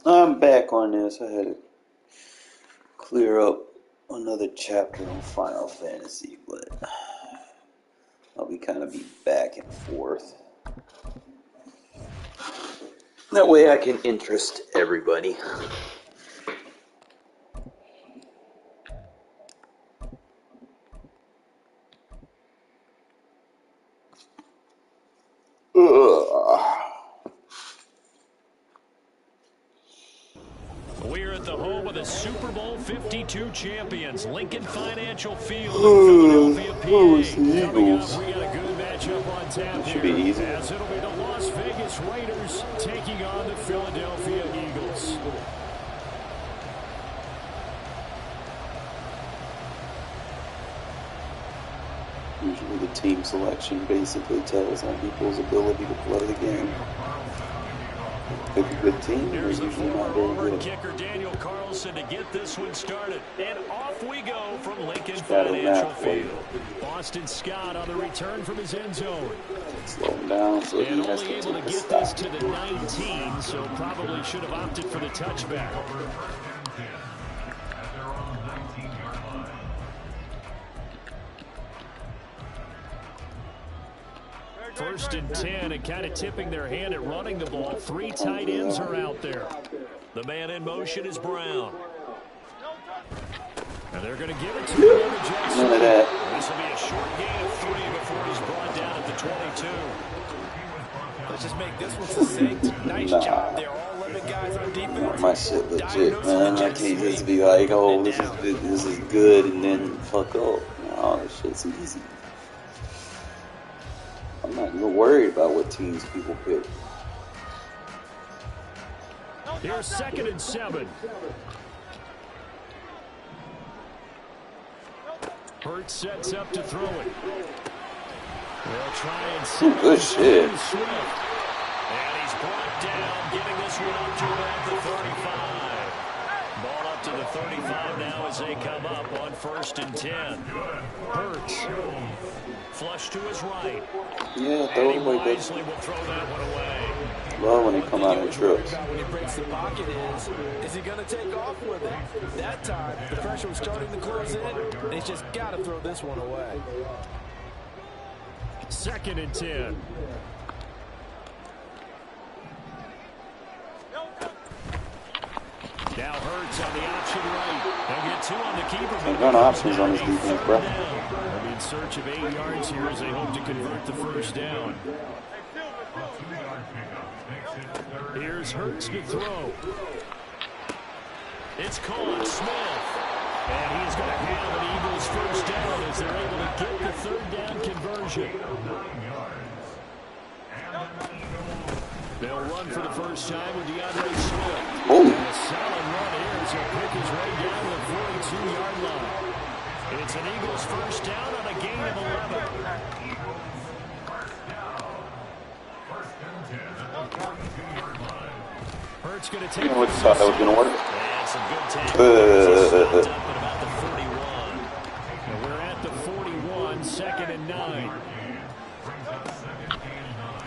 I'm back on this. I had to clear up another chapter on Final Fantasy, but I'll be back and forth. That way I can interest everybody. We're at the home of the Super Bowl 52 champions, Lincoln Financial Field in Philadelphia, PA. Coming up, we got a good matchup on tap here, as it'll be the Las Vegas Raiders taking on the Philadelphia Eagles. Usually the team selection basically tells on people's ability to play the game. Pick a good team, they're usually not very good. Kicker Daniel Carlson to get this one started. And off we go from Lincoln Financial Field. Boston Scott on the return from his end zone. Slow him down so he has to able to get this to the 19, so probably should have opted for the touchback. First and 10, and kind of tipping their hand at running the ball. Three tight ends are out there. The man in motion is Brown. And they're going to give it to him. None of that. This will be a short gain of 3 before he's brought down at the 22. Let's just make this one succinct. Nice job there. All 11 guys on defense. My shit legit, man. I can't just be like, oh, this is good, and then fuck up. No, this shit's easy. I'm not even worried about what teams people pick. Here's 2nd and 7. Hurts sets up to throw it. They'll try and set good shit. And he's brought down, getting this one up to about the 35. Ball up to the 35 now as they come up on 1st and 10. Hurts. Flush to his right. Yeah, throw it away, will throw that one away. Love when he come out and trips. When he breaks the pocket is he going to take off with it? That time, the pressure was starting to close in, and he's just got to throw this one away. 2nd and 10. Now Hurts on the option right. They'll get 2 on the keeper. They've got options on this defense, bro. They'll be in search of 8 yards here as they hope to convert the first down. Here's Hurts to throw. It's caught. Smith. And he's going to have an Eagles first down as they're able to get the 3rd down conversion. They'll run for the first time with DeAndre Swift. Oh. A solid run here as he'll pick his way down to the 42-yard line. It's an Eagles first down on a gain of 11. Hurts going to take. I thought that was going to work. And some good tackles. Up at about the 41. And we're at the 41, 2nd and 9.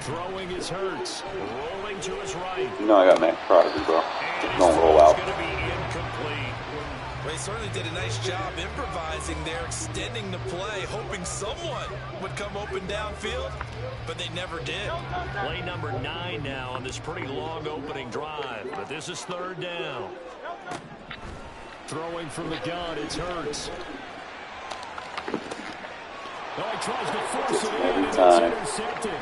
Throwing his Hurts. Rolling to his right. You know I got Mac Prodigy, bro. Don't roll out. Going to be incomplete. Well, he certainly did a nice job improvising there, extending the play, hoping someone would come open downfield, but they never did. Play number 9 now on this pretty long opening drive, but this is 3rd down. Throwing from the gun, it's Hurts. Oh, he tries to force it in, and it's intercepted.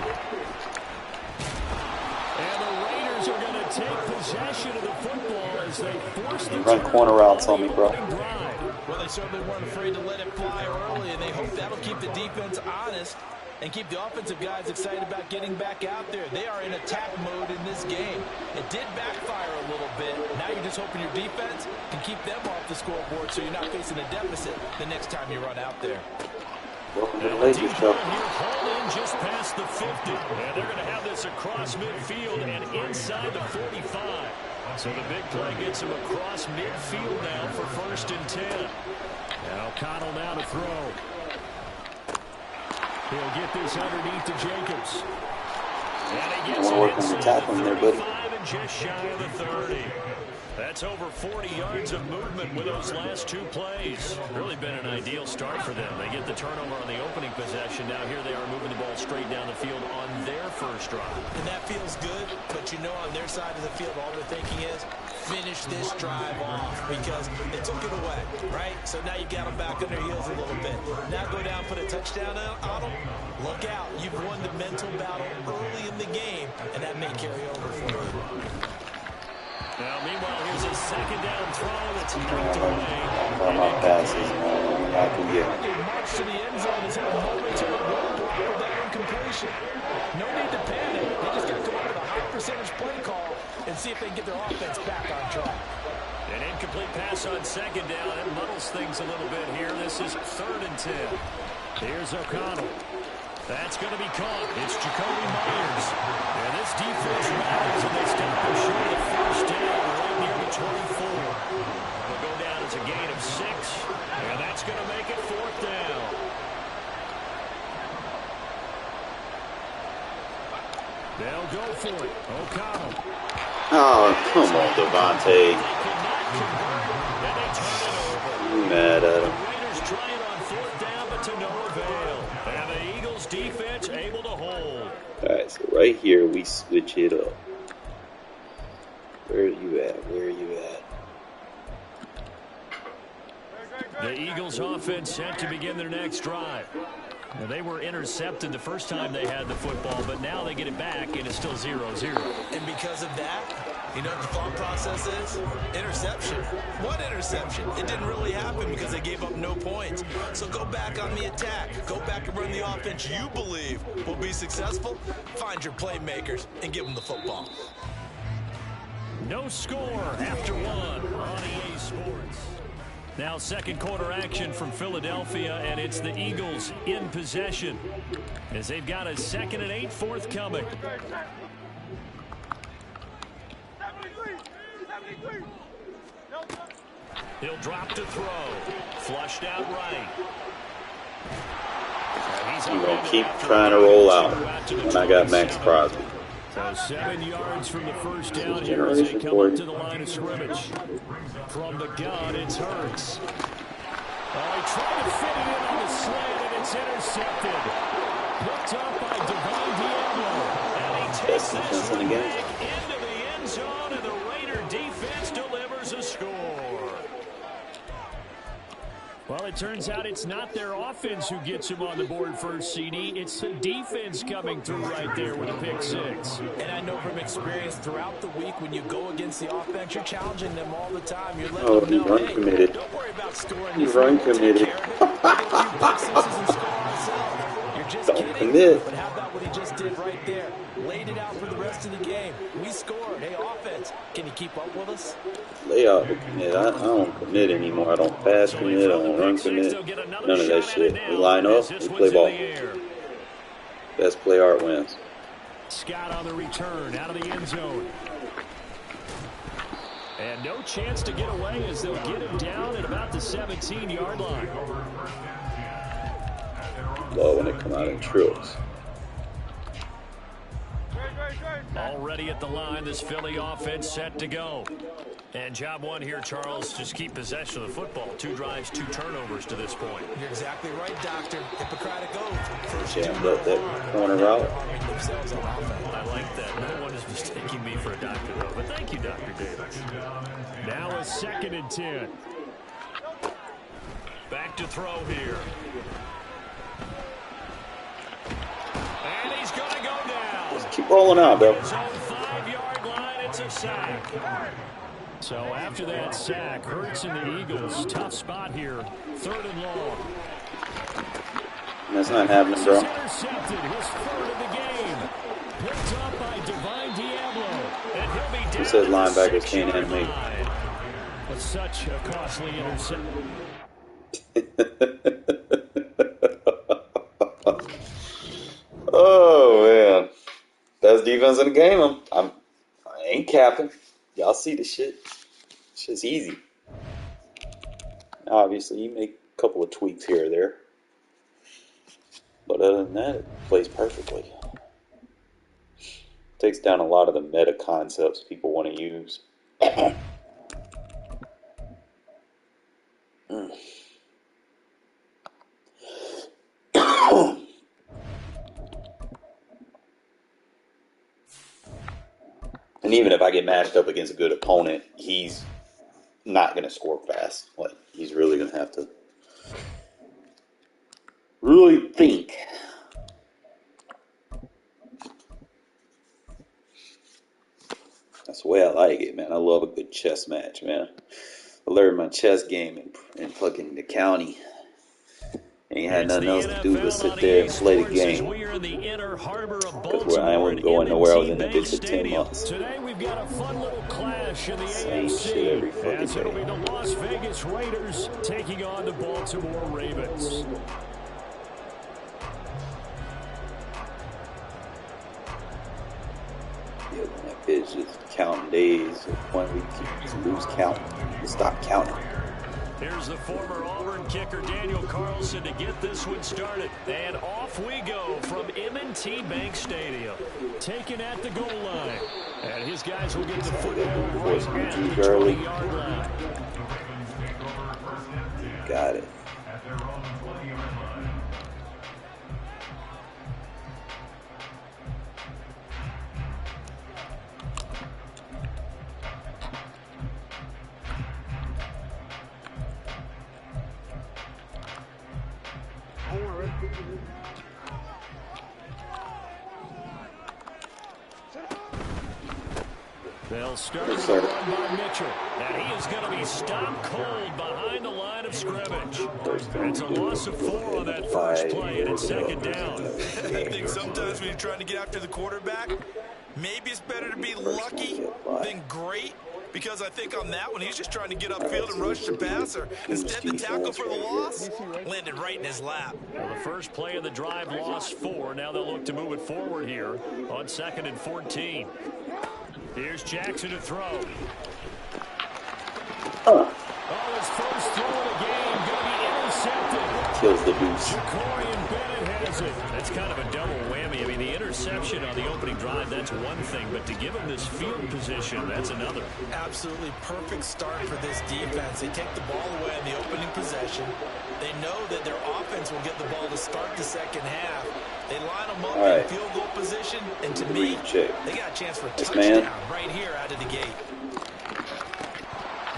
And the Raiders are going to take possession of the football as they force the run corner routes on me, bro. Well, they certainly weren't afraid to let it fly early, and they hope that'll keep the defense honest and keep the offensive guys excited about getting back out there. They are in attack mode in this game. It did backfire a little bit. Now you're just hoping your defense can keep them off the scoreboard so you're not facing a deficit the next time you run out there. Welcome to the Lakers, Chuck. Hauled in just past the 50. And they're going to have this across midfield and inside the 45. So the big play gets him across midfield now for 1st and 10. Now O'Connell now to throw. He'll get this underneath to Jacobs. You want to work on the tackling there, buddy. And just shy of the 30. That's over 40 yards of movement with those last two plays. Really been an ideal start for them. They get the turnover on the opening possession. Now here they are moving the ball straight down the field on their first drive. And that feels good, but you know on their side of the field all they're thinking is finish this drive off because they took it away, right? So now you got them back on their heels a little bit. Now go down, put a touchdown on them. Look out. You've won the mental battle early in the game, and that may carry over for you. Now, meanwhile, here's a second down throw that's knocked away. All my passes, man. I can get. March to the end zone has had a momentary roadblock with that incompletion. No need to panic. They just got to come up with a high percentage play call and see if they can get their offense back on track. An incomplete pass on second down. It muddles things a little bit here. This is 3rd and 10. Here's O'Connell. That's going to be caught. It's Jacoby Myers. And this defense rallies, and they stop him short of first down right near the 24. It'll go down as a gain of 6, and that's going to make it 4th down. They'll go for it. O'Connell. Oh, come on, Devontae. You mad at him. Raiders try it on 4th down, but to no avail. And the Eagles defense able to hold. Alright, so right here we switch it up. Where are you at? Where are you at? The Eagles offense set to begin their next drive. Now, they were intercepted the first time they had the football, but now they get it back, and it's still 0-0. And because of that, you know what the thought process is? Interception. What interception? It didn't really happen because they gave up no points. So go back on the attack. Go back and run the offense you believe will be successful. Find your playmakers and give them the football. No score after 1 on EA Sports. Now second quarter action from Philadelphia, and it's the Eagles in possession as they've got a 2nd and 8 forthcoming. He'll drop to throw. Flushed out right. I'm going to keep trying to roll out when I got Max Crosby. So 7 yards from the first down here as they come up to the line of scrimmage. From the gun, it's Hurts. He tried to fit it in on the slant, and it's intercepted. Picked up by Devon Diablo. And he takes this one back into the end zone, and the Raider defense delivers a score. Well, it turns out it's not their offense who gets him on the board first, CD. It's the defense coming through right there with a pick 6. And I know from experience throughout the week when you go against the offense, you're challenging them all the time. You're letting them know, run committed. Don't worry about scoring. You run committed. You're just Don't kidding. commit. But how about what he just did right there? Laid it out for the rest of the game. We scored. Hey, offense, can you keep up with us? Lay out the commit. I don't commit anymore. I don't pass commit. I don't run commit. None of that shit. We line up. We play ball. Best play art wins. Scott on the return out of the end zone. And no chance to get away as they'll get him down at about the 17-yard line. Love when they come out in trills. Already at the line, this Philly offense set to go. And job one here, Charles, just keep possession of the football. 2 drives, 2 turnovers to this point. You're exactly right, Doctor. Hippocratic oath. First Jam up that corner route. I like that. No one is mistaking me for a doctor, though. But thank you, Dr. Davis. Now a 2nd and 10. Back to throw here. And he's going to go down. Just keep rolling out, though. His own 5-yard line, it's a sack. So after that sack, Hurts and the Eagles, tough spot here. 3rd and long. That's not happening, bro. Intercepted, his 3rd of the game. Picked up by Devon Diablo. And he'll be down. Who says linebackers can't animate? But such a costly interception. Oh, man. Best defense in the game. I ain't capping. Y'all see the shit. It's just easy. Obviously, you make a couple of tweaks here or there. But other than that, it plays perfectly. Takes down a lot of the meta concepts people want to use. And even if I get matched up against a good opponent, he's not going to score fast. Like, he's really going to have to really think. That's the way I like it, man. I love a good chess match, man. I learned my chess game in fucking the county. Ain't had nothing else to do but sit there and play the game. Because I wasn't going nowhere. I was in that bitch for 10 months. Today we've got a fun little clash in the Same AFC. shit every fucking As it'll be day. the Las Vegas Raiders taking on the Baltimore Ravens. Yeah, when that bitch just counting days. One week you lose count. You stop counting. Here's the former Auburn kicker Daniel Carlson to get this one started. And off we go from M&T Bank Stadium. Taken at the goal line. And his guys will get the football right at the 20-yard line. Got it. They'll start Yes, by sir. Mitchell. And he is going to be stopped cold behind the line of scrimmage. It's a loss of 4 on that first play, and it's second down. I think sometimes when you're trying to get after the quarterback, maybe it's better to be lucky than great. Because I think on that one, he's just trying to get upfield and rush the passer. Instead, the tackle for the loss landed right in his lap. Well, the first play of the drive lost 4. Now they'll look to move it forward here on 2nd and 14. Here's Jackson to throw. Oh, his first throw of the game going to be intercepted. Kills the deuce. Ja'Cory Bennett has it. That's kind of a double whammy. I mean, the interception on the opening drive, that's one thing. But to give him this field position, that's another. Absolutely perfect start for this defense. They take the ball away in the opening possession. They know that their offense will get the ball to start the second half. They line them up in field goal position, and to me, they got a chance for a touchdown right here out of the gate.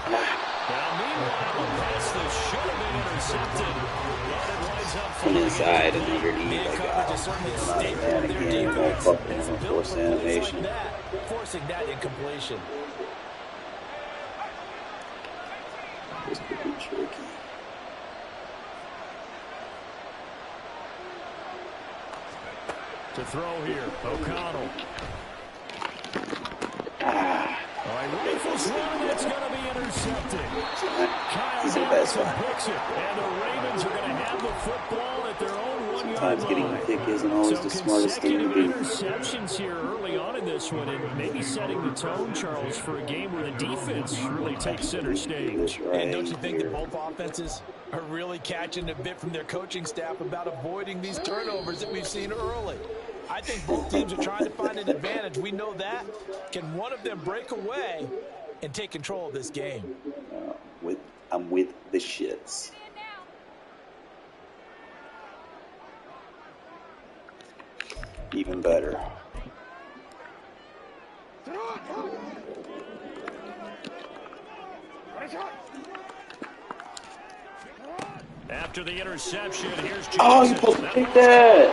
Now, meanwhile, a pass that should have been intercepted. From inside and underneath, like, man again, won't fucking force animation. Forcing that incompletion. This could be tricky. To throw here, O'Connell. Rifles one, that's going to be intercepted. He's the best one. Picks it, and the Ravens are going to have the football at their own 1-yard Sometimes getting a pick isn't always the smartest thing to do. Interceptions here early on in this one, and maybe setting the tone, Charles, for a game where the defense really takes center stage. And don't you think that both offenses are really catching a bit from their coaching staff about avoiding these turnovers that we've seen early? I think both teams are trying to find an advantage. We know that. Can one of them break away and take control of this game? I'm with the shits. Even better. After the interception, here's Jackson. Oh, you're supposed to take that.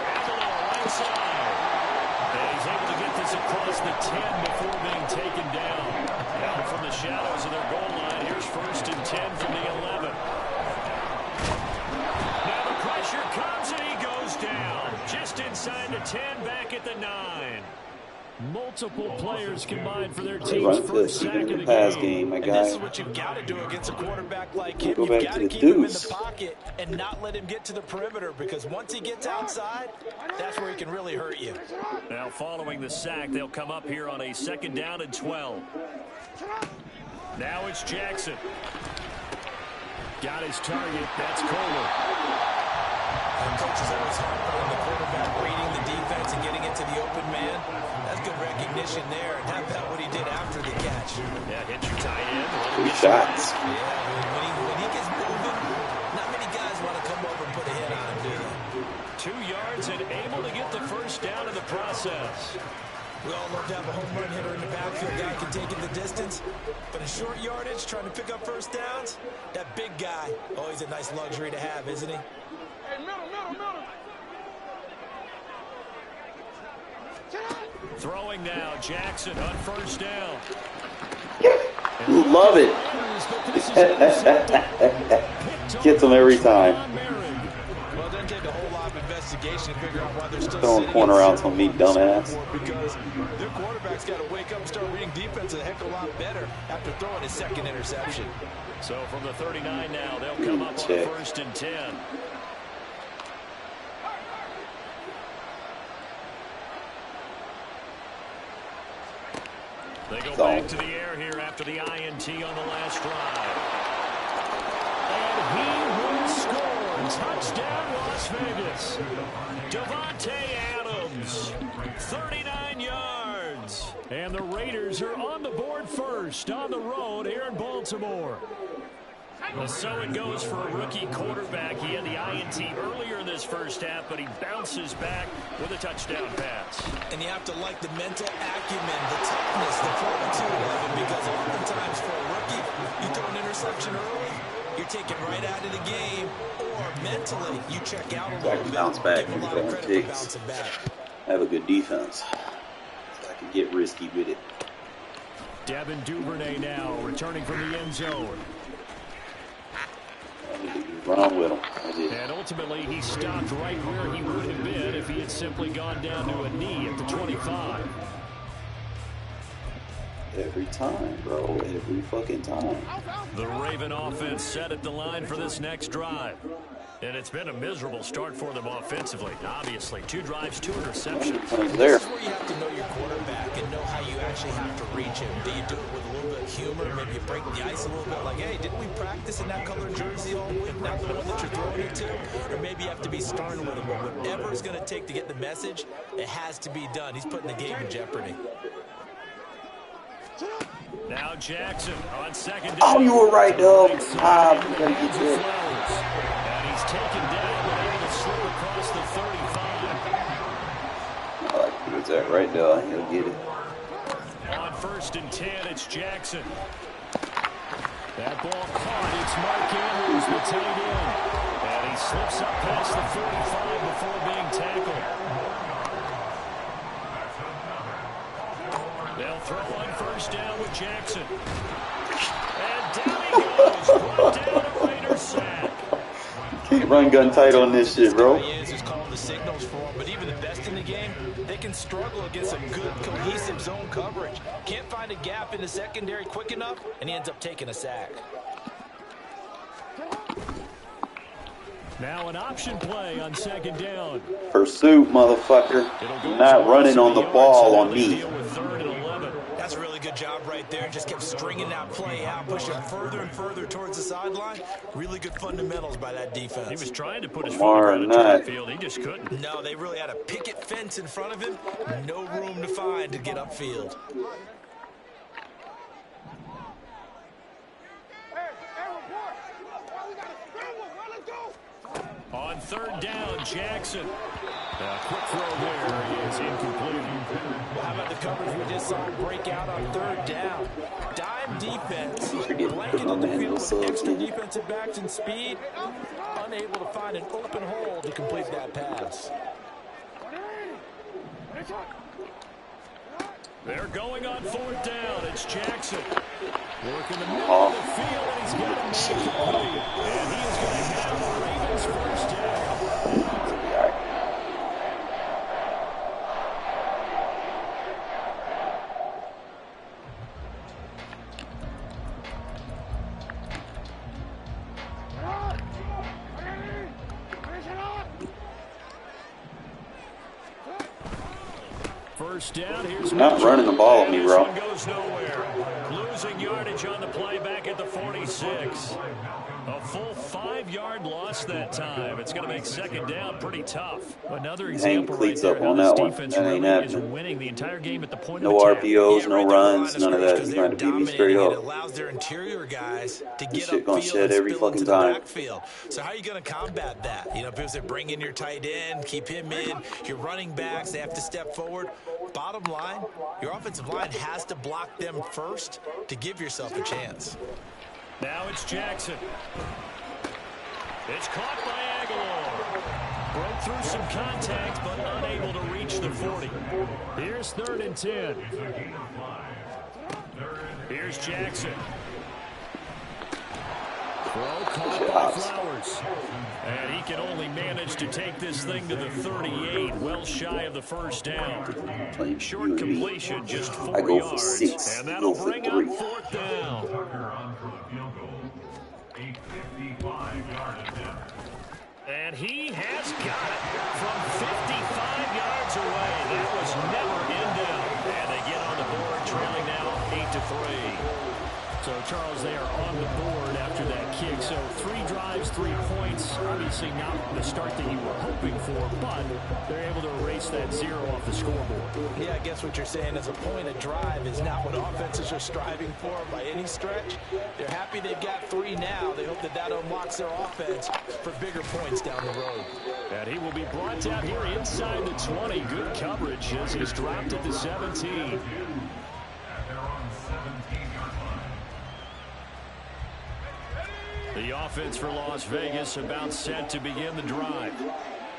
And he's able to get this across the 10 before being taken down. Now from the shadows of their goal line, here's 1st and 10 from the 11. Now the pressure comes and he goes down. Just inside the 10, back at the 9. Multiple players combined for their team's first sack of the game. My and guy. this is what you've got to do against a quarterback like him. Go You've back got to to the keep him in deuce. the pocket and not let him get to the perimeter, because once he gets outside, that's where he can really hurt you. Now following the sack, they'll come up here on a 2nd down and 12. Now it's Jackson. Got his target. That's Kohler. And coaches always harp on the quarterback reading the defense and getting it to the open man. That's good recognition there. And how about what he did after the catch? Yeah, hit your tight end. Good shots. Yeah, when he gets moving, not many guys want to come over and put a hit on him, do they? 2 yards and able to get the first down in the process. We all love to have a home run hitter in the backfield. Guy can take it the distance. But in short yardage, trying to pick up first downs, that big guy, always a nice luxury to have, isn't he? Hey, middle. Throwing now, Jackson on first down. Love it. Gets them every time. Well, it doesn't take a whole lot of investigation to figure out why they're still Throwing corner routes on me, dumbass. Because their quarterback's got to wake up and start reading defense a heck of a lot better after throwing his second interception. So from the 39 now, they'll come up on first and 10. They go back to the air here after the INT on the last drive. And he will score. Touchdown, Las Vegas. Davante Adams, 39 yards. And the Raiders are on the board first on the road here in Baltimore. Well, so it goes for a rookie quarterback. He had the INT earlier in this first half, but he bounces back with a touchdown pass. And you have to like the mental acumen, the toughness, the fortitude of him, because oftentimes for a rookie, you throw an interception early, you're taken right out of the game, or mentally, you check out a little bit. Bounce back Give and a lot of throwing credit for picks. bouncing back. Have a good defense. So I can get risky with it. Devin Duvernay now returning from the end zone. Run with him. And ultimately, he stopped right where he would have been if he had simply gone down to a knee at the 25. Every time, bro. Every fucking time. The Raven offense set at the line for this next drive. And it's been a miserable start for them offensively. Obviously, 2 drives, 2 interceptions. There. This is where you have to know your quarterback and know how you actually have to reach him. Do you do it with a little bit of humor? Maybe you break the ice a little bit like, hey, didn't we practice in that colored jersey all week? Not the one that you're throwing it to? Or maybe you have to be stern with him. But whatever it's going to take to get the message, it has to be done. He's putting the game in jeopardy. Now Jackson on second down. Oh, you were right, dog. You gotta get good. And he's taken down and able to slip across the 35. I like who's that right there. He'll get it. On first and 10, it's Jackson. That ball caught. It's Mark Andrews, the tight end. And he slips up past the 45 before being tackled. They'll throw on first down with Jackson. And down he goes. Brought down a Raider sack. Can't run gun tight on this shit, bro. Is calling the signals for him, but even the best in the game, they can struggle against a good, cohesive zone coverage. Can't find a gap in the secondary quick enough, and he ends up taking a sack. Now an option play on second down. Pursuit, motherfucker. You're not running on the ball on me. That's a really good job right there. Just kept stringing that play out, pushing further and further towards the sideline. Really good fundamentals by that defense. He was trying to put his foot on the turf field. He just couldn't. No, they really had a picket fence in front of him. No room to find to get upfield. On third down, Jackson. Quick throw there is incomplete. Well, how about the coverage we just saw break out on third down? Dime defense, blanketed the field with extra defensive backs and speed, unable to find an open hole to complete that pass. They're going on fourth down. It's Jackson. Working the middle of the field, and he's got it made complete. And he is going to have the Ravens first down. First down, here's not running the ball on me, bro. losing yardage on the play back at the 46. A full 5-yard loss that time. It's going to make second down pretty tough. Another example right there how this defense really is winning the entire game at the point of attack. No RPOs, no runs, none of that. He's going to beat me straight up. It allows their interior guys to get shit gonna upfield shed and every spill into fucking the time. backfield. So how are you going to combat that? You know, people say bring in your tight end, keep him in. Your running backs, they have to step forward. Bottom line, your offensive line has to block them first to give yourself a chance. Now it's Jackson. It's caught by Aguilar. Broke through some contact, but unable to reach the 40. Here's 3rd and 10. Here's Jackson. Throw caught by Flowers. And he can only manage to take this thing to the 38, well shy of the first down. Short completion, just 4 yards. I go for 6. And that'll bring up 4th down. And he has got it from 55 yards away. That was never in down. And they get on the board, trailing now 8-3. So, Charles, they are on the board after that kick. So, 3 drives, 3 points. Obviously not the start that you were hoping for, but they're able to erase that 0 off the scoreboard. Yeah, I guess what you're saying is a point of drive is not what offenses are striving for by any stretch. They're happy they've got 3 now. They hope that that unlocks their offense for bigger points down the road. And he will be brought down here inside the 20. Good coverage as he's dropped at the 17. The offense for Las Vegas about set to begin the drive.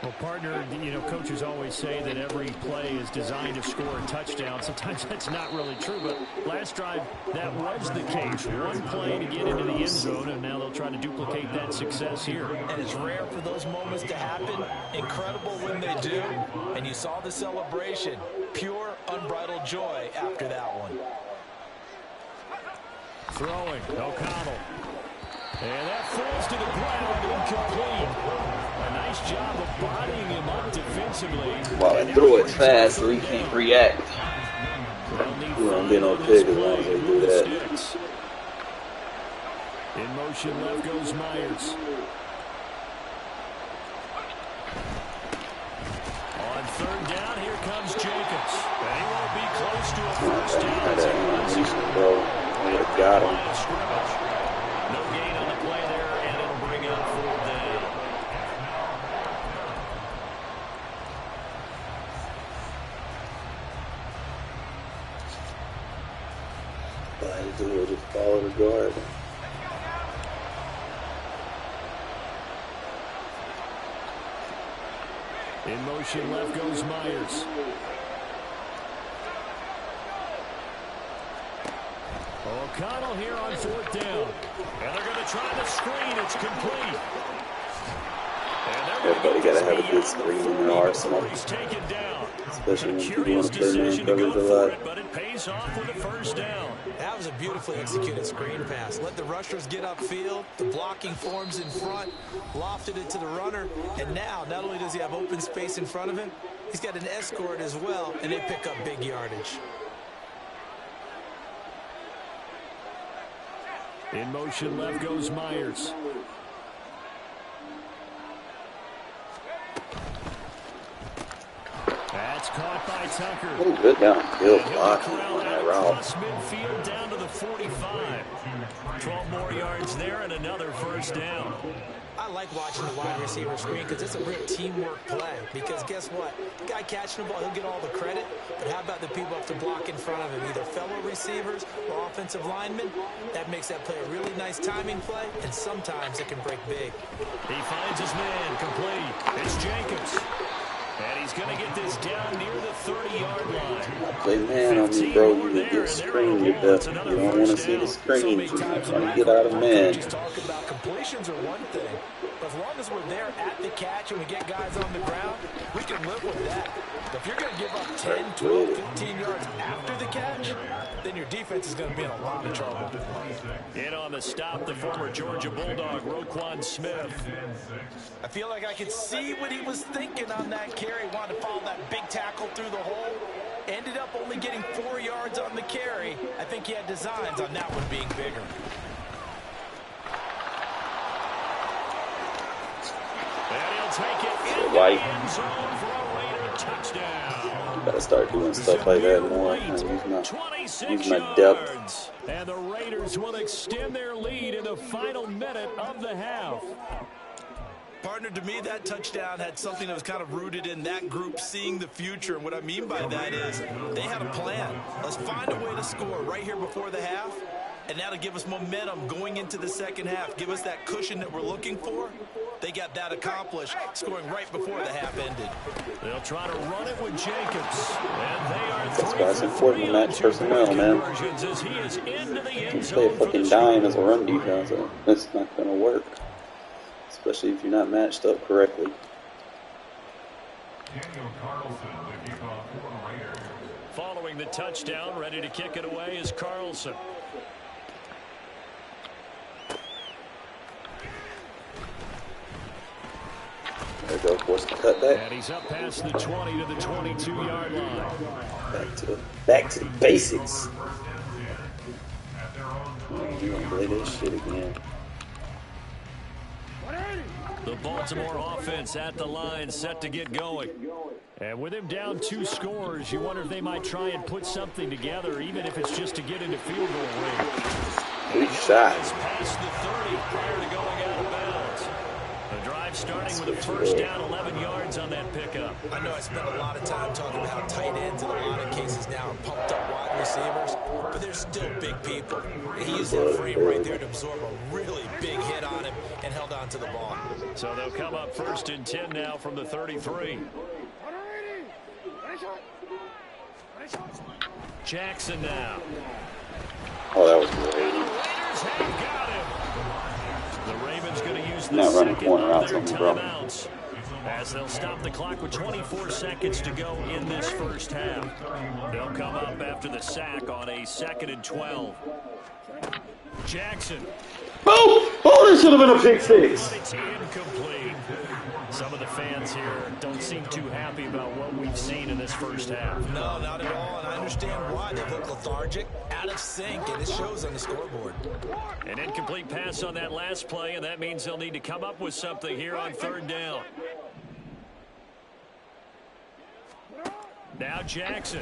Well, partner, you know, coaches always say that every play is designed to score a touchdown. Sometimes that's not really true, but last drive, that was the case. One play to get into the end zone, and now they'll try to duplicate that success here. And it's rare for those moments to happen. Incredible when they do. And you saw the celebration. Pure, unbridled joy after that one. Throwing, O'Connell. And that falls to the ground, incomplete. A nice job of bodying him up defensively. While I throw it fast so he can't react. You don't get no pick as long as they do that. In motion, left goes Myers. On 3rd down, here comes Jacobs. And he won't be close to a first down. Bro, I would have got him. No gain on the play there, and it'll bring up 4th down. All I had to do was just follow the guard. In motion, left goes Myers. O'Connell here on 4th down. And they're going to try the screen. It's complete. Everybody got to have a good screen in their arsenal. He's taken down. Especially when people Curious want to play man decision to coverage go a for lot. it, but it pays off with a first down. That was a beautifully executed screen pass. Let the rushers get upfield. The blocking forms in front. Lofted it to the runner. And now, not only does he have open space in front of him, he's got an escort as well, and they pick up big yardage. In motion, left goes Myers. That's caught by Tucker. Oh, good downfield blocking on that route. Across midfield down to the 45. 12 more yards there and another first down. I like watching the wide receiver screen because it's a real teamwork play. Because guess what? The guy catching the ball, he'll get all the credit. But how about the people up to block in front of him? Either fellow receivers or offensive linemen. That makes that play a really nice timing play. And sometimes it can break big. He finds his man complete. It's Jacobs. And he's going to get this down near the 30-yard line. Play man on me, bro. You get screened to death. You don't want to see the screens. You're trying to get out of man. Just talk about completions are one thing. But as long as we're there at the catch and we get guys on the ground, we can live with that. But if you're going to give up 10, 12, 15 yards after the catch, then your defense is going to be in a lot of trouble. In on the stop, the former Georgia Bulldog, Roquan Smith. I feel like I could see what he was thinking on that carry. Wanted to follow that big tackle through the hole. Ended up only getting 4 yards on the carry. I think he had designs on that one being bigger. And he'll take it in the end zone for a Raider touchdown. Gotta start doing stuff like that more. Use my depth. And the Raiders will extend their lead in the final minute of the half. Partner, to me, that touchdown had something that was kind of rooted in that group seeing the future. And what I mean by that is they had a plan. Let's find a way to score right here before the half. And that'll give us momentum going into the second half. Give us that cushion that we're looking for. They got that accomplished, scoring right before the half ended. They'll try to run it with Jacobs. And they are That's why it's important to match personnel, man. As he is into the end You zone play a fucking dime as a run defense. That's not going to work. Especially if you're not matched up correctly. Following the touchdown, ready to kick it away is Carlson. There we go, forced to cut back. And he's up past the 20 to the 22-yard line. Back to the basics. You gonna play this shit again? The Baltimore offense at the line, set to get going. And with him down 2 scores, you wonder if they might try and put something together, even if it's just to get into field goal range. Good shot. Past the 30 prior to going out of bounds. The drive starting with a first down, 11 yards on that pickup. I know I spent a lot of time talking about how tight ends in a lot of cases now are pumped up wide receivers, but they're still big people. He used that frame right there to absorb a really big hit on him and held on to the ball. So they'll come up first and 10 now from the 33. Jackson now. Oh, that was great. And the Raiders have got him. The Ravens going to use the Not running second corner of routes their on me, bro. timeouts as they'll stop the clock with 24 seconds to go in this first half. They'll come up after the sack on a 2nd and 12. Jackson. Boom! Oh, this should have been a pick six. It's incomplete. Some of the fans here don't seem too happy about what we've seen in this first half. No, not at all, and I understand why. They look lethargic, out of sync, and it shows on the scoreboard. An incomplete pass on that last play, and that means they'll need to come up with something here on 3rd down. Now Jackson.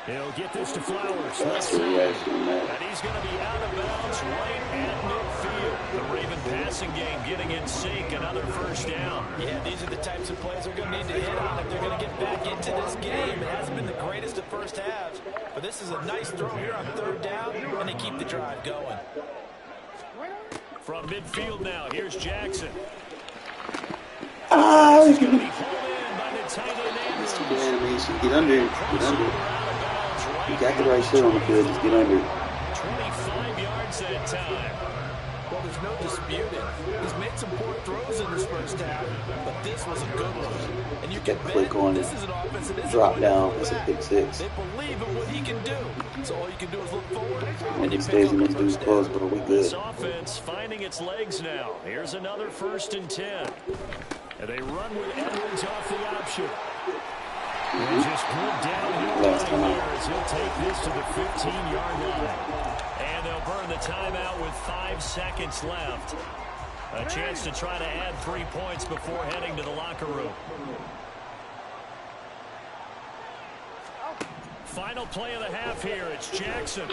He'll get this to Flowers. That's the reaction, man. And he's going to be out of bounds right at midfield. The Raven passing game getting in sync. Another first down. Yeah, these are the types of plays they're going to need to hit on if they're going to get back into this game. It hasn't been the greatest of first halves, but this is a nice throw here on 3rd down, and they keep the drive going. From midfield now, here's Jackson. Ah, He's going to be pulled in by the tight end Andrews. Stupid animation. Get under. Get under. You got the right shit on the field. Just get under. 25 yards that time. Well, there's no disputing. He's made some poor throws in this first half, but this was a good one. And you can bet Click on this is an offense that is drop down. That's a pick six. They believe in what he can do. So all you can do is look forward. And he stays in this dude's close, bro. We This good. offense finding its legs now. Here's another 1st and 10. And they run with Edwards off the option. And just good downhill Last time. as he'll take this to the 15-yard line. And they'll burn the timeout with 5 seconds left. A chance to try to add 3 points before heading to the locker room. Final play of the half here. It's Jackson.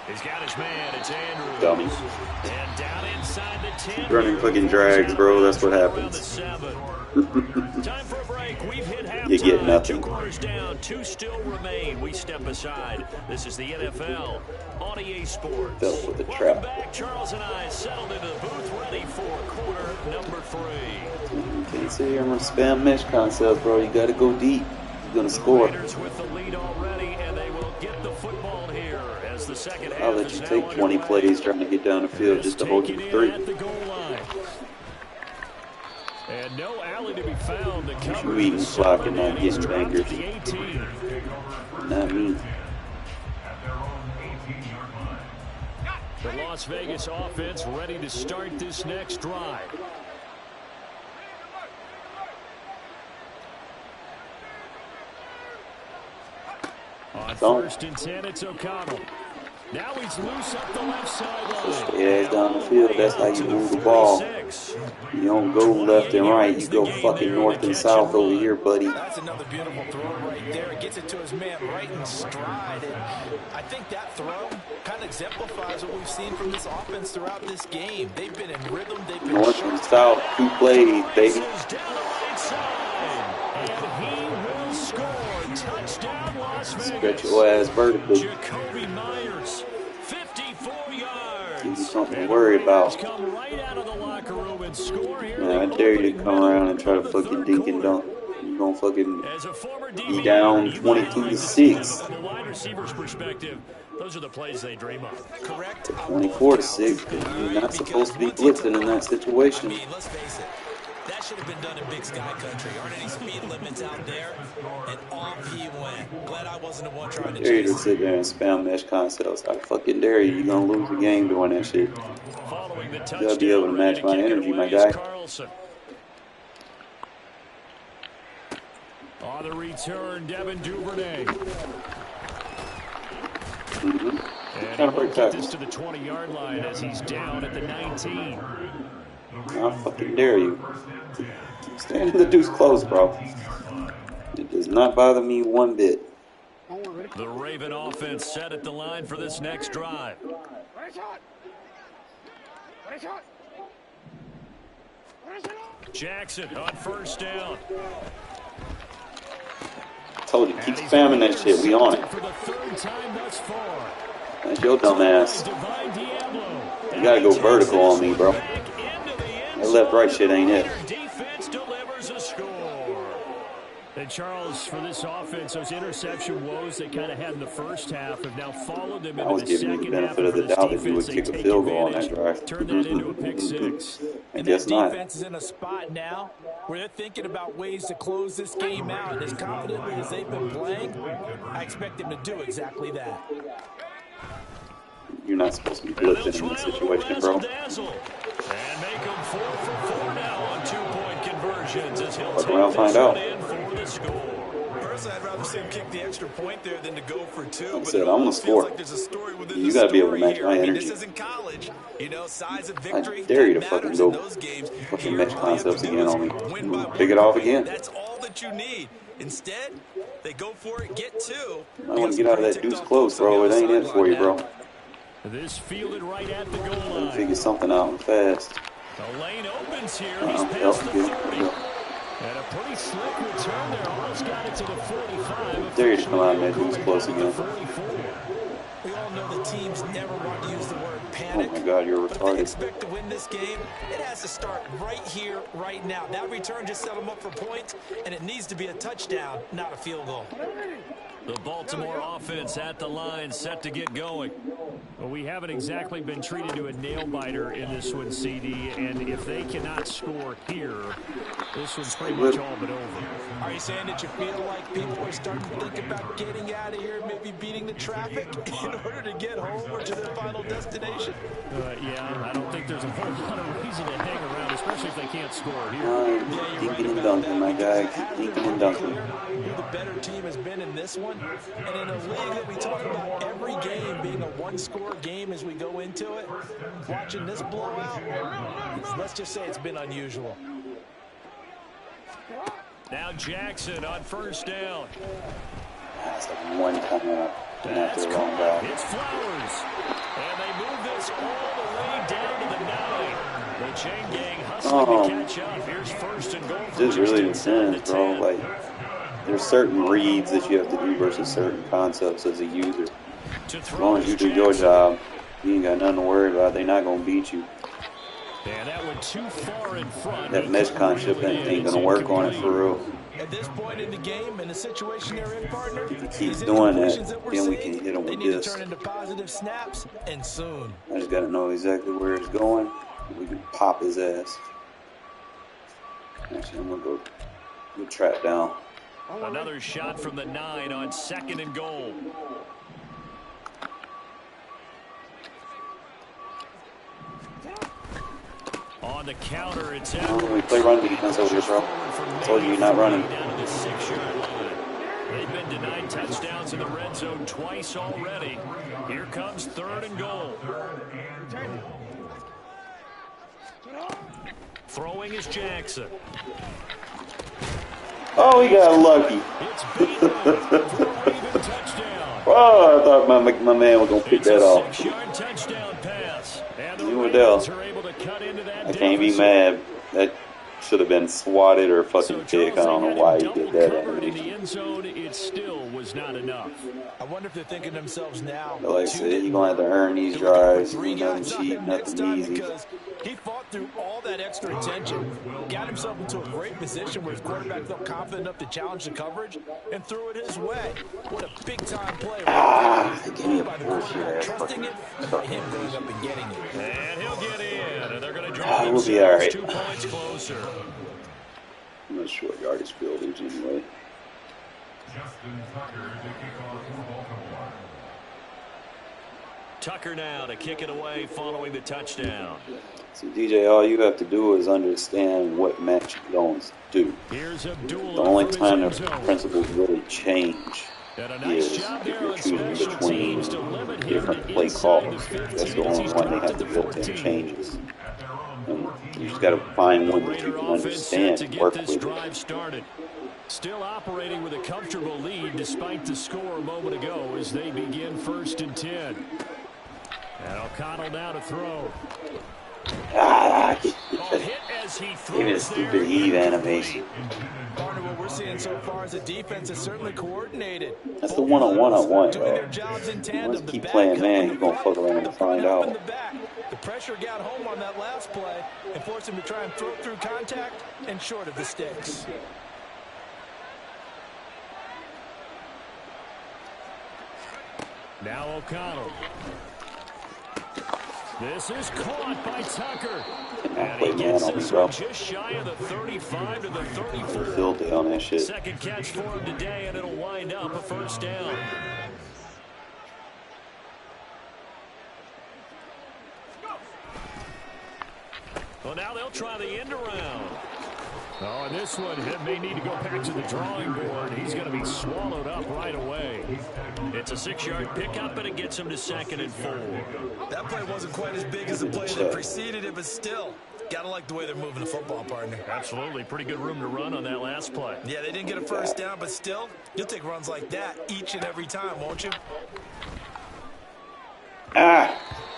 He's got his man. It's Andrews. Dummy. And down inside the 10. Running fucking drags, bro. That's what happens. Time for a break. We've hit halftime. You get nothing. 2 quarters down. 2 still remain. We step aside. This is the NFL on EA Sports. Dealt with the Welcome trap. back. Charles and I settled into the booth, ready for quarter number 3. Can't sit here and spam mesh concepts, bro. You got to go deep. You're gonna score. Raiders with the lead already, and they will get the football here as the second half I'll let is you now take 20 underway. plays trying to get down the field just to hold you Taking to 3. in at the goal line. And no alley to be found to cover. You eating the clock 7, and not and he's getting dropped to bangers. the 18. Not me. The Las Vegas offense ready to start this next drive. On Don't. 1st and 10, it's O'Connell. Now he's loose up the left sideline. Just stay ass down the field. That's how you move the ball. You don't go left and right. You go fucking north and south over here, buddy. That's another beautiful throw right there. It gets it to his man right in stride. And I think that throw kind of exemplifies what we've seen from this offense throughout this game. They've been in rhythm. They've been North and south. 2 plays, baby. Stretch your ass vertically. Jacoby Myers, 54 yards. Give you something to worry about. Come right out of the locker room and score here. Yeah, I dare you to come around and try to fucking dink and dunk. You're gonna fucking be down 22-6. From a wide receiver's perspective, those are the plays they dream of. correct. 24-6. You're not supposed to be blitzing in that situation. I mean, let's face it. That should have been done in Big Sky Country. Aren't any speed limits out there? And off he went. Glad I wasn't the one trying to I dare you to chase. sit there and spam mesh concepts. I fucking dare you. You're gonna lose the game doing that shit. Following the You gotta be able to match my energy, my guy. On the return, Devin Duvernay. And Trying to break get tackles. this to the 20-yard line as he's down at the 19. I fucking dare you. Stand in the deuce close, bro. It does not bother me one bit. The Raven offense set at the line for this next drive. Jackson on 1st down. Told you, keep spamming that shit. We on it. For the 3rd time thus far. That's your dumb ass. Divine Diablo. You gotta go vertical on me, bro. That left-right shit ain't it. Defense delivers a score. And Charles, for this offense, those interception woes they kind of had in the first half have now followed them I into was the giving you second the half. benefit of the For this doubt that you would defense, kick they a field take goal on that advantage. drive. Turn that into a pick six. I guess not. Defense is in a spot now where they're thinking about ways to close this game out. And as confidently as they've been playing, I expect them to do exactly that. You're not supposed to be blitzing in this situation, bro. And make them 4 for 4 now on 2-point conversions as he'll Fuck take around, this find one out. in for the score. Personally, I'd rather see him kick the extra point there than to go for 2. Like I said, I'm gonna score. Like there's a story within You the gotta be able to story match here. my I mean, energy. this isn't college. You know, size of I victory dare you to that fucking matters go in those games. fucking Here, mesh all you have concepts to do again is on me. win by Pick it one off point. again. That's all that you need. Instead, they go for it, get 2. I want to get out of that deuce close, bro. It ain't it for you, bro. This fielded right at the goal Gotta line. figure something out fast. The lane opens here. He's Help, past the good. 30. And a pretty slick return there. Almost got it to the 45. Dare you to come out and that deuce close again. 44. We all know the teams never want to use the word Oh panic. my God, you're But if they retarded. expect to win this game, it has to start right here, right now. That return just set them up for points, and it needs to be a touchdown, not a field goal. The Baltimore offense at the line, set to get going. Well, we haven't exactly been treated to a nail-biter in this one, CD, and if they cannot score here, this one's pretty much all but over. Are you saying that you feel like people are starting to think about getting out of here, maybe beating the traffic in order to get home or to their final destination? Yeah, I don't think there's a whole lot of reason to hang around, especially if they can't score here. Dinking and dunking, my guy. Keep dinking and dunking. Who the better team has been in this one, and in a league that we talk about every game being a one-score game as we go into it, watching this blowout, let's just say it's been unusual. Now Jackson on 1st down. That's like one time and after the wrong guy. It's Flowers. And they move this all the way down to the 9. The chain gang hustling to catch up. Here's 1st and goal. This really depends, bro. Like, there's certain reads that you have to do versus certain concepts as a user. As long as you do your job, you ain't got nothing to worry about. They're not gonna beat you. And that went too far in front. That mesh concept ain't gonna work on it for real. At this point in the game, in the situation they're in, partner, If he keeps doing that, then we can hit him they with need this. to turn into positive snaps, and soon. I just gotta know exactly where it's going. We can pop his ass. Actually, I'm gonna go trap down. Another shot from the 9 on 2nd and goal. On the counter, it's Oh, we play run defense over here, bro. I told you you're not running. Down to the 6-yard line. They've been 9 touchdowns in the red zone twice already. Here comes 3rd and goal. Throwing is Jackson. Oh, he got lucky. It's Bateman for a Raven touchdown. Oh, I thought my man was going to pick that off. It's a 6-yard touchdown pass. And the You were Ravens there. are able to cut into that I can't be mad. That should have been swatted or fucking picked. I don't know why he did that in the animation. end zone, it still was not enough. I wonder if they're thinking to themselves now. But like I said, you're going to have to earn these drives. Nothing cheap, nothing easy. Because he fought through all that extra attention, got himself into a great position where his quarterback felt confident enough to challenge the coverage and threw it his way. What a big-time play. Give me a bullshit. Trusting it and by him going up and getting it. And he'll get in, and they're going to draw We'll be all right. 2 points closer. I'm not sure yardage fieldage anyway. Tucker now to kick it away following the touchdown. So DJ, all you have to do is understand what match you're going to do. Here's Abdullah. The only time the principles really change is if you're choosing between different play calls. That's the only one they have to built-in changes. And you just got to find one that you can understand and work with it. Still operating with a comfortable lead despite the score a moment ago as they begin 1st and 10. And O'Connell now to throw. Give me a stupid heave animation. Partner, what we're seeing so far is the defense is certainly coordinated. That's the one-on-one I want, doing their bro. jobs in tandem. Let's keep playing, man. You're going to fuck around and find out. The pressure got home on that last play and forced him to try and throw through contact and short of the sticks. Now O'Connell. This is caught by Tucker. And he gets this one just shy of the 35 to the 34. Filthy on that shit. Second catch for him today, and it'll wind up a 1st down. Well, now they'll try the end around. Oh, and this one may need to go back to the drawing board. He's going to be swallowed up right away. It's a 6-yard pickup, and it gets him to 2nd and 4. That play wasn't quite as big as the play that preceded it, but still, gotta like the way they're moving the football, partner. Absolutely. Pretty good room to run on that last play. Yeah, they didn't get a 1st down, but still, you'll take runs like that each and every time, won't you?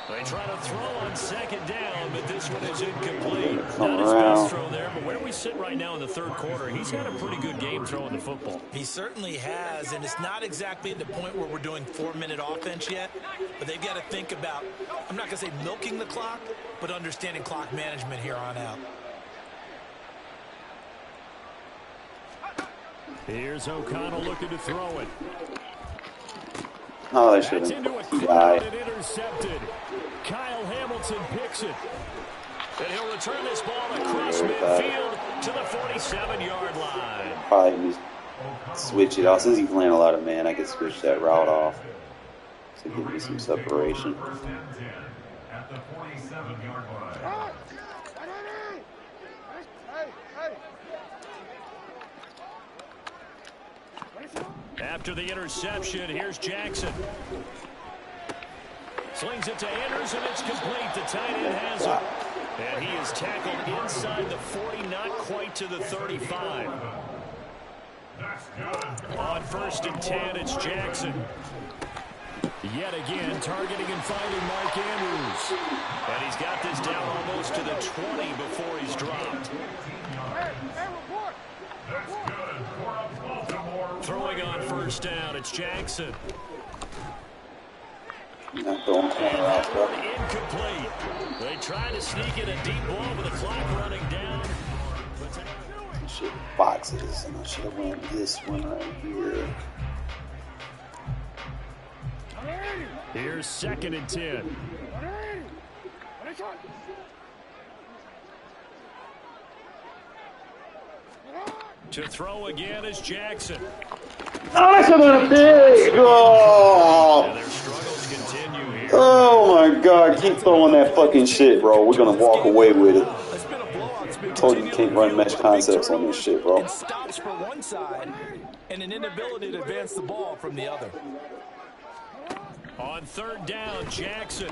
They try to throw on 2nd down, but this one is incomplete. Come Not his around. best throw there, but where we sit right now in the 3rd quarter, he's had a pretty good game throwing the football. He certainly has, and it's not exactly at the point where we're doing 4-minute offense yet, but they've got to think about, I'm not going to say milking the clock, but understanding clock management here on out. Here's O'Connell looking to throw it. Oh, that should That's have into a been crowd and intercepted. Kyle Hamilton picks it. And he'll return this ball across midfield to the 47-yard line. Probably switch it off. Since he's playing a lot of man, I could switch that route off to give me some separation. At the 47-yard line. After the interception, here's Jackson. Slings it to Anderson. It's complete. The tight end has it. And he is tackled inside the 40, not quite to the 35. On 1st and 10, it's Jackson. Yet again, targeting and finding Mark Andrews. And he's got this down almost to the 20 before he's dropped. Throwing on 1st down, it's Jackson. Not throwing corner out, bro. Incomplete. They try to sneak in a deep ball with the clock running down. Shit, boxes, and I should have went this one right here. Here's 2nd and 10. To throw again is Jackson. Oh, that's a big! Oh! And their struggles continue here. Oh my God! Keep throwing that fucking shit, bro. We're gonna walk away with it. I told you can't run mesh concepts on this shit, bro. It stops for one side, and an inability to advance the ball from the other. On third down, Jackson.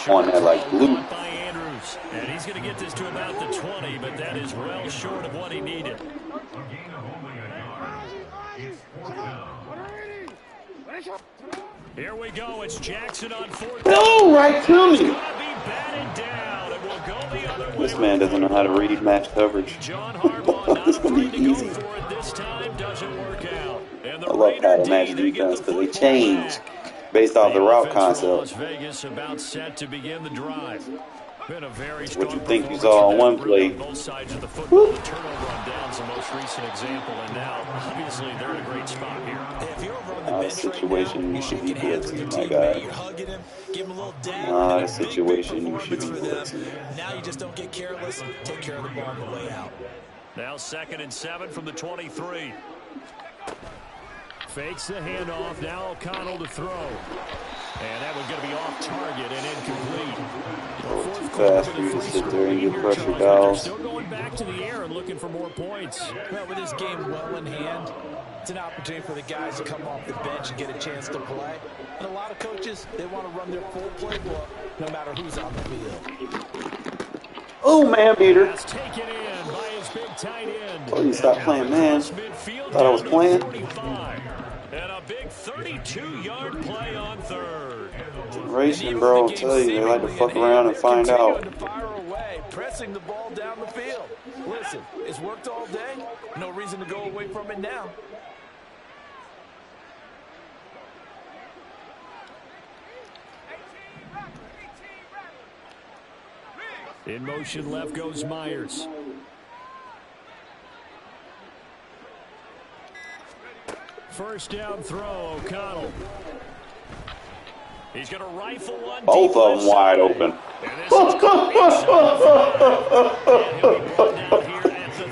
On that like blue. By Andrews. And he's going to get this to about the 20, but that is well short of what he needed. A gain of only a yard. It's fourth down. Here we go. It's Jackson on fourth. No, right to me. Be batted down, and we'll go the other way. This man doesn't know how to read match coverage. John Harbaugh This is gonna be not afraid to easy. go for it this time. Doesn't work out. And the I love how Raider the match D, they get defense the because they football change back. based off the route offense for Las concept. Vegas about set to begin the drive. Been a very What you strong think you performance saw on from one that group play? on both sides of the football. The turnover on downs the most recent example, and now obviously they're in a great spot here. If you're over on the Not a bench right situation now, you you're should be shaking hands with your blitzing, my teammate, guy. you're hugging him, give him a little dab, Not and a a situation big you should be performance for them. blitzing. Now you just don't get careless, take care of the ball on the way out. Now 2nd and 7 from the 23. Fakes the handoff. Now O'Connell to throw. And that was going to be off target and incomplete. Too fast for you to sit there and get pressure downs. Still going back to the air and looking for more points. Well, with this game well in hand, it's an opportunity for the guys to come off the bench and get a chance to play. And a lot of coaches, they want to run their full playbook no matter who's on the field. Oh, man beater. That's taken in by his big tight end. Told you to stop playing, man. Thought I was playing. 45. And a big 32-yard play on third. Racing, bro. I'll tell you, they like to fuck around and find out. To fire away, pressing the ball down the field. Listen, it's worked all day. No reason to go away from it now. In motion left goes Myers. First down throw, O'Connell. He's going to rifle one. Both of them wide open.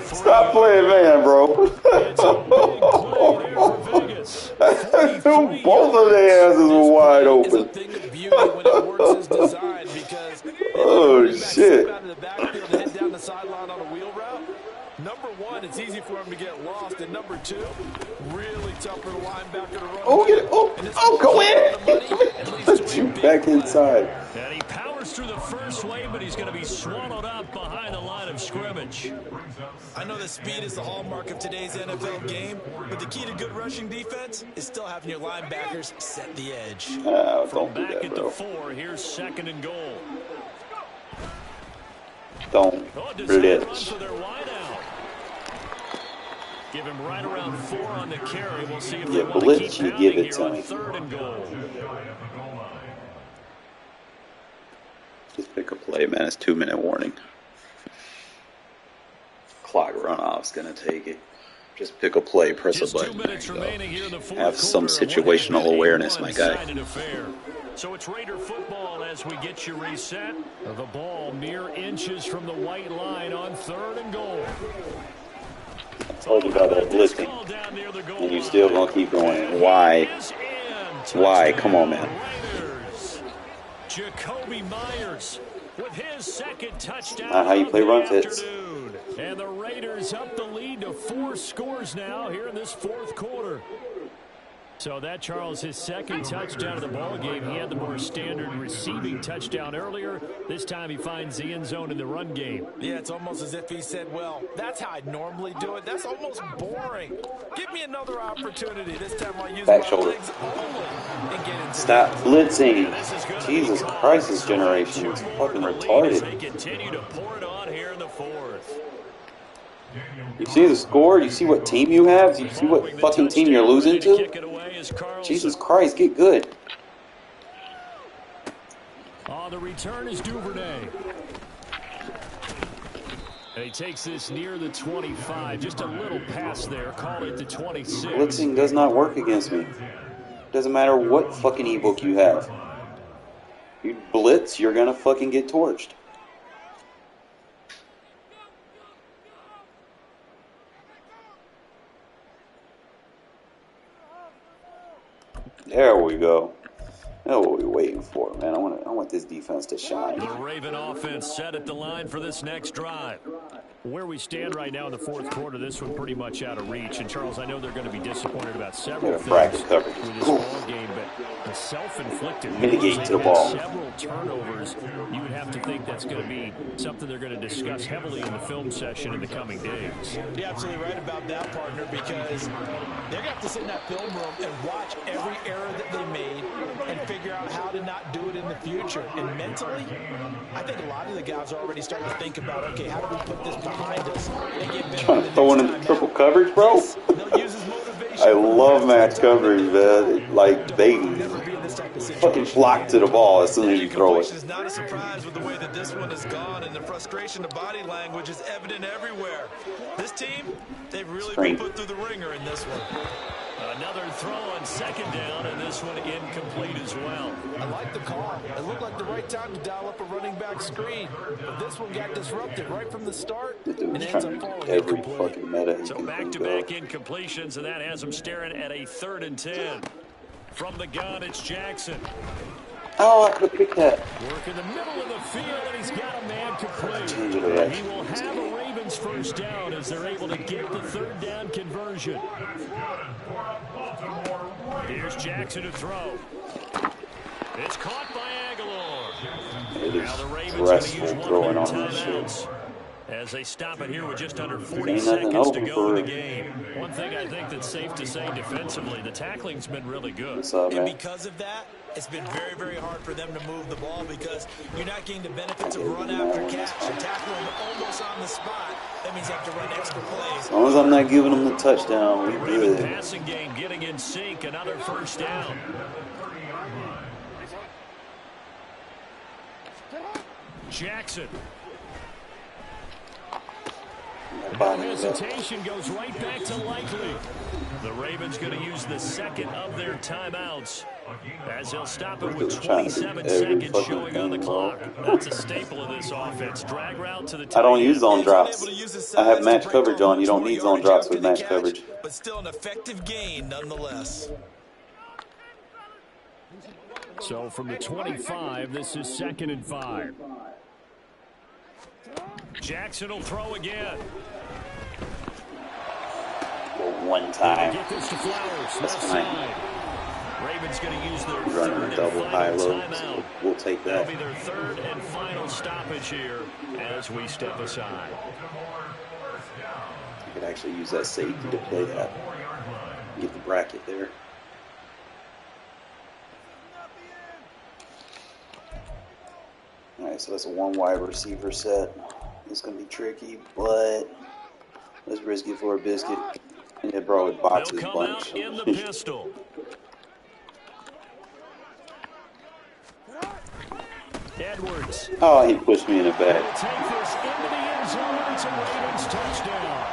Stop playing man, bro. Both of their asses were wide open. Oh, shit. Number one, it's easy for him to get lost. And number two, really tough for the linebacker to run. Oh, get it. Oh, go in. Shoot back inside. And he powers through the first wave, but he's going to be swallowed up behind the line of scrimmage. I know that speed is the hallmark of today's NFL game, but the key to good rushing defense is still having your linebackers set the edge. Don't do Back that, at the bro. 4, here's 2nd and goal. Don't blitz. Give him right around 4 on the carry. We'll see if Yeah, they want blitz, to you keep give pounding it here to on me. 3rd and goal. Just pick a play, man. It's 2-minute warning. Clock runoff's gonna take it. Just pick a play, press Just a 2 button. minutes There you remaining here in the go. fourth Have some quarter of what has situational been a awareness, my guy. one-sided affair. So it's Raider football as we get you reset. The ball mere inches from the white line on 3rd and goal. I told you about that blitzing, and you still gonna keep going. Why? Why? Come on, man. Jacoby Myers with his 2nd touchdown. Not how you play of the run fits. afternoon. And the Raiders up the lead to 4 scores now here in this 4th quarter. So that, Charles, his 2nd touchdown of the ball game. He had the more standard receiving touchdown earlier. This time he finds the end zone in the run game. Yeah, it's almost as if he said, well, that's how I'd normally do it. That's almost boring. Give me another opportunity. This time I'll use Back my shoulder. legs only and get into Stop blitzing. Jesus Christ, this generation is fucking They retarded. continue to pour it on here in the 4th. You see the score? You see what team you have? You see what fucking team you're losing to? Jesus Christ, get good. The return is Duvernay. And he takes this near the 25. Just a little pass there. Call it the 26. Blitzing does not work against me. Doesn't matter what fucking ebook you have. You blitz, you're gonna fucking get torched. There we go. That's what we're waiting for, man. I want this defense to shine. The Raven offense set at the line for this next drive. Where we stand right now in the fourth quarter, this one pretty much out of reach. And, Charles, I know they're going to be disappointed about several things with this ball game, but the self-inflicted mitigate to the ball. Several turnovers. You would have to think that's going to be something they're going to discuss heavily in the film session in the coming days. You're absolutely right about that, partner, because they're going to have to sit in that film room and watch every error that they made and figure out how to not do it in the future. And mentally, I think a lot of the guys are already starting to think about, okay, how do we put this behind us and get better? Trying to throw into triple coverage, bro. I love match coverage, man. Like, they fucking flock to the ball as soon as you throw it. It's not a surprise with the way that this one has gone, and the frustration, the body language is evident everywhere. This team, they've really been put through the ringer in this one. Another throw on second down, and this one incomplete as well. I like the call. It looked like the right time to dial up a running back screen. But this one got disrupted right from the start. The dude's trying to do every fucking meta. So back-to-back incompletions, and that has him staring at a 3rd and 10. From the gun, it's Jackson. Oh, I could have picked that. Work in the middle of the field, and he's got a man complete. He will have a Ravens first down as they're able to get the 3rd down conversion. Here's Jackson to throw. It's caught by Aguilar. It is stressful throwing on this shit. As they stop it here with just under 40 seconds to go in the game. One thing I think that's safe to say defensively, the tackling's been really good. And because of that, it's been very, very hard for them to move the ball because you're not getting the benefits of run after catch. You're tackling almost on the spot. That means you have to run extra plays. As long as I'm not giving them the touchdown, we're good. Passing game getting in sync, another first down. Jackson. No hesitation, goes right back to Likely. The Ravens going to use the second of their timeouts as they'll stop it with 27 seconds showing on the clock. That's a staple of this offense. Drag route to the I don't use zone drops. I have match coverage on. You don't need zone drops with match coverage. But still an effective gain nonetheless. So from the 25, this is 2nd and 5. Jackson will throw again. One time. Get this to Flowers. That's fine. Ravens going to use their running a double high-low. So we'll take that. That'll be their 3rd and final stoppage here as we step aside. You could actually use that safety to play that. Get the bracket there. All right, so that's a 1 wide receiver set. It's going to be tricky, but let's risk it for a biscuit. And it brought boxes They'll come bunch. out in the pistol. Edwards. Oh, he pushed me in the back. Take this into the end zone. It's a Ravens touchdown.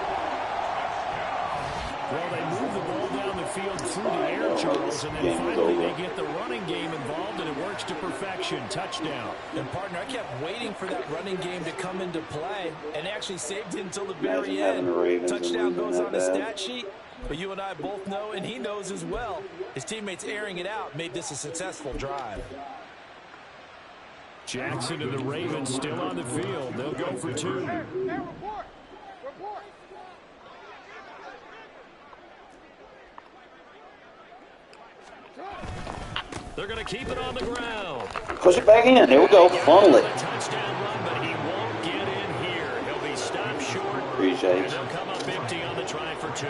Well, they move the ball down the field through the air, Charles, and then finally they get the running game involved, and it works to perfection. Touchdown. And, partner, I kept waiting for that running game to come into play and actually saved it until the very end. Touchdown goes on the stat sheet, but you and I both know, and he knows as well, his teammates airing it out made this a successful drive. Jackson and the Ravens still on the field. They'll go for 2. They're going to keep it on the ground. Push it back in. There we go. Funnel it. Touchdown run, but he won't get in here. He'll be stopped short. Appreciate it. And they'll come up empty on the try for 2.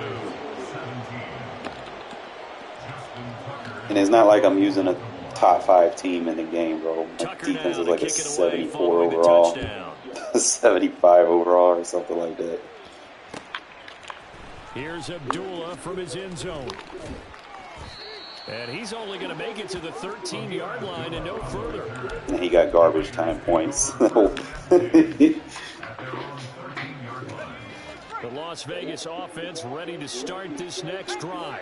And it's not like I'm using a top 5 team in the game, bro. My defense is like a 74 overall. 75 overall or something like that. Here's Abdullah from his end zone. And he's only going to make it to the 13-yard line and no further. And he got garbage time points. The Las Vegas offense ready to start this next drive.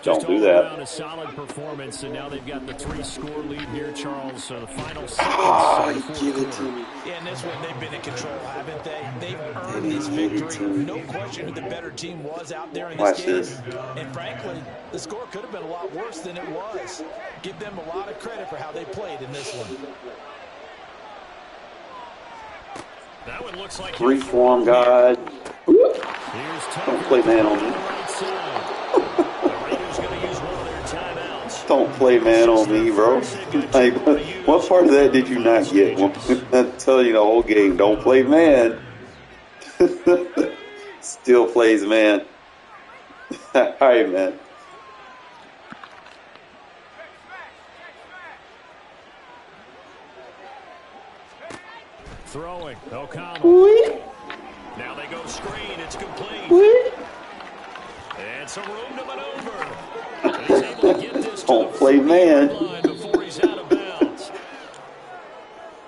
Don't do that. A solid performance, and now they've got the 3-score lead here, Charles. So the final seconds. Give it to me. Yeah, in this one, they've been in control, haven't they? They've earned this victory. No question who the better team was out there in this game. And frankly, the score could have been a lot worse than it was. Give them a lot of credit for how they played in this one. That one looks like Three form God. Don't play man on me. Don't play man on me, bro. Like, what part of that did you not get? I tell you the whole game, don't play man. Still plays man. All right, man. Throwing, O'Connell. Now they go screen, it's complete. And some room to maneuver. He's able to get this Don't play man. Before he's out of bounds.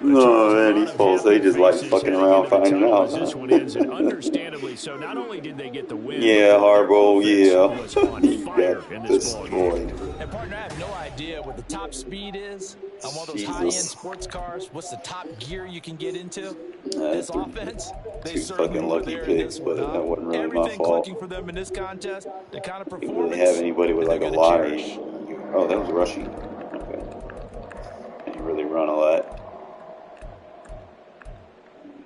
No, man, these folks, they just like fucking around finding out. This one ends, and understandably so. Not only did they get the win, yeah, Harbaugh, yeah. was on fire in this destroyed. And partner, I have no idea what the top speed is on one of those high-end sports cars. What's the top gear you can get into? This offense, they certainly were there in this one. That wasn't really Everything my fault. clicking for them in this contest. The kind of Didn't performance. really have anybody with like a they're lot gonna of. cherish. Oh, that was rushing. Okay. Didn't really run a lot.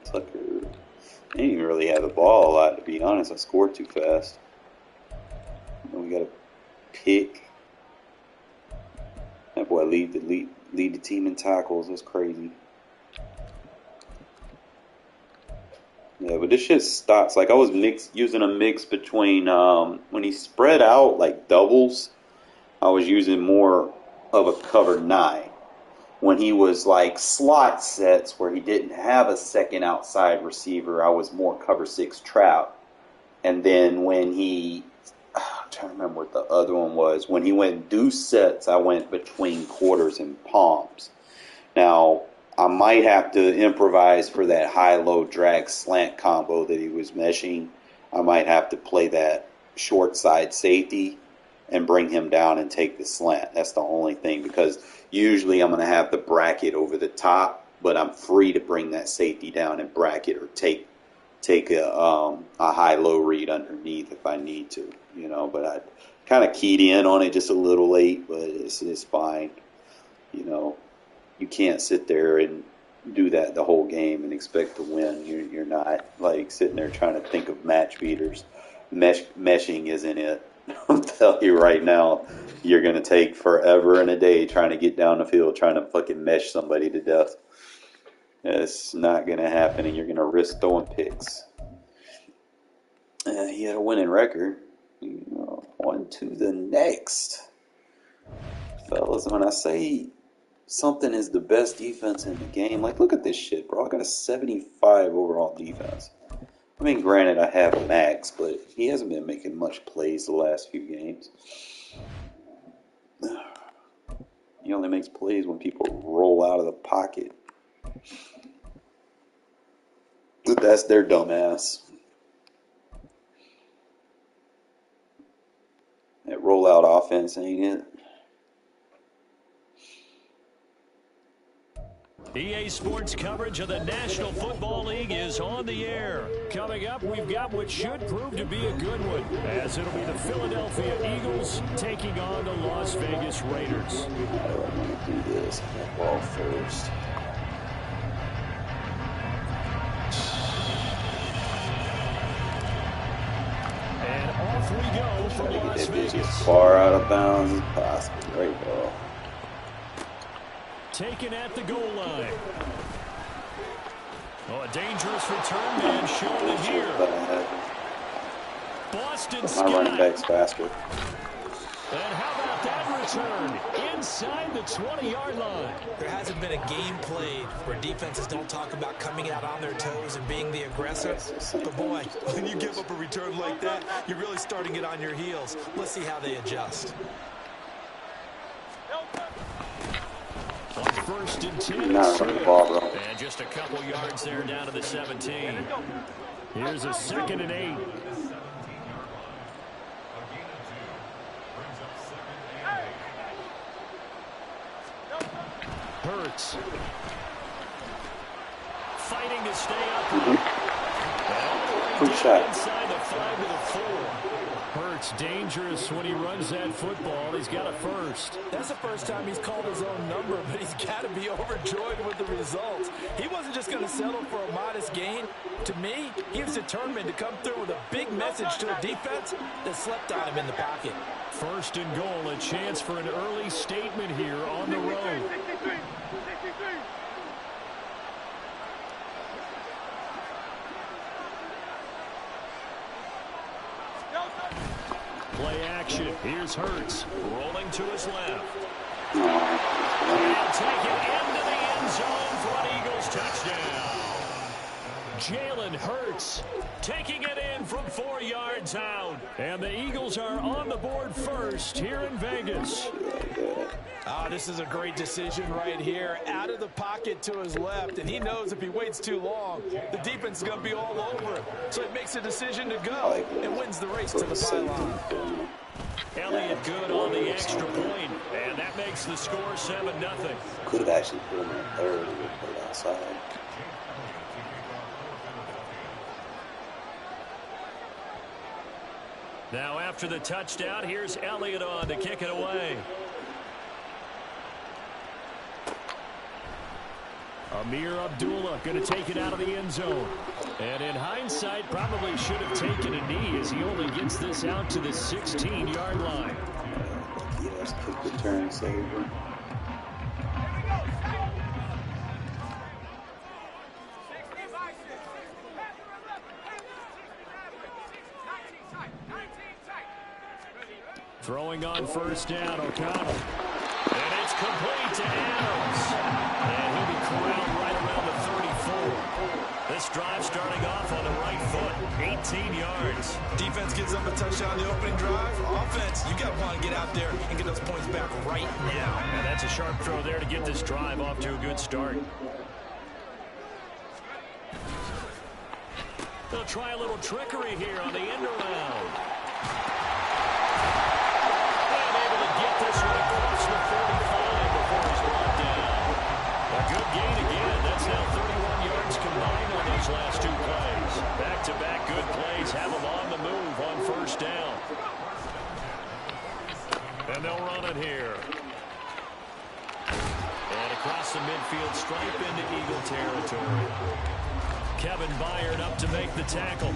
Tucker. I didn't even really have the ball a lot, to be honest. I scored too fast. We got a pick. That boy lead the team in tackles. That's crazy. Yeah, but this shit stops. Like I was using a mix between when he spread out like doubles, I was using more of a cover 9. When he was like slot sets where he didn't have a second outside receiver, I was more cover 6 trap. And then when I'm trying to remember what the other one was. When he went deuce sets, I went between quarters and palms. Now, I might have to improvise for that high-low drag slant combo that he was meshing. I might have to play that short side safety and bring him down and take the slant. That's the only thing, because usually I'm going to have the bracket over the top, but I'm free to bring that safety down and bracket or take a high-low read underneath if I need to, you know. But I kind of keyed in on it just a little late, but it's fine. You know, you can't sit there and do that the whole game and expect to win. You're not like sitting there trying to think of match beaters. Meshing isn't it. I'll tell you right now, you're going to take forever and a day trying to get down the field, trying to fucking mesh somebody to death. It's not going to happen, and you're going to risk throwing picks. He had a winning record. On to the next. Fellas, when I say something is the best defense in the game, like, look at this shit, bro. I got a 75 overall defense. I mean, granted, I have Max, but he hasn't been making much plays the last few games. He only makes plays when people roll out of the pocket. That's their dumbass. That rollout offense, ain't it? EA Sports coverage of the National Football League is on the air. Coming up, we've got what should prove to be a good one, as it'll be the Philadelphia Eagles taking on the Las Vegas Raiders. I don't want to do this. I want ball first. And off we go from Las Vegas. As far out of bounds as possible. There you go. Taken at the goal line. Oh, a dangerous return man showing it here. Boston Scott. My running back's faster. And how about that return inside the 20-yard line? There hasn't been a game played where defenses don't talk about coming out on their toes and being the aggressor. But boy, when you give up a return like that, you're really starting it on your heels. Let's see how they adjust. On 1st and 10. Not running the ball, bro. And just a couple yards there down to the 17. Here's a 2nd and 8. Hurts. Fighting to stay up. Good shot. Inside the 5 to the 4. Hurts dangerous when he runs that football. He's got a first. That's the first time he's called his own number, but he's got to be be overjoyed with the results. He wasn't just going to settle for a modest gain. To me, he was determined to come through with a big message to a defense that slept on him in the pocket. First and goal, a chance for an early statement here on the road. Play action. Here's Hurts rolling to his left. And taken into the end zone for an Eagles touchdown. Jalen Hurts taking it in from 4 yards out. And the Eagles are on the board first here in Vegas. Oh, this is a great decision right here. Out of the pocket to his left, and he knows if he waits too long, the defense is going to be all over him. So he makes a decision to go and wins the race to the pylon. Elliott good on the extra point, and that makes the score 7-0. Could have actually put him in third and put it outside. Now after the touchdown, here's Elliott on to kick it away. Amir Abdullah going to take it out of the end zone. And in hindsight, probably should have taken a knee as he only gets this out to the 16-yard line. Yes, kick return saver. Throwing on first down, O'Connell. And it's complete to Adams. And he'll be corralled right around the 34. This drive starting off on the right foot, 18 yards. Defense gives up a touchdown the opening drive. Offense, you got to want to get out there and get those points back right now. And that's a sharp throw there to get this drive off to a good start. They'll try a little trickery here on the end around. And able to get this one across the 45 before he's brought down. A good gain again. That's now 31 yards combined on those last two plays. Back-to-back good plays have them on the move on first down. And they'll run it here. And across the midfield stripe into Eagle territory. Kevin Byard up to make the tackle.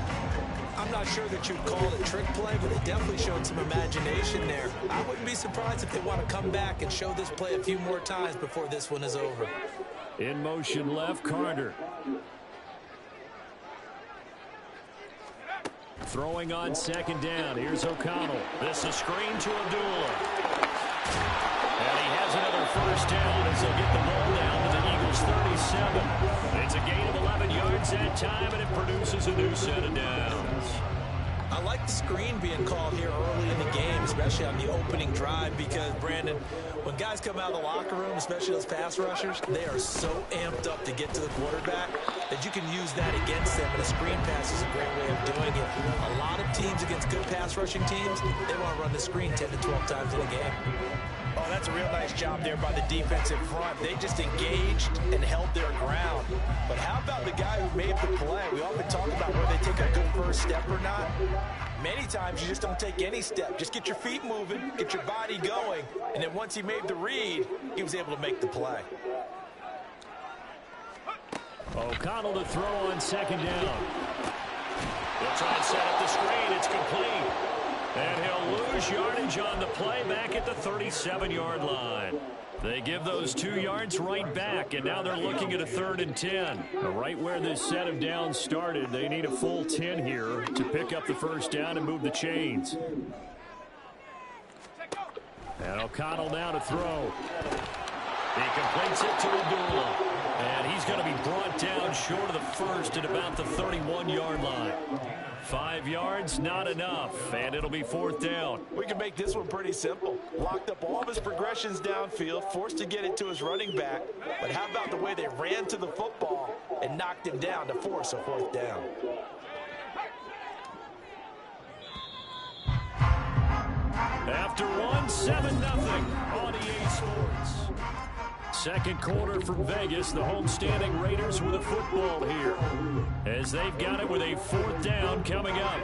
I'm not sure that you'd call it a trick play, but they definitely showed some imagination there. I wouldn't be surprised if they want to come back and show this play a few more times before this one is over. In motion left, Carter. Throwing on second down. Here's O'Connell. This is screen to Abdullah. And he has another first down as they'll get the ball down to the Eagles 37. It's a gain of 11 yards that time, and it produces a new set of downs. I like the screen being called here early in the game, especially on the opening drive, because, Brandon, when guys come out of the locker room, especially those pass rushers, they are so amped up to get to the quarterback that you can use that against them, and a screen pass is a great way of doing it. A lot of teams against good pass rushing teams, they want to run the screen 10 to 12 times in a game. Oh, that's a real nice job there by the defensive front. They just engaged and held their ground. But how about the guy who made the play? We often talk about whether they take a good first step or not. Many times you just don't take any step. Just get your feet moving, get your body going, and then once he made the read, he was able to make the play. O'Connell to throw on second down. They'll try and set up the screen. It's complete. And he'll lose yardage on the play back at the 37-yard line. They give those 2 yards right back, and now they're looking at a 3rd and 10. Right where this set of downs started, they need a full 10 here to pick up the first down and move the chains. And O'Connell now to throw. He completes it to Abdullah. And he's going to be brought down short of the first at about the 31-yard line. 5 yards, not enough, and it'll be 4th down. We can make this one pretty simple. Locked up all of his progressions downfield, forced to get it to his running back. But how about the way they ran to the football and knocked him down to force a 4th down? After one, 7-0 on EA Sports. Second quarter from Vegas, the homestanding Raiders with a football here, as they've got it with a 4th down coming up.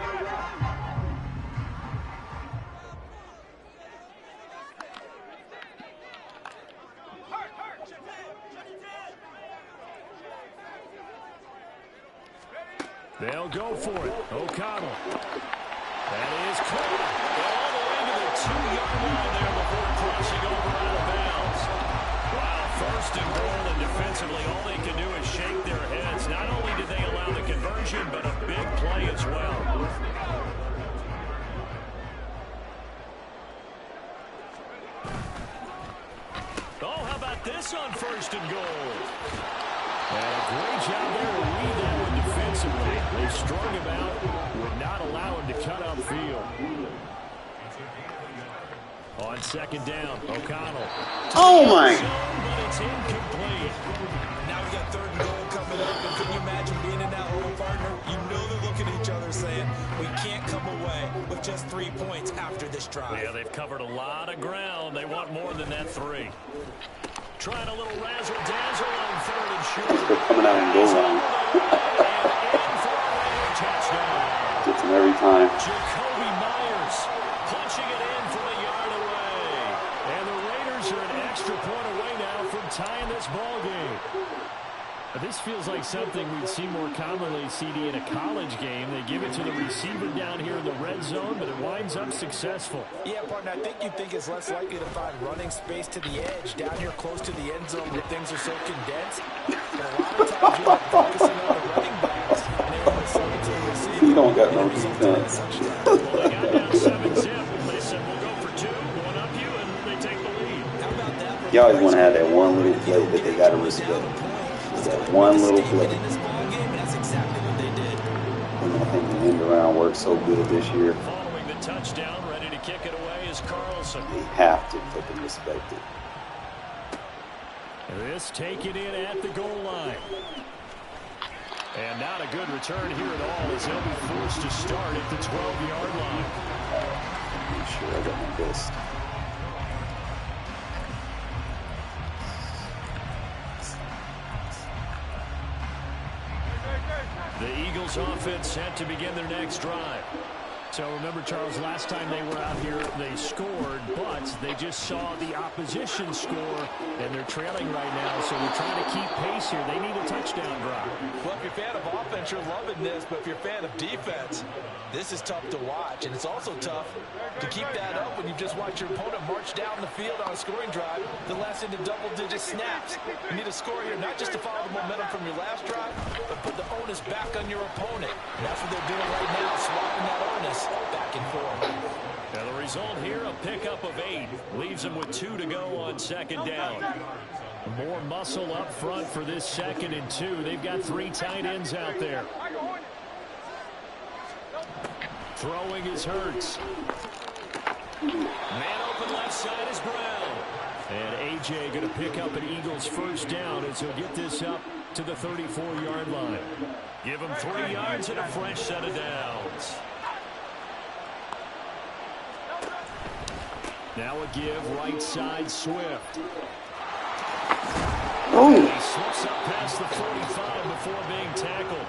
They'll go for it. O'Connell. That is caught. All the way to the 2-yard line there before crossing over out of bounds. Wow, first and goal, and defensively all they can do is shake their heads. Not only did they allow the conversion, but a big play as well. Oh, how about this on first and goal? And a great job there to read that one defensively. They strung him out, would not allow him to cut upfield. On second down, O'Connell. Oh, my. But it's incomplete. Now we got third and goal coming up. And can you imagine being in that hole, partner? You know they're looking at each other saying, we can't come away with just 3 points after this drive. Yeah, they've covered a lot of ground. They want more than that 3. Trying a little razzle-dazzle on third and short. They're coming out and goal line. Gets him every time. Jacoby Myers punching it in from a yard away. And the Raiders are an extra point away now from tying this ball game. This feels like something we'd see more commonly, CD, in a college game. They give it to the receiver down here in the red zone, but it winds up successful. Yeah, partner, I think you'd think it's less likely to find running space to the edge down here close to the end zone where things are so condensed. But a lot of times you're focusing on the running backs, and they're able to send it to the receiver. You don't got no defense. Well, they got down 7-zip. They said, we'll go for 2, one up you, and they take the lead. How about that? You always want to have that one little play that they got to respect. That one little play. That's exactly what they did. And I think the end around worked so good this year. Following the touchdown, ready to kick it away is Carlson. They have to fucking respect it. This taken in at the goal line. And not a good return here at all as they'll be forced to start at the 12-yard line. I'm sure I got my best. The Eagles offense set to begin their next drive. So remember, Charles, last time they were out here, they scored, but they just saw the opposition score, and they're trailing right now, so they're trying to keep pace here. They need a touchdown drive. Well, if you're a fan of offense, you're loving this, but if you're a fan of defense, this is tough to watch, and it's also tough to keep that up when you've just watched your opponent march down the field on a scoring drive that lasted into double-digit snaps. You need a score here, not just to follow the momentum from your last drive, but put the onus back on your opponent. And that's what they're doing right now, swapping that onus back and forth. Now the result here, a pickup of 8. Leaves them with 2 to go on second down. More muscle up front for this 2nd and 2. They've got 3 tight ends out there. Throwing is Hurts. Man open left side is Brown. And A.J. going to pick up an Eagles first down as he'll get this up to the 34-yard line. Give him 3 yards and a fresh set of downs. Now a give, right side, Swift. Oh. He slips up past the 45 before being tackled.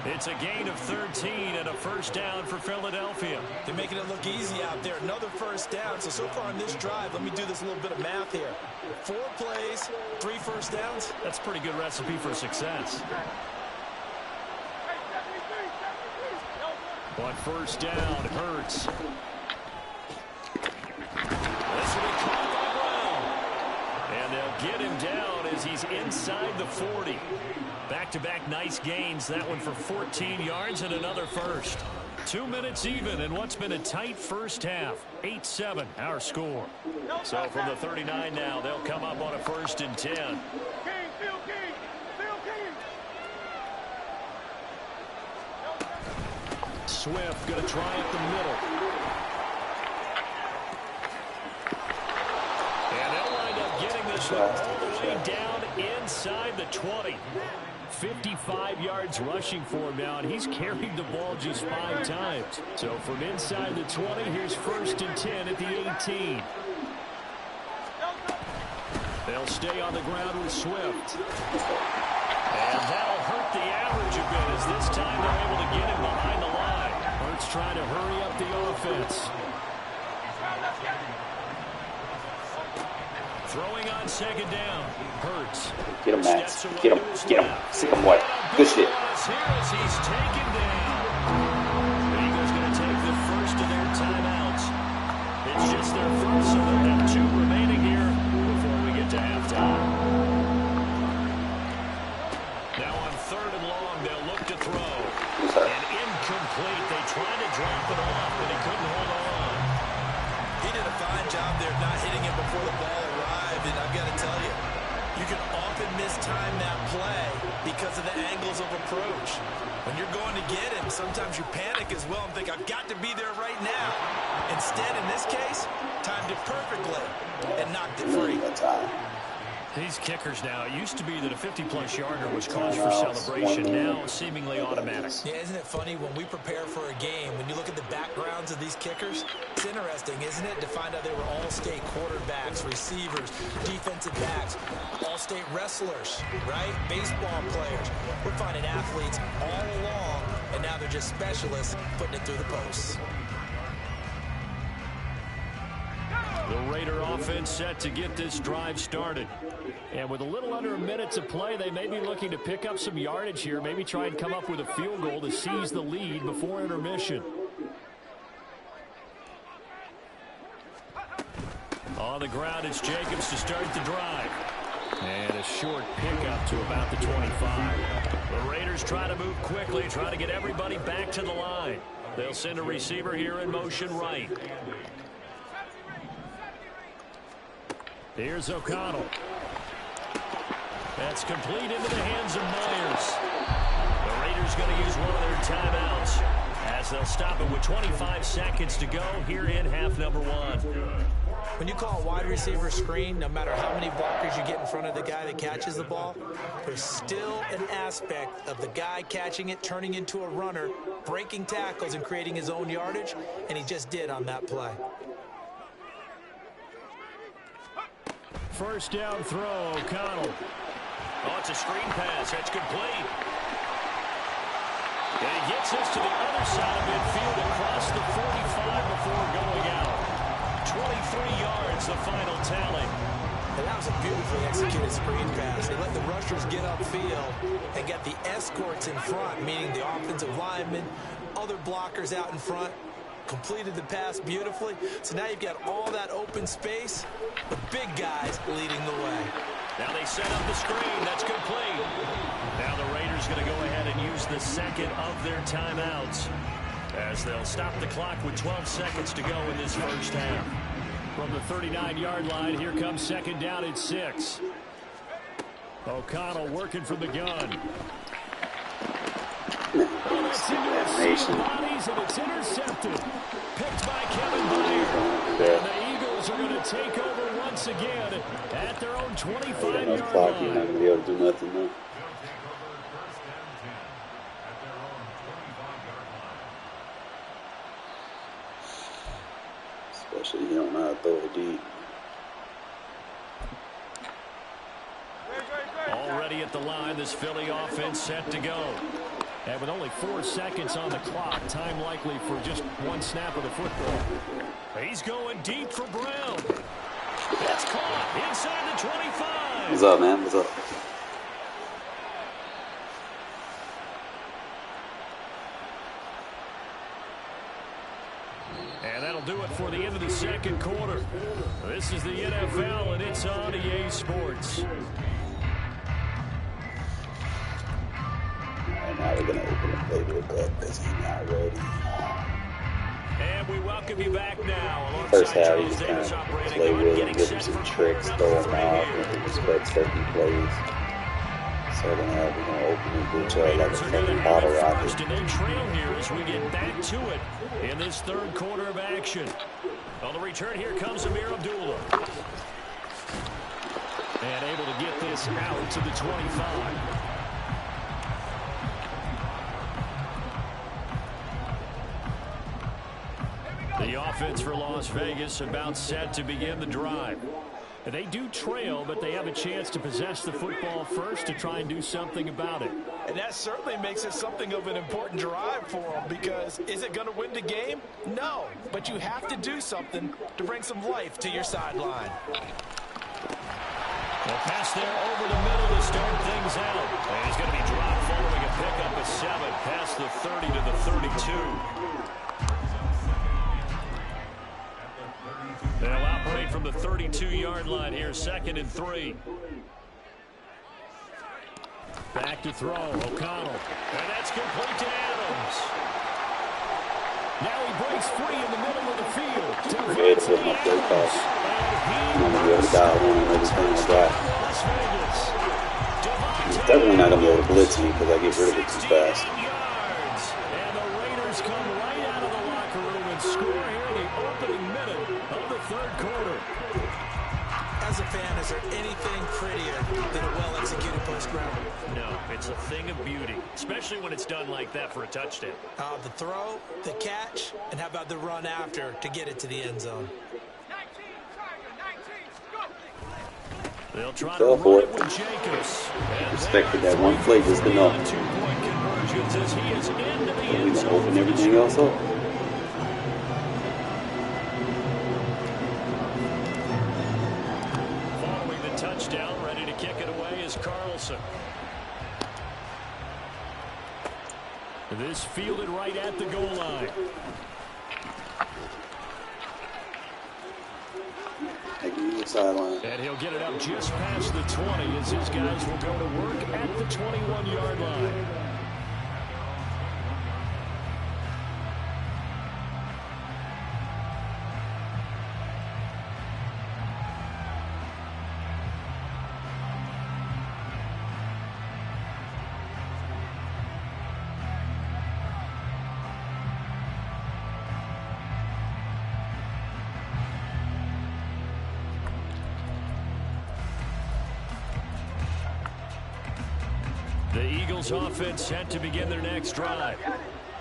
It's a gain of 13 and a first down for Philadelphia. They're making it look easy out there. Another first down. So far on this drive, let me do this little bit of math here. 4 plays, 3 first downs. That's a pretty good recipe for success. On first down, Hurts. This will be caught by Brown. And they'll get him down as he's inside the 40. Back-to-back nice gains. That one for 14 yards and another first. 2 minutes even in what's been a tight first half. 8-7, our score. So from the 39 now, they'll come up on a 1st and 10. Swift going to try up the middle. And they'll wind up getting this one all the way down inside the 20. 55 yards rushing for him now, and he's carried the ball just 5 times. So from inside the 20, here's 1st and 10 at the 18. They'll stay on the ground with Swift. And that'll hurt the average a bit as this time they're able to get him behind the line. Hurts trying to hurry up the offense. Throwing on second down. Hurts. Get him, Max. Get him. Get him. See him, boy. Good shit. Here as he's taken down. The Eagles going to take the first of their timeouts. It's just their first, so they'll have 2 remaining here before we get to halftime. Now on 3rd and long, they'll look to throw. And incomplete. They tried to drop it off, but he couldn't hold on. He did a fine job there of not hitting him before the ball arrived, and I've got to tell you, you can often mistime that play because of the angles of approach. When you're going to get him, sometimes you panic as well and think, I've got to be there right now. Instead, in this case, timed it perfectly and knocked it free. These kickers now, it used to be that a 50-plus yarder was cause for celebration, now seemingly automatic. Yeah, isn't it funny when we prepare for a game, when you look at the backgrounds of these kickers, it's interesting, isn't it, to find out they were all-state quarterbacks, receivers, defensive backs, all-state wrestlers, right? Baseball players. We're finding athletes all along, and now they're just specialists putting it through the posts. The Raider offense set to get this drive started. And with a little under a minute to play, they may be looking to pick up some yardage here, maybe try and come up with a field goal to seize the lead before intermission. On the ground, it's Jacobs to start the drive. And a short pickup to about the 25. The Raiders try to move quickly, try to get everybody back to the line. They'll send a receiver here in motion right. Here's O'Connell. That's complete into the hands of Myers. The Raiders going to use one of their timeouts as they'll stop it with 25 seconds to go here in half number 1. When you call a wide receiver screen, no matter how many blockers you get in front of the guy that catches the ball, there's still an aspect of the guy catching it, turning into a runner, breaking tackles and creating his own yardage, and he just did on that play. First down throw, O'Connell. Oh, it's a screen pass. That's complete. And he gets this to the other side of midfield across the 45 before going out. 23 yards, the final tally. And that was a beautifully executed screen pass. They let the rushers get upfield and get the escorts in front, meaning the offensive linemen, other blockers out in front. Completed the pass beautifully. So now you've got all that open space. The big guys leading the way. Now they set up the screen. That's complete. Now the Raiders going to go ahead and use the second of their timeouts as they'll stop the clock with 12 seconds to go in this first half. From the 39-yard line, here comes second down at 6. O'Connell working from the gun. It's into a seat of bodies, and it's intercepted. Picked by Kevin Byard. And the Eagles are going to take over once again at their own 25-yard line. Clock, you're not going to be able to do nothing now. Especially if you don't know how to throw it deep. Already at the line, this Philly offense set to go. And with only 4 seconds on the clock, time likely for just one snap of the football. He's going deep for Brown. That's caught inside the 25. What's up, man? What's up? And that'll do it for the end of the second quarter. This is the NFL, and it's on EA Sports. Now we're going to open the playbook up because he's not ready. And we welcome you back now. First half, you just kind of play with him, give him some tricks, throw him off, and respect certain plays. Second half, we're going to open the bitch up like a fucking bottle rocket. And they trail here as we get back to it in this third quarter of action. On the return, here comes Amir Abdullah. And able to get this out to the 25. The offense for Las Vegas about set to begin the drive. They do trail, but they have a chance to possess the football first to try and do something about it. And that certainly makes it something of an important drive for them, because is it going to win the game? No, but you have to do something to bring some life to your sideline. A pass there over the middle to start things out. And he's going to be dropped following a pickup of 7 past the 30 to the 32. They'll operate from the 32-yard line here, 2nd and 3. Back to throw, O'Connell. And that's complete to Adams. Now he breaks free in the middle of the field. Prepared to put my play pass. I'm going to be able to dial in on everything I got. He's definitely not going to be able to blitz me because I get rid of it too fast. And the Raiders come right out of the locker room and score here in the opening minute of the 3rd quarter. As a fan, is there anything prettier than a well-executed post route? No, it's a thing of beauty, especially when it's done like that for a touchdown. The throw, the catch, and how about the run after to get it to the end zone? They'll try Fell to for run it. it with Jacobs. Respected that one play just enough. Two-point conversions as he is into the But we end can zone. open everything else up. Following the touchdown, ready to kick it away is Carlson. This fielded right at the goal line. Sideline. And he'll get it up just past the 20 as his guys will go to work at the 21-yard line. The Eagles offense set to begin their next drive.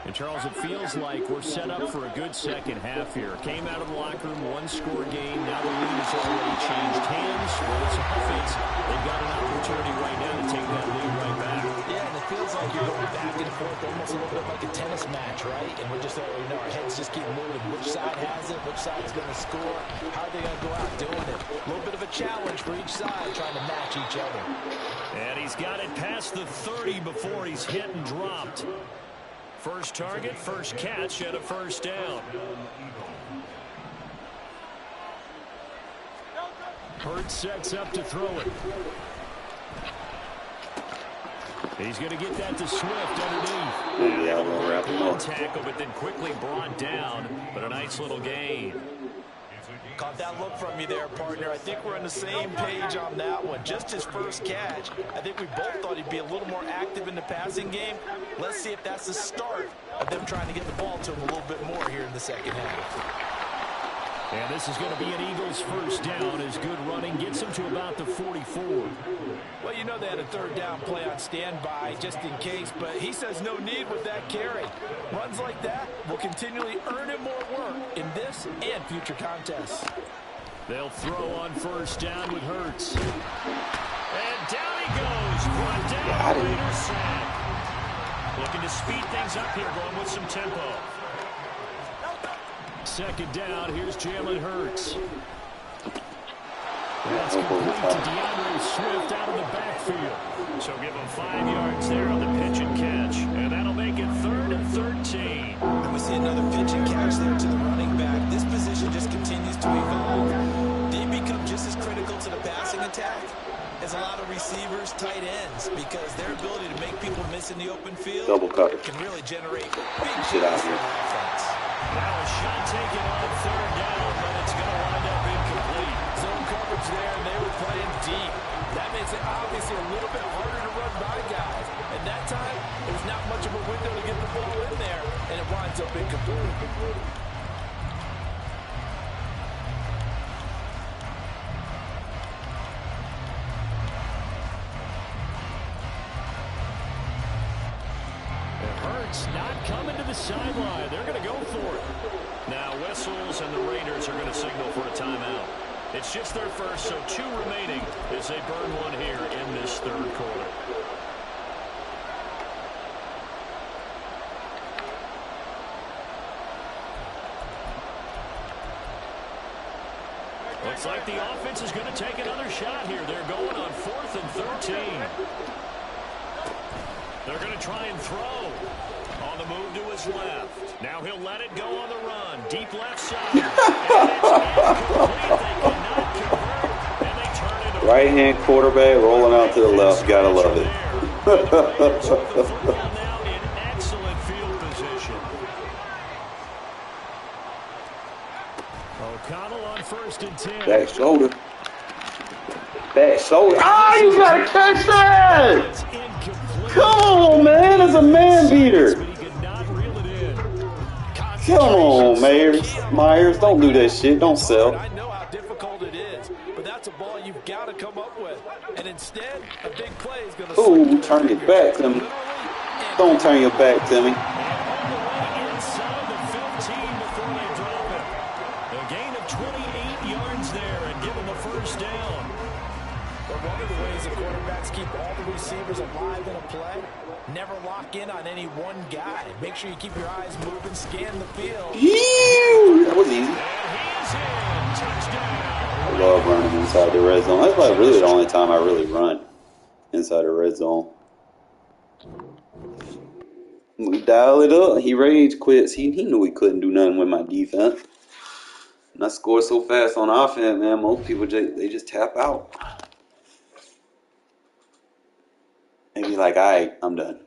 And, Charles, it feels like we're set up for a good second half here. Came out of the locker room, one-score game. Now the lead has already changed hands. For this offense, they've got an opportunity right now to take that lead right back. Yeah, and it feels like you're going back and forth, almost a little bit like a tennis match, right? And we're just, our heads just keep moving. Which side has it? Which side's going to score? How are they going to go out doing it? A little bit of a challenge for each side, trying to match each other. And he's got it past the 30 before he's hit and dropped. First target, first catch, and a first down. Hurts sets up to throw it. He's going to get that to Swift underneath. Yeah, we'll wrap him up. Tackle, but then quickly brought down. But a nice little gain. Caught that look from you there, partner. I think we're on the same page on that one. Just his first catch. I think we both thought he'd be a little more active in the passing game. Let's see if that's the start of them trying to get the ball to him a little bit more here in the second half. And this is going to be an Eagles first down as good running gets him to about the 44. Well, you know they had a third down play on standby just in case, but he says no need with that carry. Runs like that will continually earn him more work in this and future contests. They'll throw on first down with Hurts. And down he goes. Brought down. Raiders sack. Looking to speed things up here, going with some tempo. Second down, here's Jalen Hurts. That's complete to DeAndre Swift out of the backfield. So give him 5 yards there on the pitch and catch. And that'll make it 3rd and 13. And we see another pitch and catch there to the running back. This position just continues to evolve. They become just as critical to the passing attack as a lot of receivers, tight ends, because their ability to make people miss in the open field Double cover. can really generate big Shit out shifts for here. an offense. Now a shot taken on 3rd down, but it's going to wind up incomplete. Zone coverage there, and they were playing deep. That makes it obviously a little bit harder to run by guys. And that time, there's not much of a window to get the ball in there, and it winds up incomplete. Hurts not coming to the sideline. They're going to go for it. Now whistles and the Raiders are going to signal for a timeout. It's just their first, so 2 remaining as they burn one here in this 3rd quarter. Looks like the offense is going to take another shot here. They're going on 4th and 13. They're going to try and throw. On the move to his left. Now he'll let it go on the run. Deep left side. And it's incomplete. They cannot convert. And they turn it. Right-hand quarterback rolling out to the left. Gotta love it. Now in excellent field position. O'Connell on 1st and 10. Back shoulder. Back shoulder. Ah, you gotta catch that! Come on, man. That's a man beater. Come on, Myers. Don't do that shit. Don't sell. I know how difficult it is, but that's a ball you've got to come up with. And instead, a big play is going to... Ooh, turn your back to me. Don't turn your back to me. Inside the 15 before they drop it. A gain of 28 yards there and give them a first down. But one of the ways the quarterbacks keep all the receivers alive in a play, never lock in on any one guy. Make sure you keep your eyes moving, scan the field. That was easy. And he's in. Touchdown. I love running inside the red zone. That's like really the only time I really run inside the red zone. We dial it up. He rage quits. He knew he couldn't do nothing with my defense. And I score so fast on offense, man. Most people they just tap out. And be like, all right, I'm done.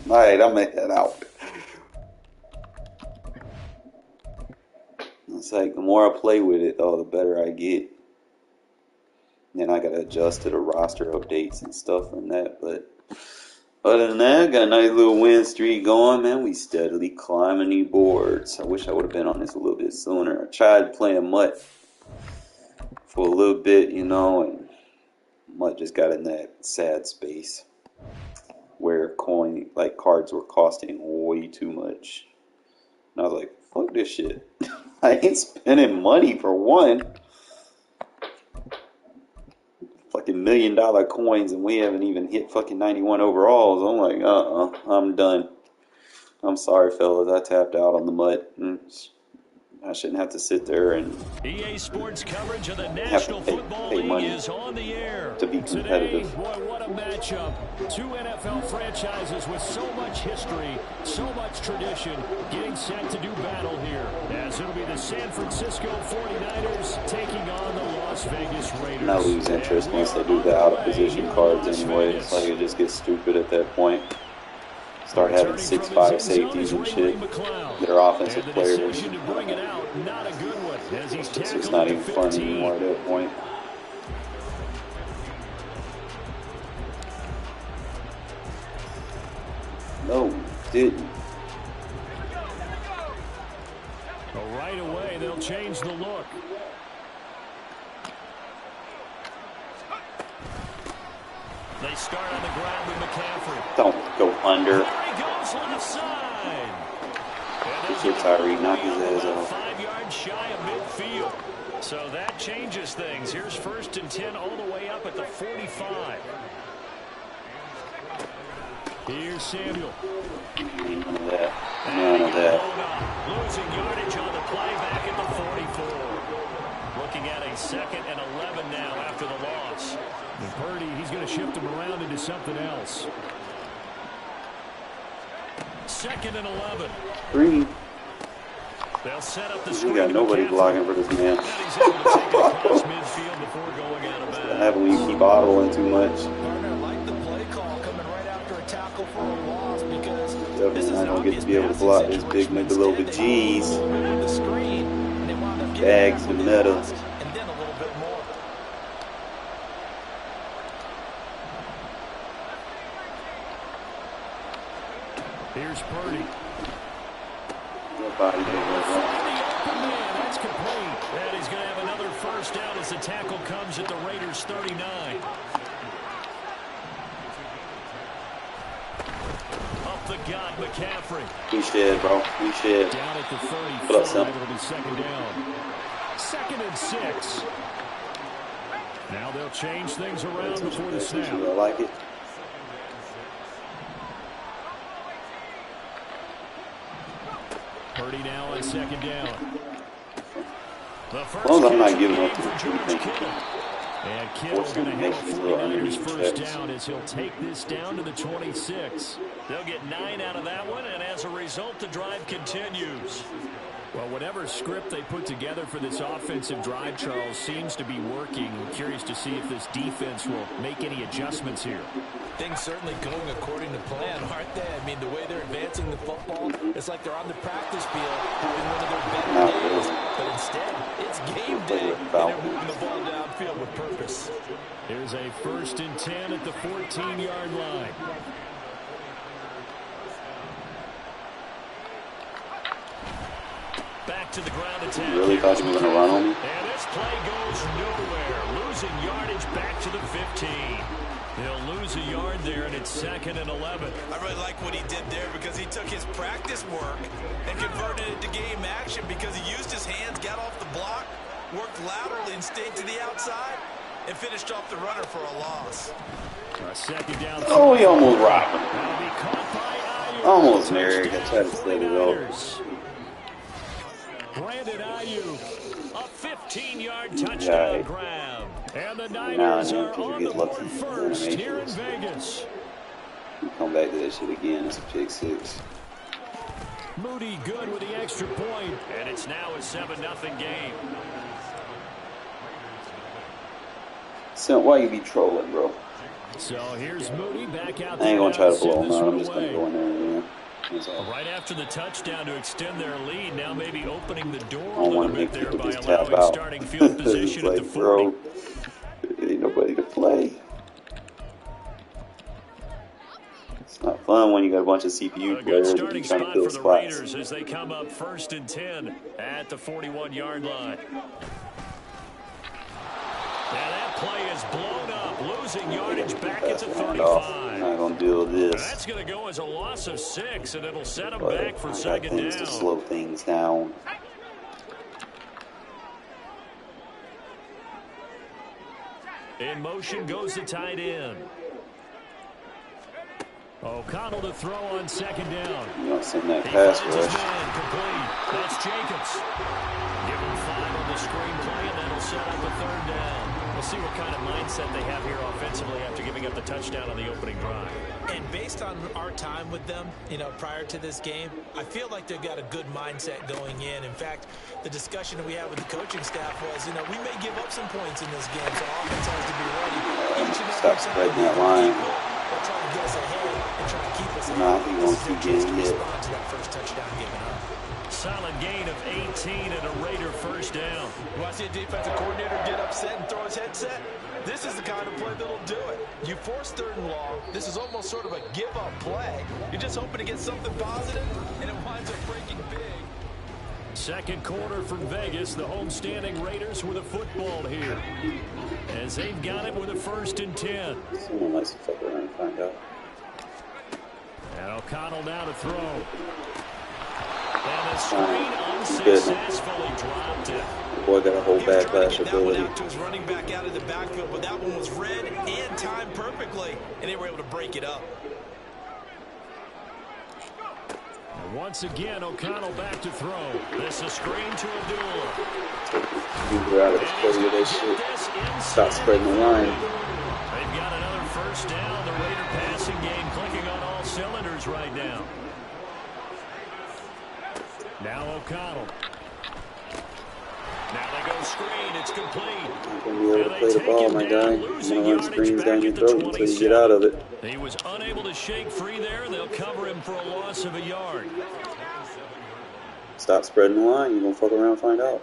All right, I'll make that out. It's like the more I play with it, though, the better I get. Then I got to adjust to the roster updates and stuff and that. But other than that, got a nice little win streak going, man. We steadily climbing these boards. I wish I would have been on this a little bit sooner. I tried playing Mutt for a little bit, you know, and Mutt just got in that sad space where cards were costing way too much. And I was like, fuck this shit. I ain't spending money for one. Fucking $1 million coins and we haven't even hit fucking 91 overalls. I'm like, I'm done. I'm sorry, fellas. I tapped out on the mud. I shouldn't have to sit there and EA Sports coverage of the National Football League is on the air to be competitive. Today, boy, what a matchup. Two NFL franchises with so much history, so much tradition, getting set to do battle here. As it'll be the San Francisco 49ers taking on the Las Vegas Raiders. And I lose interest once they do the out-of-position cards anyway. It's like it just gets stupid at that point. Start having 6'5" safeties and shit. Their offensive players. It's just not even fun anymore at that point. No, didn't. Well, right away, they'll change the look. They start on the ground with McCaffrey. Don't go under. There he goes left side. Shit, Tyree, knock his ass off. 5 yards shy of midfield. So that changes things. Here's 1st and 10 all the way up at the 45. Here's Samuel. None of that. None of that. Losing yardage on the play back at the 44. Looking at a 2nd and 11 now after the loss. And Purdy, he's going to shift him around into something else. 2nd and 11. 3. They'll set up the We got nobody blocking for this man. I have when you keep audible too much. Partner, like the play call coming right after a tackle for a loss because Definitely not gonna get to be able to block this big nigga little bit G's. Bags and meta. And then a little bit more. Here's Purdy. Nobody That's complete. And he's going to have another first down as the tackle comes at the Raiders 39. Up the gut, McCaffrey. We should, bro. We should. Down at the 35. What up, son? It'll be 2nd down. 2nd and 6. Now they'll change things around before the snap. I like it. Purdy now on 2nd down. The As first long as I'm catch not of the giving game up to for the George defense, Kittle. And Kittle force going them to to have make a these little 49ers underneath first checks. down as he'll take this down to the 26. They'll get 9 out of that one, and as a result, the drive continues. Well, whatever script they put together for this offensive drive, Charles, seems to be working. I'm curious to see if this defense will make any adjustments here. Things certainly going according to plan, aren't they? I mean, the way they're advancing the football, it's like they're on the practice field having one of their better days. But instead, it's game day, and they're moving the ball downfield with purpose. Here's a 1st and 10 at the 14-yard line. Back to the ground attack. You really thought you were going to run on me? And this play goes nowhere. Losing yardage back to the 15. They'll lose a yard there, and it's 2nd and 11. I really like what he did there because he took his practice work and converted it to game action because he used his hands, got off the block, worked laterally and stayed to the outside, and finished off the runner for a loss. A 2nd down. Oh, he almost rocked him. That'll be caught by Ayuk. Almost married. I tried to set it up. Brandon Ayuk, a 15-yard touchdown grab. And the Now Niners and are then, because on you the get lucky board with first here in animations. Vegas. You come back to that shit again. It's a pick 6. Moody good with the extra point. And it's now a 7-0 game. So why you be trolling, bro? So here's Moody back out I there. ain't gonna try to now, blow him send this out. one I'm just gonna away. go in there and win. That's all. Right after the touchdown to extend their lead, now maybe opening the door I a don't little want to bit make there people by just tap allowing out. starting field It's position at the like, 40. bro, ain't nobody to play. It's not fun when you got a bunch of CPU A good players and starting you're trying to spot fill for the spots. Raiders as they come up 1st and 10 at the 41-yard line. And that play is blown up, losing yardage back at the I'm 35. not gonna deal with And this. that's going to go as a loss of 6, and it'll set them But back for I got 2nd things to down. slow things down. In motion goes the tight end. O'Connell to throw on 2nd down. You don't send that He pass finds his rush. man complete. That's Jacobs. Give him 5 on the screenplay, and that'll set up a 3rd down. We'll see what kind of mindset they have here offensively after giving up the touchdown on the opening drive. And based on our time with them, prior to this game, I feel like they've got a good mindset going in. In fact, the discussion that we had with the coaching staff was, we may give up some points in this game, so offense has to be ready. Each and every Stop time spreading that we line. They're trying to get us ahead and trying to keep us ahead. Nah, I think This we're is their gonna keep chance to getting hit. respond to that first touchdown given up. Solid gain of 18 and a Raider 1st down. You want to see a defensive coordinator get upset and throw his headset? This is the kind of play that'll do it. You force 3rd and long. This is almost sort of a give-up play. You're just hoping to get something positive, and it winds up breaking big. 2nd quarter from Vegas. The homestanding Raiders with a football here, as they've got it with a 1st and 10. Someone likes to fuck around and find out. And O'Connell now to throw. And the screen Good. unsuccessfully dropped it. The boy got a whole He was trying backlash to get that one ability. out to his running back out of the backfield, but that one was read and timed perfectly, and they were able to break it up. And once again, O'Connell back to throw. This is screen to Abdullah. You out of this play with that shit. Stop spreading the line. They've got another 1st down. The Raider passing game clicking on all cylinders right now. Now O'Connell. Now they go screen. It's complete. You're gonna be able to play the ball, my guy. You're Losing gonna run yardage screens back down your at the throat until you get out of it. He was unable to shake free there. They'll cover him for a loss of a yard. Stop spreading the line. You're gonna fuck around and find out.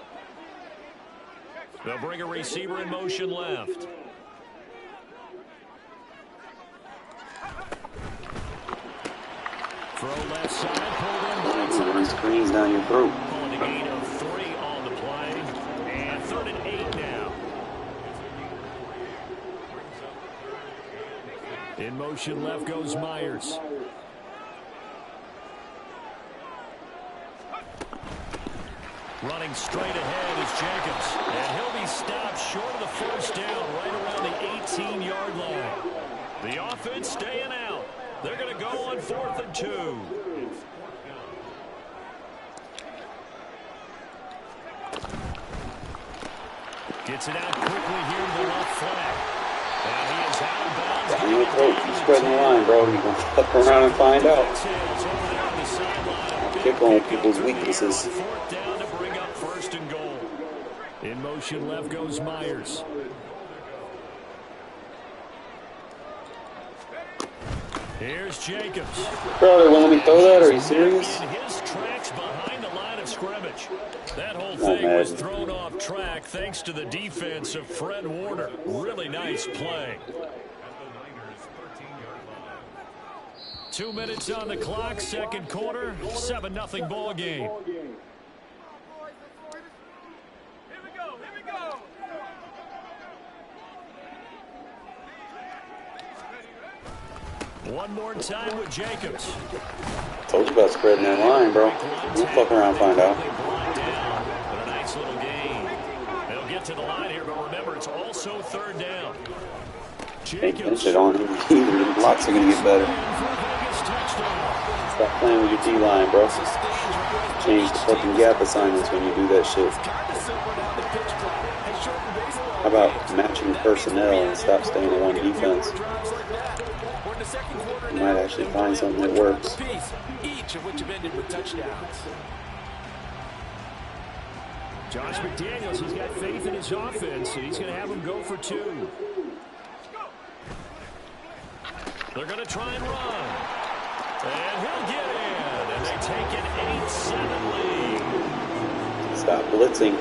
They'll bring a receiver in motion left. Throw left side, pulled in by You're gonna run screens down your throat. Calling a gain of 3 on the play. And 3rd and 8 now. In motion left goes Myers. Running straight ahead is Jacobs. And he'll be stopped short of the 1st down right around the 18-yard line. The offense staying out. They're going to go on 4th and 2. Gets it out quickly here to the left flank. And he is out of bounds. Down your throat. Keep spreading the line, bro. You're going to fuck around and find out. Kick on people's weaknesses. Fourth down to bring up first and goal. In motion left goes Myers. Here's Jacobs. Bro, they won't let me throw that? Are you serious? In his tracks behind the line of scrimmage. That whole thing was thrown off track thanks to the defense of Fred Warner. Really nice play. 2 minutes on the clock, second quarter, 7-0 ball game. One more time with Jacobs. Told you about spreading that line, bro. We'll fuck around and find out. But a nice little gain. They'll get to the line here, but remember, it's also third down. Ain't finish it on him. Even the blocks are going to get better. Stop playing with your D-line, bro. Change the fucking gap assignments when you do that shit. How about matching personnel and stop staying on one defense? You might actually find something that works. Each of which have ended with touchdowns. Josh McDaniels, he's got faith in his offense, and he's going to have him go for two. They're going to try and run. And he'll get in. And they take an 8-7 lead. Stop blitzing.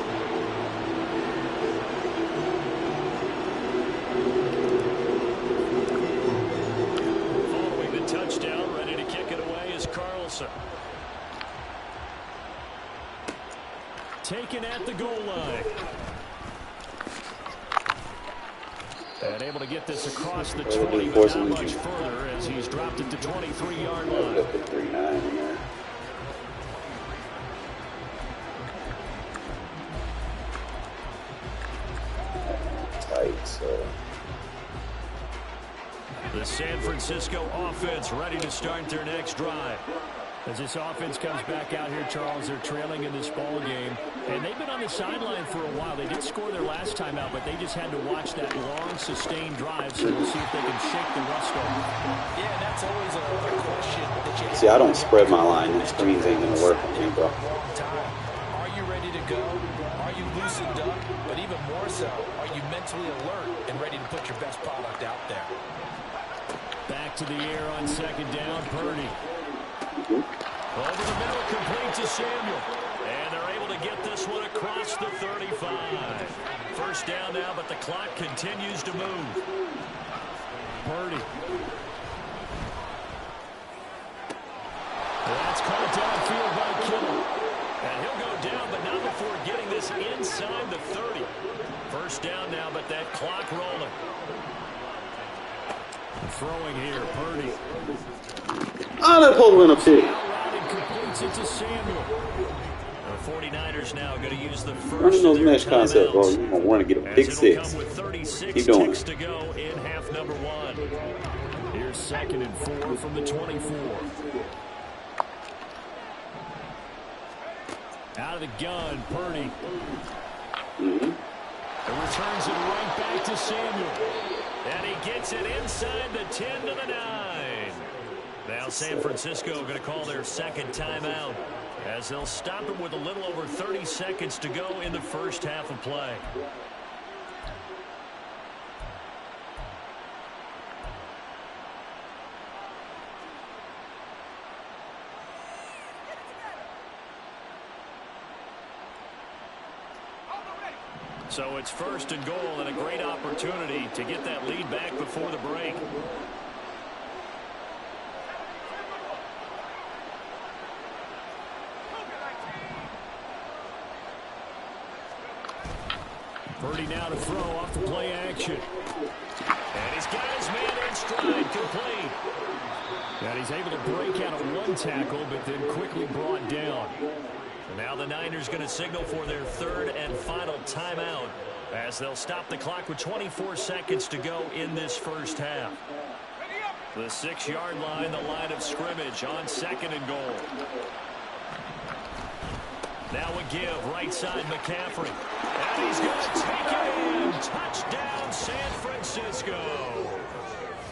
Following the touchdown, ready to kick it away is Carlson. Taken at the goal line. And able to get this across the 20, but not much further as he's dropped it to 23-yard line. Up at 3-9 in there. Tight, so. The San Francisco offense ready to start their next drive. As this offense comes back out here, Charles, they're trailing in this ball game. And they've been on the sideline for a while. They did score their last time out, but they just had to watch that long, sustained drive, so we'll see if they can shake the rust off. Yeah, that's always a question that you have. See, I don't spread my line. The screens ain't going to work on me, bro. Are you ready to go? Are you loosened up? But even more so, are you mentally alert and ready to put your best product out there? Back to the air on second down, Purdy. Over the middle, complete to Samuel. And they're able to get this one across the 35. First down now, but the clock continues to move. Purdy. That's caught downfield by Kittle. And he'll go down, but not before getting this inside the 30. First down now, but that clock rolling. Throwing here, Purdy. Oh, that hold went up here. Completes it to Samuel. The 49ers now going to use the first Running those of their mesh concepts, bro. timeouts. You're going to want to get a big As it'll six. come with 36 Keep doing ticks it. to go in half number one. Here's 2nd and 4 from the 24. Out of the gun, Purdy. And returns it right back to Samuel. And he gets it inside the 10 to the 9. Now San Francisco going to call their second timeout as they'll stop it with a little over 30 seconds to go in the first half of play. So it's first and goal and a great opportunity to get that lead back before the break. Purdy now to throw off the play action. And he's got his man in stride, complete. And he's able to break out of one tackle, but then quickly brought down. Now the Niners going to signal for their third and final timeout as they'll stop the clock with 24 seconds to go in this first half. The 6-yard line, the line of scrimmage on 2nd and goal. Now a give, right side McCaffrey. And he's going to take it in. Touchdown, San Francisco.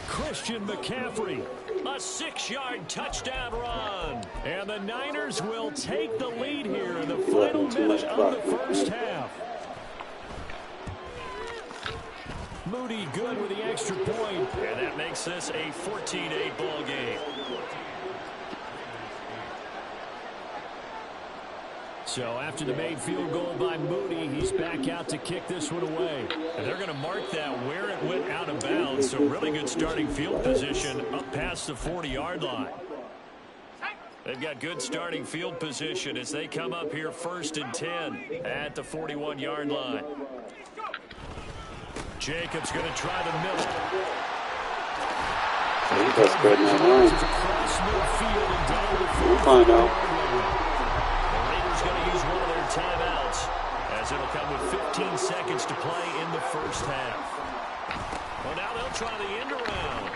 Christian McCaffrey, a 6-yard touchdown run. And the Niners will take the lead here in the final minute of the first half. Moody good with the extra point. And that makes this a 14-8 ball game. So after the made field goal by Moody, he's back out to kick this one away. And they're going to mark that where it went out of bounds. So really good starting field position up past the 40-yard line. They've got good starting field position as they come up here 1st and 10 at the 41-yard line. Jacobs going to try the middle. He's spreading that line. We'll find out. Going to use one of their timeouts as it'll come with 15 seconds to play in the first half. Well, now they'll try the end around.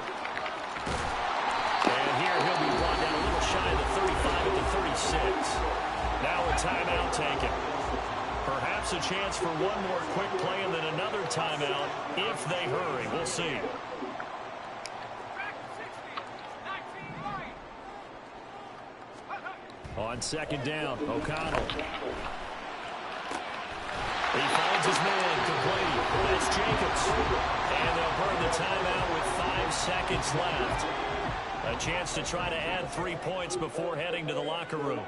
And here he'll be brought down a little shy of the 35 at the 36. Now a timeout taken. Perhaps a chance for one more quick play and then another timeout if they hurry. We'll see. On 2nd down, O'Connell. He finds his man complete. That's Jacobs. And they'll burn the timeout with 5 seconds left. A chance to try to add 3 points before heading to the locker room.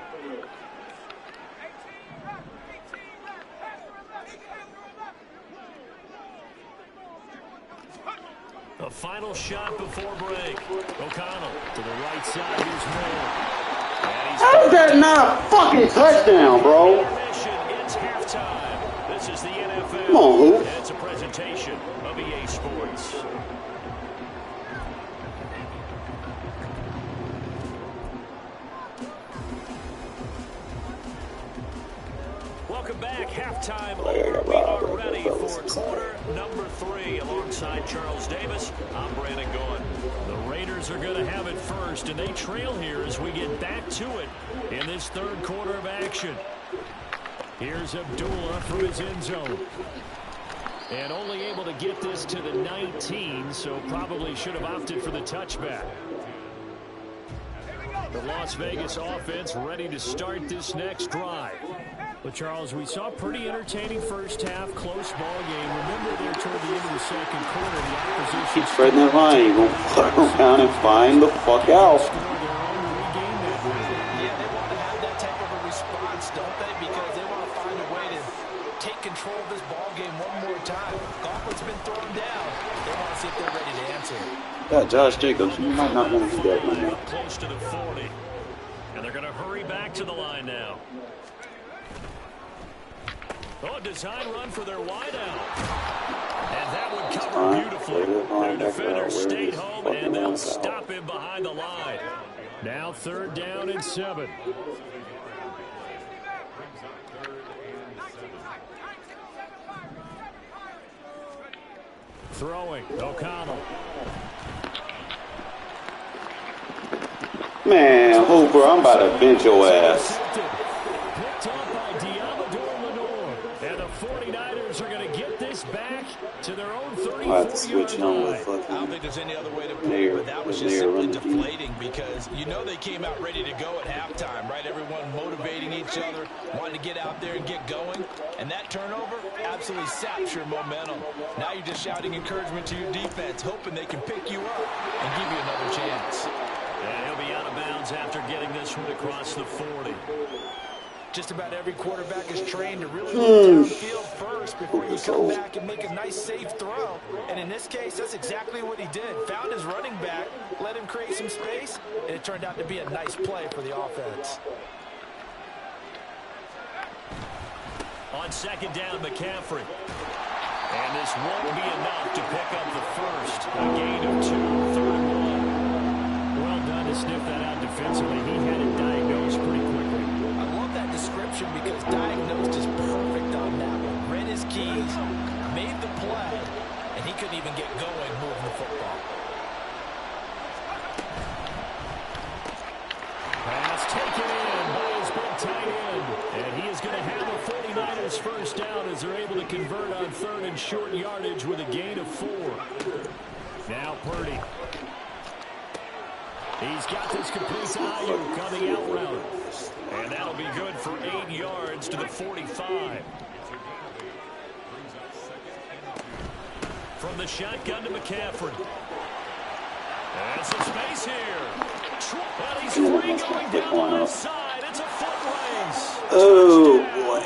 A final shot before break. O'Connell to the right side. Here's Moore. How is that not a fucking touchdown, bro? It's halftime. This is the NFL. Come on, Hoop. It's a presentation of EA Sports. Welcome back. Halftime. We are ready for quarter number 3. Alongside Charles Davis, I'm Brandon Goen. The Raiders are going to have it first, and they trail here as we get back to it in this 3rd quarter of action. Here's Abdullah from his end zone. And only able to get this to the 19, so probably should have opted for the touchback. The Las Vegas offense ready to start this next drive. But, Charles, we saw a pretty entertaining first half, close ball game. Remember there toward the end of the 2nd quarter, the opposition... Keep spreading that line. You're going to fuck around and find the fuck out. Yeah, they want to have that type of a response, don't they? Because they want to find a way to take control of this ball game one more time. Gauntlet's been thrown down. They want to see if they're ready to answer. Yeah, Josh Jacobs, you might not want to do that right now. Close to the 40. And they're going to hurry back to the line now. Oh, design run for their wideout. And that would cover beautifully. Their defender stayed home, and they'll stop him behind the line. Now 3rd down and 7. Throwing, O'Connell. Man, Hooper, I'm about to bench your ass. Picked up by Diamador Lenore. And the 49ers are going to get this back to their own 34-yard line. I don't think there's any other way to put it, but that was just simply deflating because you know they came out ready to go at halftime, right? Everyone motivating each other, wanting to get out there and get going. And that turnover absolutely saps your momentum. Now you're just shouting encouragement to your defense, hoping they can pick you up and give you another chance. And he'll be out of bounds after getting this one across the 40. Just about every quarterback is trained to really look downfield first before you come back and make a nice, safe throw. And in this case, that's exactly what he did. Found his running back, let him create some space, and it turned out to be a nice play for the offense. On 2nd down, McCaffrey. And this won't be enough to pick up the first. A gain of 2, 3rd and 1. Well done to sniff that out defensively. He had it diagnosed pretty quickly. I love that description because diagnosed is perfect on that one. Read his keys, made the play, and he couldn't even get going moving the football. Pass taken in by his big tight end. And he is going to nice short yardage with a gain of 4. Now Purdy. He's got this complete to Ayuk on the out route. And that'll be good for 8 yards to the 45. From the shotgun to McCaffrey. There's some space here. Well, he's free going down the left side. It's a foot race. Oh, boy.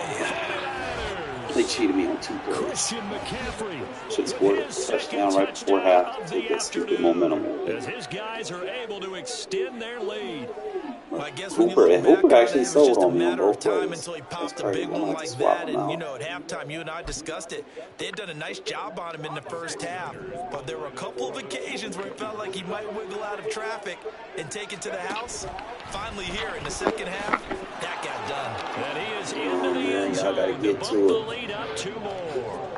They cheated me on 2 plays. Christian McCaffrey. Should score a touchdown right before half to take that stupid momentum. As his guys are able to extend their lead. Well, I guess Hooper actually sold on me on both time plays. until he popped a big one like that. And, you know, at halftime, you and I discussed it. They had done a nice job on him in the first half. But there were a couple of occasions where it felt like he might wiggle out of traffic and take it to the house. Finally here in the second half, that got done. And he is into the end zone gotta get to to bump the it. lead up 2 more.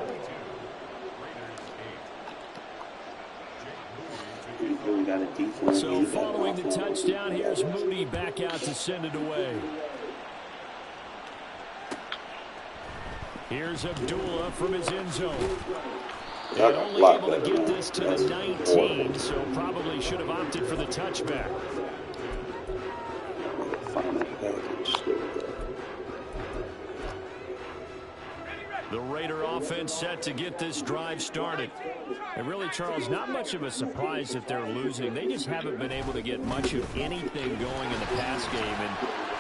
We got a defense. So following the touchdown, here's Moody back out to send it away. Here's Abdullah from his end zone. And only able to get this to the 19, so probably should have opted for the touchback. The Raider offense set to get this drive started. And really, Charles, not much of a surprise that they're losing. They just haven't been able to get much of anything going in the pass game. And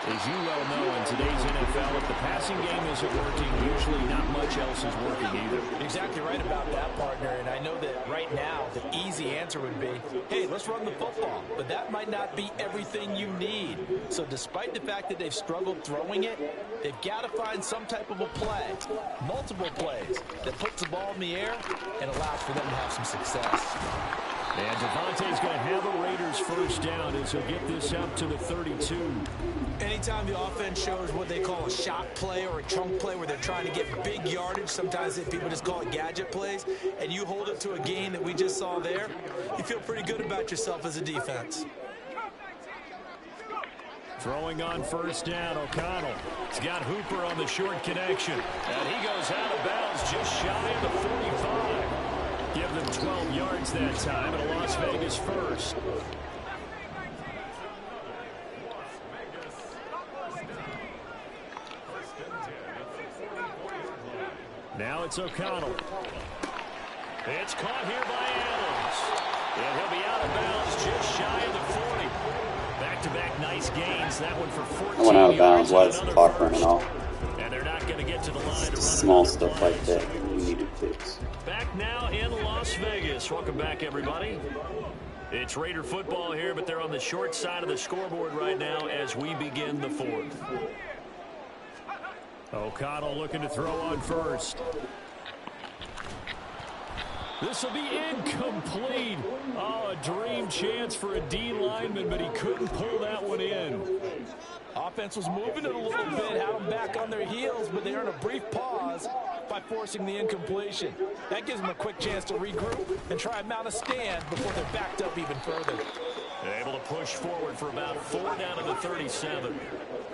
as you well know, in today's NFL, if the passing game isn't working, usually not much else is working either. Exactly right about that, partner. And I know that right now, the easy answer would be, hey, let's run the football. But that might not be everything you need. So despite the fact that they've struggled throwing it, they've got to find some type of a play, multiple plays, that puts the ball in the air and allows for them to have some success. And Devontae's going to have a Raiders first down as he'll get this up to the 32. Anytime the offense shows what they call a shot play or a chunk play where they're trying to get big yardage, sometimes people just call it gadget plays, and you hold it to a gain that we just saw there, you feel pretty good about yourself as a defense. Throwing on first down, O'Connell. He's got Hooper on the short connection. And he goes out of bounds just shy of the 45. Give them 12 yards that time at a Las Vegas first. Now it's O'Connell. It's caught here by Adams. And he'll be out of bounds just shy of the 40. Back-to-back nice gains. That one for 14 I went out of bounds. Why is yards. the clock running off? And they're not going to get to the line to run. Small stuff like that we need to fix. Back now in Las Vegas. Welcome back, everybody. It's Raider football here, but they're on the short side of the scoreboard right now as we begin the 4th. O'Connell looking to throw on first. This will be incomplete. Oh, a dream chance for a D lineman, but he couldn't pull that one in. Offense was moving it a little bit, had them back on their heels, but they earned a brief pause by forcing the incompletion. That gives them a quick chance to regroup and try and mount a stand before they're backed up even further. They're able to push forward for about 4 down to the 37.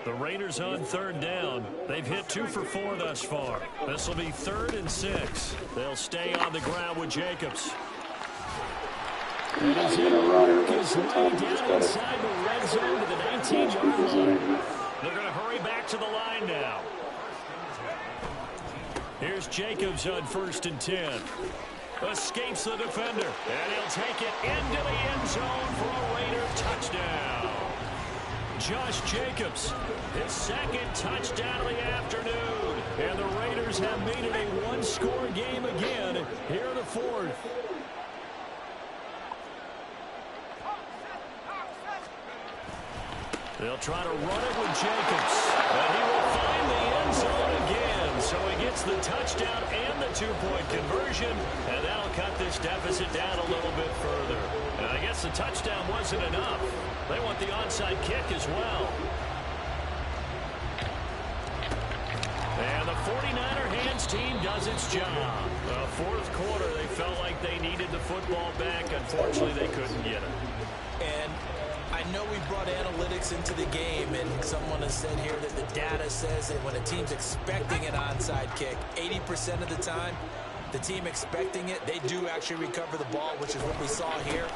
The Raiders on third down. They've hit 2 for 4 thus far. This will be 3rd and 6. They'll stay on the ground with Jacobs. And he's in His way down inside the red zone to the 19-yard line. They're going to hurry back to the line now. Here's Jacobs on 1st and 10. Escapes the defender. And he'll take it into the end zone for a Raider touchdown. Josh Jacobs, his 2nd touchdown of the afternoon. And the Raiders have made it a one-score game again here in the 4th. They'll try to run it with Jacobs. And he will find the end zone again. So he gets the touchdown and the 2-point conversion. And that'll cut this deficit down a little bit further. And I guess the touchdown wasn't enough. They want the onside kick as well. And the 49er hands team does its job. The 4th quarter, they felt like they needed the football back. Unfortunately, they couldn't get it. And I know we brought analytics into the game, and someone has said here that the data says that when a team's expecting an onside kick, 80% of the time, the team expecting it, they do actually recover the ball, which is what we saw here.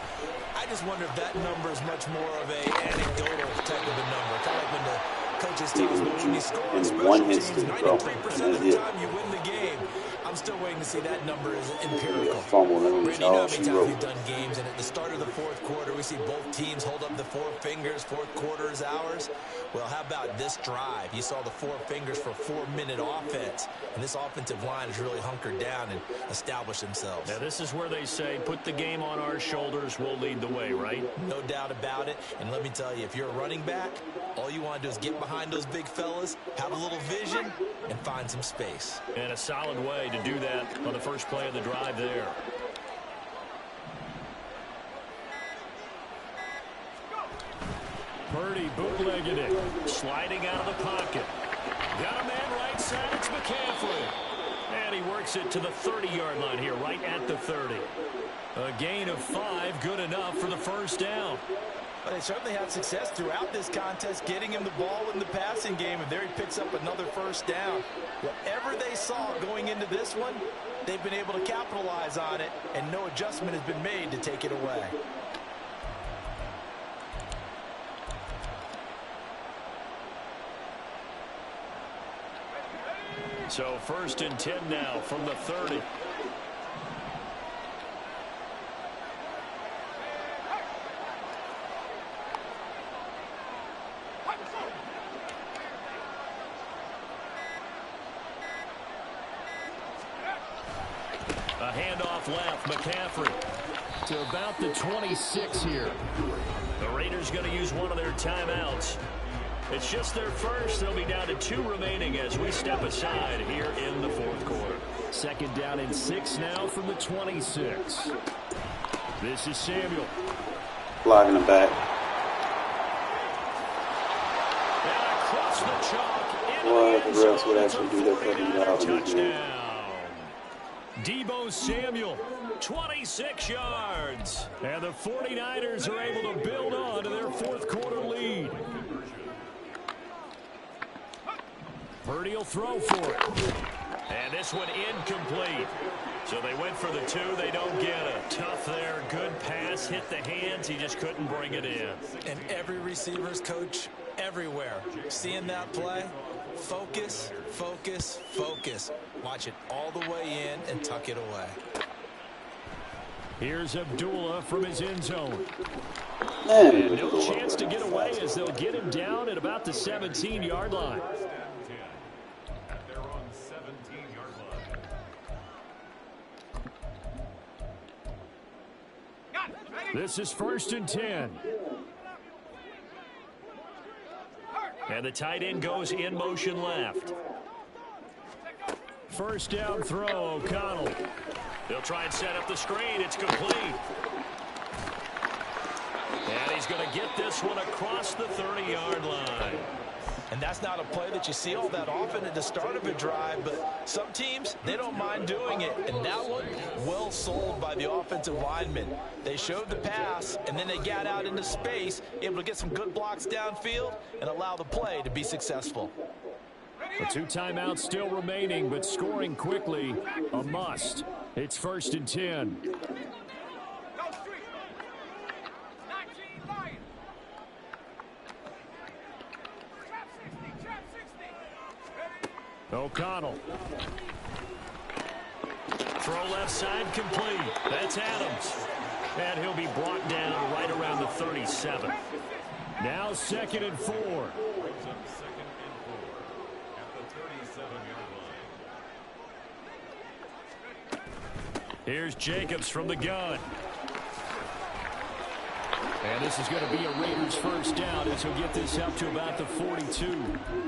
I just wonder if that number is much more of a anecdotal type of a number. Kind of like when the coaches tell us when you score on special teams, 93% of the time you win the game. I'm still waiting to see that number is empirical. Randy, you know how many times we've done games, and at the start of the fourth quarter, we see both teams hold up the four fingers, fourth quarter is ours. Well, how about this drive? You saw the four fingers for 4-minute offense, and this offensive line has really hunkered down and established themselves. Now, this is where they say, put the game on our shoulders, we'll lead the way, right? No doubt about it, and let me tell you, if you're a running back, all you want to do is get behind those big fellas, have a little vision, and find some space. And a solid way to do that on the first play of the drive there. Purdy bootlegging it. Sliding out of the pocket. Got a man right side. It's McCaffrey. And he works it to the 30-yard line here, right at the 30. A gain of 5, good enough for the first down. Well, they certainly had success throughout this contest, getting him the ball in the passing game, and there he picks up another first down. Whatever they saw going into this one, they've been able to capitalize on it, and no adjustment has been made to take it away. So 1st and 10 now from the 30. A handoff left, McCaffrey to about the 26 here. The Raiders going to use one of their timeouts. It's just their first. They'll be down to 2 remaining as we step aside here in the fourth quarter. 2nd down and 6 now from the 26. This is Samuel. Flag in the back. And across the chalk. Well, the refs would actually do their fucking job. Touchdown. Deebo Samuel, 26 yards. And the 49ers are able to build on to their fourth quarter lead. Purdy will throw for it. And this one incomplete. So they went for the 2. They don't get it. Tough there. Good pass. Hit the hands. He just couldn't bring it in. And every receiver's coach everywhere. Seeing that play, focus, focus, focus. Watch it all the way in and tuck it away. Here's Abdullah from his end zone. Man, And no chance to get away as they'll get him down at about the 17-yard line. At their own 17-yard line. This is 1st and 10. And the tight end goes in motion left. First down throw, O'Connell. They'll try and set up the screen. It's complete. And he's going to get this one across the 30-yard line. And that's not a play that you see all that often at the start of a drive, but some teams, they don't mind doing it. And that one, well sold by the offensive lineman. They showed the pass, and then they got out into space, able to get some good blocks downfield and allow the play to be successful. The 2 timeouts still remaining, but scoring quickly, a must. It's 1st and 10. O'Connell. Throw left side complete. That's Adams. And he'll be brought down right around the 37. Now 2nd and 4. Here's Jacobs from the gun. And this is going to be a Raiders first down as he'll get this up to about the 42.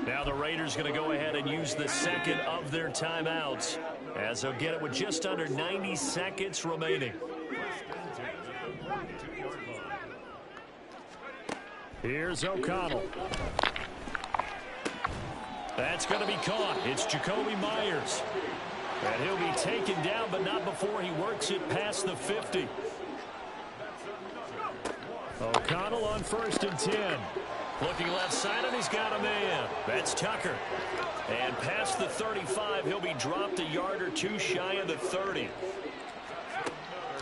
Now the Raiders going to go ahead and use the 2nd of their timeouts as they'll get it with just under 90 seconds remaining. Here's O'Connell. That's going to be caught. It's Jacoby Myers. And he'll be taken down, but not before he works it past the 50. O'Connell on 1st and 10. Looking left side, and he's got a man. That's Tucker. And past the 35, he'll be dropped a yard or two shy of the 30.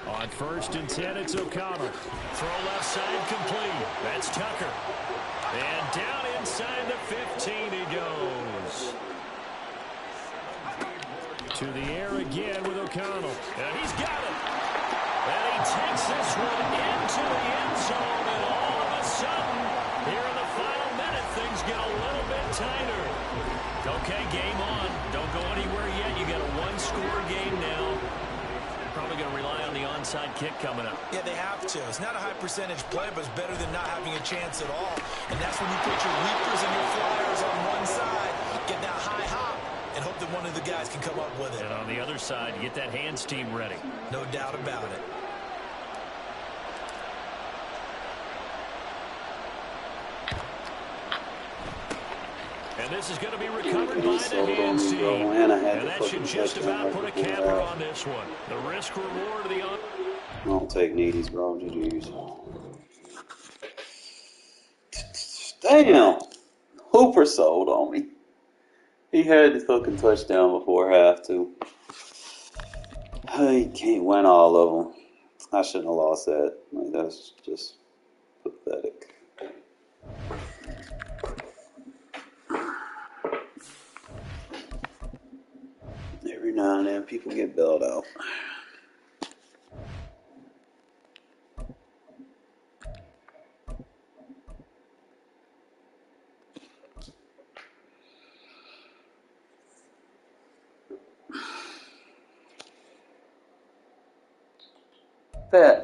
On 1st and 10, it's O'Connell. Throw left side complete. That's Tucker. And down inside the 15 he goes. To the air again with O'Connell. And he's got it. And he takes this one into the end zone. And all of a sudden, here in the final minute, things get a little bit tighter. Okay, game on. Don't go anywhere yet. You got a one-score game now. Probably going to rely on the onside kick coming up. Yeah, they have to. It's not a high percentage play, but it's better than not having a chance at all. And that's when you put your leapers and your flyers on one side, get that high hop, and hope that one of the guys can come up with it. And on the other side, get that hands team ready. No doubt about it. And this is going to be recovered by the hands team. And that should just about put a capper on this one. The risk reward of the on. Don't take needies, bro. GG's. Damn. Hooper sold on me. He had the fucking touchdown before half, too. He can't win all of them. I shouldn't have lost that. Like, that's just pathetic. Every now and then, people get bailed out.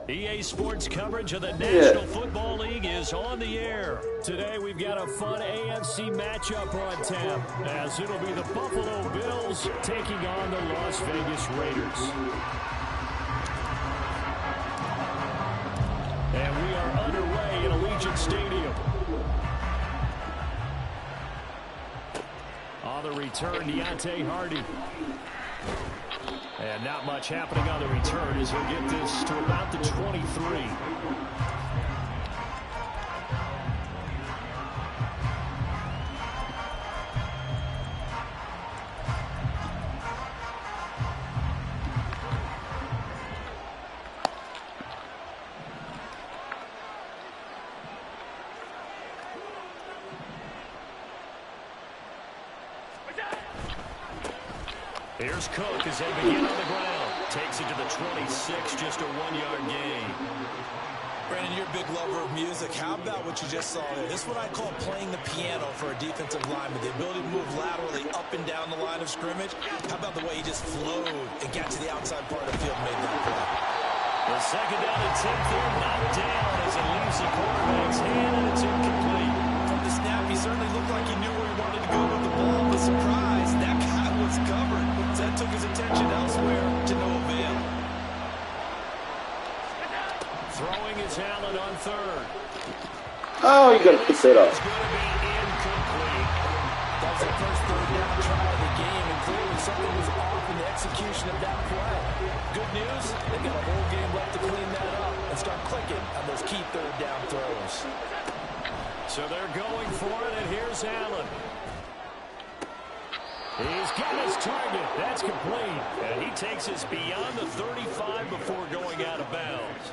EA Sports coverage of the National Football League is on the air. Today we've got a fun AFC matchup on tap, as it'll be the Buffalo Bills taking on the Las Vegas Raiders. And we are underway in Allegiant Stadium. On the return, Deontay Hardy. And not much happening on the return as he'll get this to about the 23. Here's Cook as they begin on the ground. Takes it to the 26, just a 1-yard gain. Brandon, you're a big lover of music. How about what you just saw there? This is what I call playing the piano for a defensive lineman. The ability to move laterally up and down the line of scrimmage. How about the way he just flowed and got to the outside part of the field and made that play? The second down and 10 there, knocked down as it leaves the quarterback's hand, and it's incomplete. From the snap, he certainly looked like he knew where he wanted to go with the ball. But surprise, that guy was covered. So that took his attention elsewhere to no avail. Throwing is Allen on third. Oh, you got to pick that up. It's going to be incomplete. That was the first third down try of the game, and clearly something was off in the execution of that play. Good news, they've got a whole game left to clean that up and start clicking on those key third down throws. So they're going for it, and here's Allen. He's got his target. That's complete. And he takes us beyond the 35 before going out of bounds.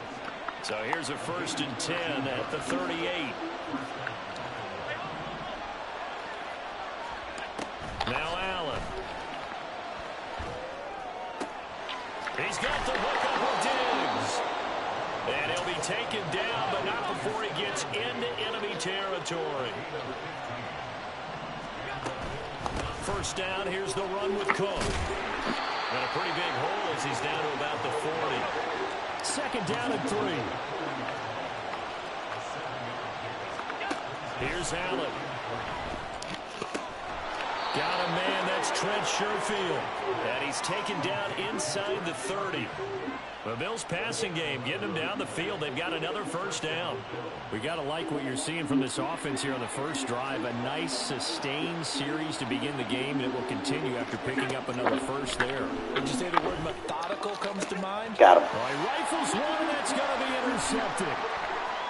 So here's a 1st and 10 at the 38. Now Allen. He's got the hook up with Diggs. And he'll be taken down, but not before he gets into enemy territory. First down, here's the run with Cook. And a pretty big hole as he's down to about the 40. Second down and 3. Here's Allen. Got a man, that's Trent Sherfield. And he's taken down inside the 30. The Bills passing game, getting them down the field. They've got another first down. We got to like what you're seeing from this offense here on the first drive. A nice, sustained series to begin the game, and it will continue after picking up another first there. Would you say the word methodical comes to mind? Got him. Well, he rifles one, and that's going to be intercepted.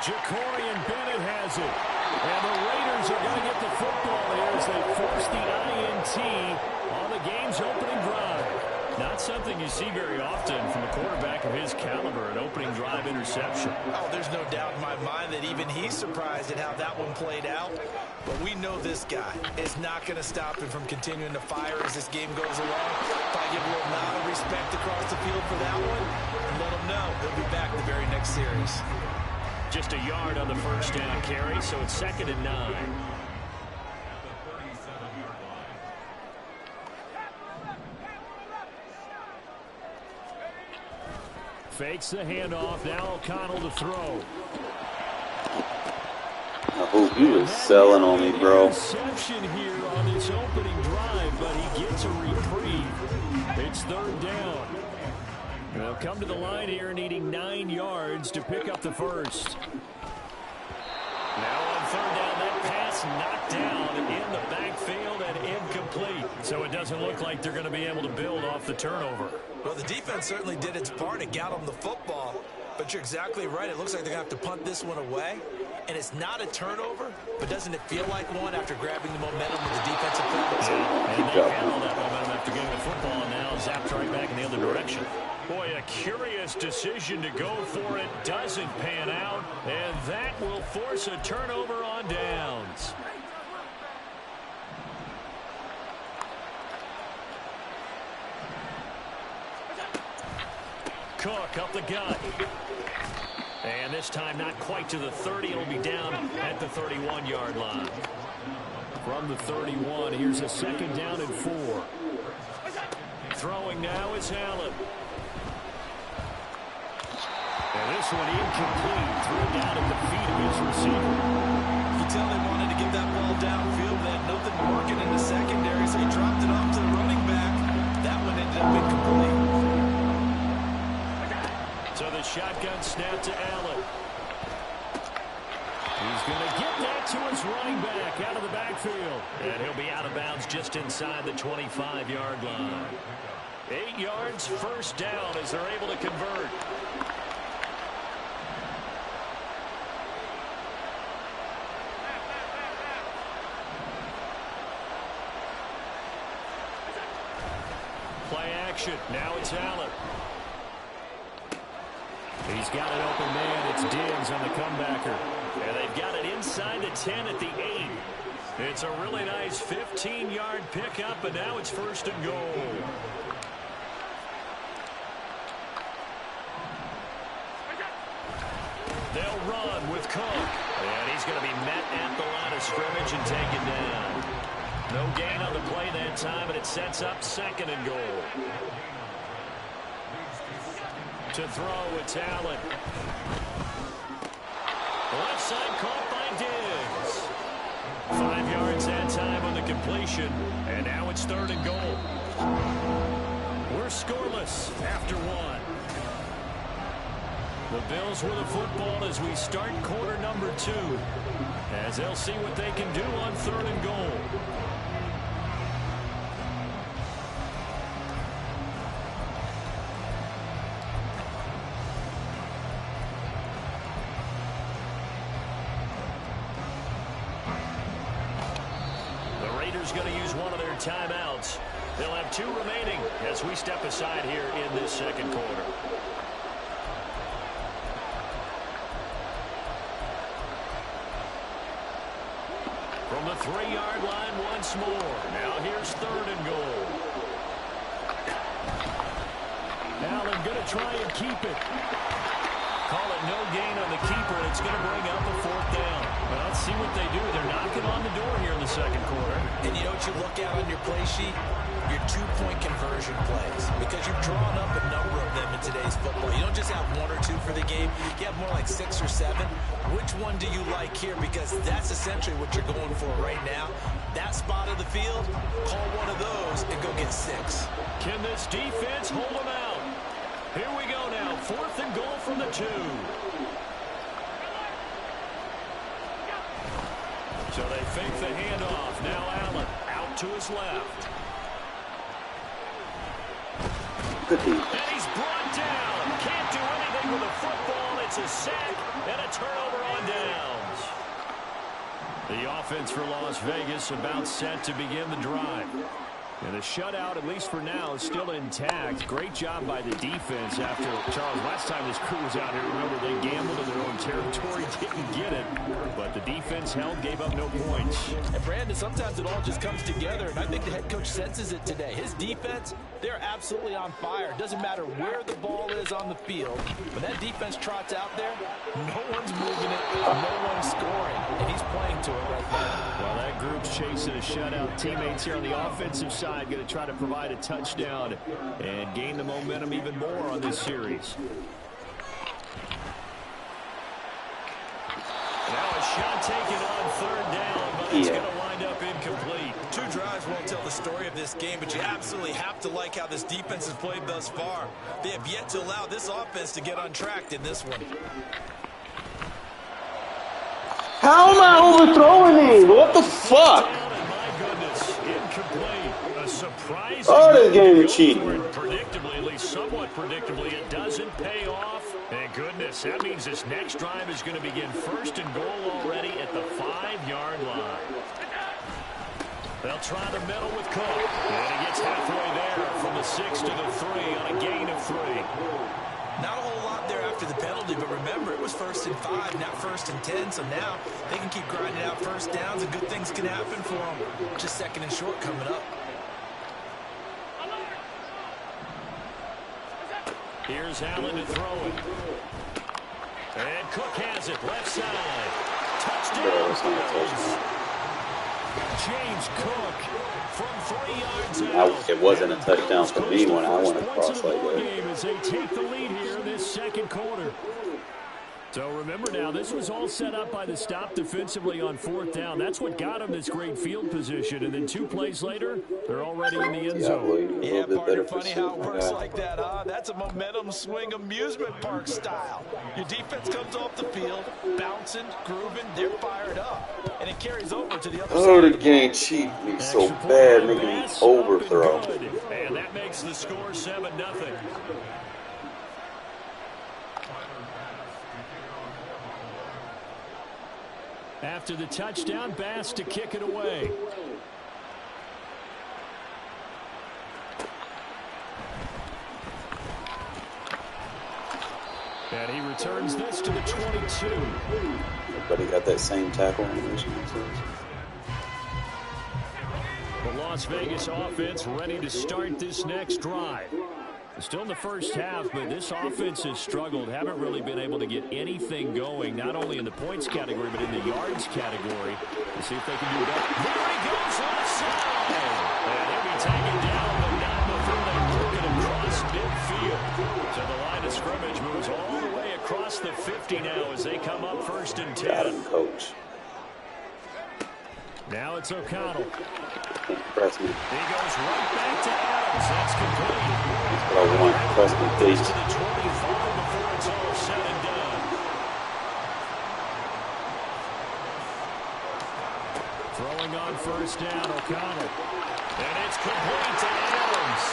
Jacorian Bennett has it. And the Raiders are going to get the football here as they force the INT on the game's opening drive. Not something you see very often from a quarterback of his caliber, an opening drive interception. Oh, there's no doubt in my mind that even he's surprised at how that one played out. But we know this guy is not going to stop him from continuing to fire as this game goes along. Probably give a little nod of respect across the field for that one, and let him know he'll be back the very next series. Just a yard on the first down carry, so it's 2nd and 9. Fakes the handoff. Now O'Connell to throw. I hope you was selling on me, bro. Interception here on this opening drive, but he gets a reprieve. It's 3rd down. They'll come to the line here needing 9 yards to pick up the first. Now on 3rd down, that pass knocked down in the backfield and incomplete. So it doesn't look like they're going to be able to build off the turnover. Well, the defense certainly did its part. It got them the football. But you're exactly right. It looks like they're going to have to punt this one away. And it's not a turnover, but doesn't it feel like one after grabbing the momentum with the defensive play? And they handled that momentum after getting the football, and now zapped right back in the other direction. Boy, a curious decision to go for it. Doesn't pan out, and that will force a turnover on downs. Cook up the gut. And this time not quite to the 30. It'll be down at the 31-yard line. From the 31, here's a 2nd down and 4. Throwing now is Allen. And this one incomplete. Threw it down at the feet of his receiver. You can tell they wanted to get that ball downfield. They had nothing working in the secondary, so he dropped it off to the running back. That one ended up incomplete. So the shotgun snap to Allen. He's going to get that to his running back out of the backfield. And he'll be out of bounds just inside the 25-yard line. 8 yards, 1st down as they're able to convert. Play action. Now it's Allen. He's got an open man. It's Diggs on the comebacker. And they've got it inside the 10 at the 8. It's a really nice 15-yard pickup, and now it's 1st and goal. They'll run with Cook. And he's going to be met at the line of scrimmage and taken down. No gain on the play that time, and it sets up 2nd and goal. To throw, it's Allen. Left side caught by Diggs. 5 yards that time on the completion, and now it's 3rd and goal. We're scoreless after 1. The Bills with the football as we start quarter number 2, as they'll see what they can do on 3rd and goal. Going to use one of their timeouts. They'll have 2 remaining as we step aside here in this 2nd quarter. From the 3-yard line once more. Now here's 3rd and goal. Allen going to try and keep it. Call it no gain on the keeper, and it's going to bring up a 4th down. Well, let's see what they do. They're knocking on the door here in the 2nd quarter. And you know what you look at on your play sheet? Your 2-point conversion plays. Because you've drawn up a number of them in today's football. You don't just have 1 or 2 for the game. You have more like 6 or 7. Which one do you like here? Because that's essentially what you're going for right now. That spot of the field, call one of those and go get 6. Can this defense hold them out? Here we go now. 4th and goal from the 2. So they fake the handoff. Now Allen out to his left. Good deal. And he's brought down. Can't do anything with the football. It's a sack and a turnover on downs. The offense for Las Vegas about set to begin the drive. And the shutout, at least for now, is still intact. Great job by the defense after, Charles, last time this crew was out here, remember, they gambled in their own territory, didn't get it. But the defense held, gave up no points. And Brandon, sometimes it all just comes together, and I think the head coach senses it today. His defense, they're absolutely on fire. It doesn't matter where the ball is on the field. When that defense trots out there, no one's moving it, no one's scoring, and he's playing to it right now. Well, that group's chasing a shutout. Teammates here on the offensive side going to try to provide a touchdown and gain the momentum even more on this series. Now a shot taken on third down, but it's going to wind up incomplete. 2 drives won't tell the story of this game, but you absolutely have to like how this defense has played thus far. They have yet to allow this offense to get untracked in this one. How am I overthrowing him? What the fuck? Oh, this game is cheating. Predictably, at least somewhat predictably, it doesn't pay off. Thank goodness. That means this next drive is going to begin first and goal already at the 5-yard line. They'll try the middle with Cook. And he gets halfway there from the 6 to the 3 on a gain of 3. Not a whole lot there after the penalty, but remember, it was 1st and 5, not 1st and 10, so now they can keep grinding out first downs and good things can happen for them. Just 2nd and short coming up. Here's Allen to throw it. And Cook has it, left side. Touchdown. James Cook from 3 yards out. It wasn't a touchdown for me when I went across like that. As they take the lead here in this second quarter. So remember now, this was all set up by the stop defensively on 4th down. That's what got them this great field position. And then 2 plays later, they're already in the end zone. Yeah, partner, funny how it works like that, huh? That's a momentum swing amusement park style. Your defense comes off the field, bouncing, grooving, they're fired up. And it carries over to the other side. Oh, the game cheat me so bad, making me overthrow. And that makes the score 7-0. After the touchdown, Bass to kick it away. And he returns this to the 22. But he got that same tackle animation. The Las Vegas offense ready to start this next drive. Still in the first half, but this offense has struggled. Haven't really been able to get anything going, not only in the points category, but in the yards category. Let's see if they can do that. There he goes, left side. And he'll be taken down, but not before they work it across midfield. So the line of scrimmage moves all the way across the 50 now as they come up 1st and 10. Got him, coach. Now it's O'Connell. Press me. He goes right back to Adams. That's complete. That's what I want. Press me, please. To the 25 before it's all said and done. Throwing on 1st down, O'Connell. And it's complete to Adams.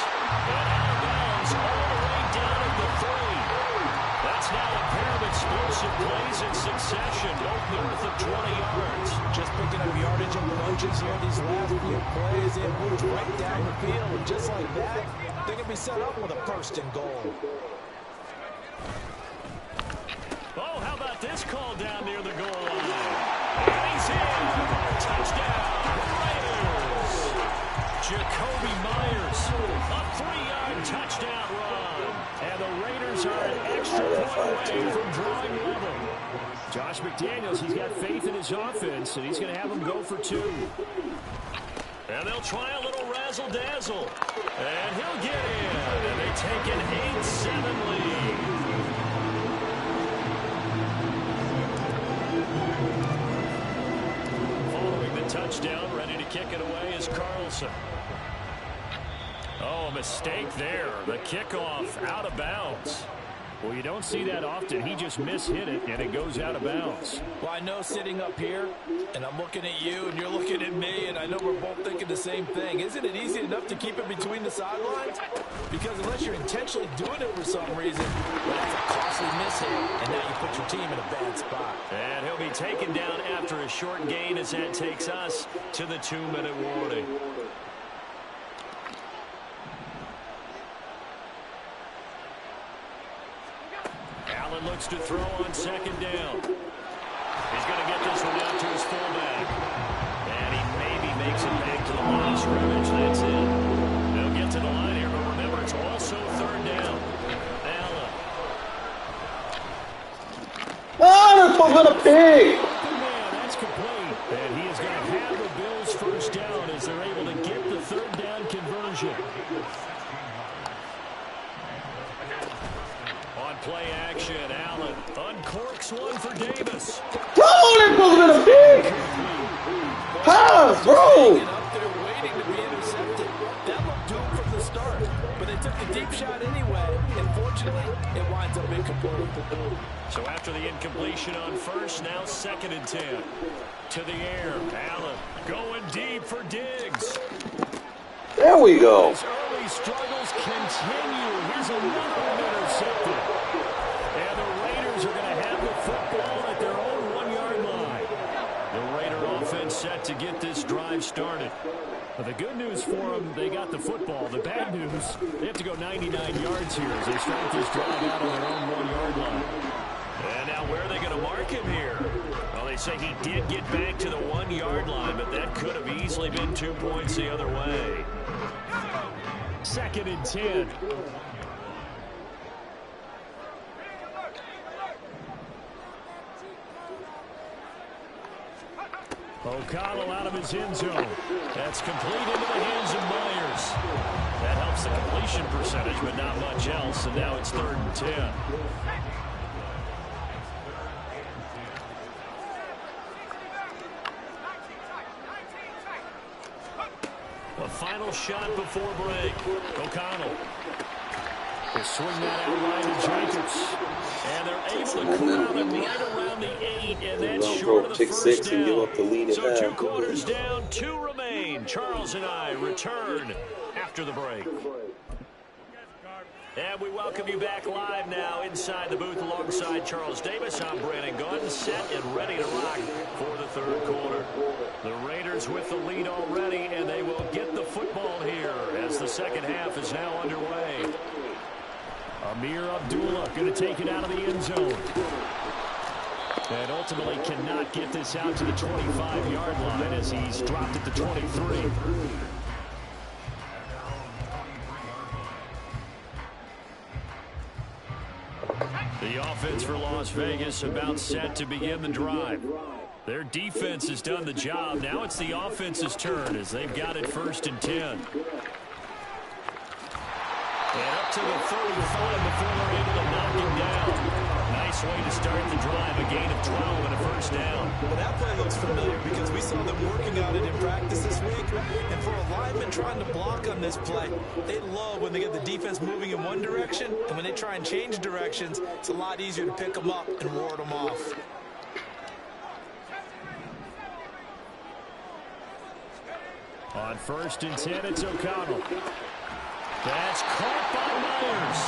And out of bounds all the way down at the 3. That's now a pair of explosive plays in succession, both north of 20 yards. Just picking up yardage and punches here these last few plays. It moves right down the field, and just like that, they're going to be set up with a 1st and goal. Oh, how about this call down near the goal line? And he's in. Touchdown, Raiders. Jacoby Myers, a 3-yard touchdown run. And the Raiders are an extra point away from drawing level. Josh McDaniels, he's got faith in his offense, and he's going to have them go for 2. And they'll try a little razzle-dazzle. And he'll get in. And they take an 8-7 lead. Following the touchdown, ready to kick it away is Carlson. Oh, a mistake there. The kickoff out of bounds. Well, you don't see that often. He just mishit it, and it goes out of bounds. Well, I know sitting up here, and I'm looking at you, and you're looking at me, and I know we're both thinking the same thing. Isn't it easy enough to keep it between the sidelines? Because unless you're intentionally doing it for some reason, well, that's a costly mishit, and now you put your team in a bad spot. And he'll be taken down after a short gain as that takes us to the 2-minute warning. Allen looks to throw on 2nd down. He's going to get this one out to his fullback. And he maybe makes it back to the line of scrimmage. That's it. They'll get to the line here, but remember, it's also 3rd down. Allen. Oh, they're supposed to pig! Man, that's complete. And he is going to have the Bills' 1st down as they're able to get the 3rd down conversion. On play action, Allen uncorks one for Davis. Come on, they're supposed to be pig! Pass, bro! Up there waiting to be intercepted. That looked doomed from the start, but they took the deep shot anyway, and fortunately, it winds up incomplete. So after the incompletion on 1st, now 2nd and 10. To the air, Allen going deep for Diggs. There we go. His early struggles continue. Here's another one intercepted. And the Raiders are going to have the football at their own 1-yard line. The Raider offense set to get this drive started. But the good news for them, they got the football. The bad news, they have to go 99 yards here as they start this drive out on their own 1-yard line. And now where are they going to mark him here? Well, they say he did get back to the 1-yard line, but that could have easily been 2 points the other way. 2nd and 10. O'Connell out of his end zone. That's complete into the hands of Myers. That helps the completion percentage, but not much else. And now it's 3rd and 10. A final shot before break. O'Connell will swing that out wide to Jacobs. And they're able to crowd him right around the 8, and that's short of the 1st down. Give up the lead at So half. 2 quarters down, 2 remain. Charles and I return after the break. And we welcome you back live now inside the booth alongside Charles Davis. I'm Brandon Gordon, set and ready to rock for the 3rd quarter. The Raiders with the lead already, and they will get the football here as the 2nd half is now underway. Amir Abdullah going to take it out of the end zone. And ultimately cannot get this out to the 25-yard line as he's dropped at the 23. The offense for Las Vegas about set to begin the drive. Their defense has done the job. Now it's the offense's turn as they've got it 1st and 10. And up to the 35 before they're able to knock him down. Nice way to start the drive. A gain of 12 and a 1st down. Well, that play looks familiar because we saw them working on it in practice this week. And for a lineman trying to block on this play, they love when they get the defense moving in one direction. And when they try and change directions, it's a lot easier to pick them up and ward them off. On 1st and 10, it's O'Connell. That's caught by Myers.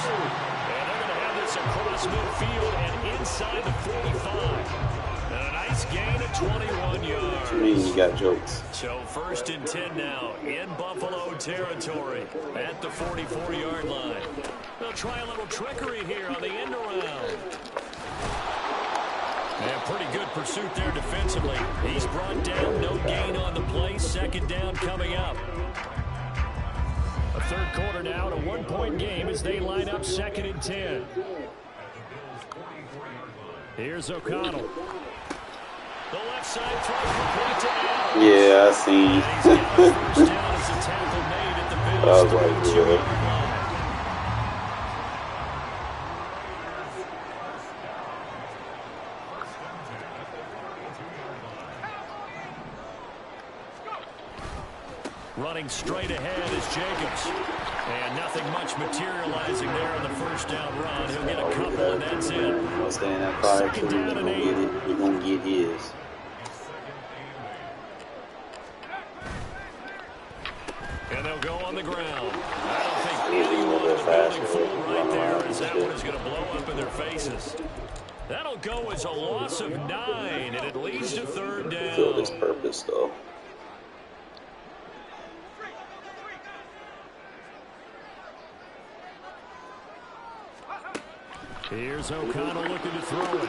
And they're going to have this across midfield and inside the 45. And a nice gain of 21 yards. You got jokes. So 1st and 10 now in Buffalo territory at the 44-yard line. They'll try a little trickery here on the end around. And pretty good pursuit there defensively. He's brought down, no gain on the play. 2nd down coming up. A 3rd quarter now, and a 1-point game as they line up 2nd and 10. Here's O'Connell. The left side throw complete to Allen. Yeah, I seen. First down as a tackle made at the I was like, 32-yard yeah. line. Running straight ahead is Jacobs. And nothing much materializing there on the 1st down run. He'll get a couple, and that's it. I'll stay in that fire too. Second down and 8. He's going to get his. And they'll go on the ground. I don't think He's a little bit anyone in the building faster. fooled right there, as that one is going to blow up in their faces. That'll go as a loss of 9, and it leads to third down. Fulfilled its purpose, though. Here's O'Connell looking to throw it.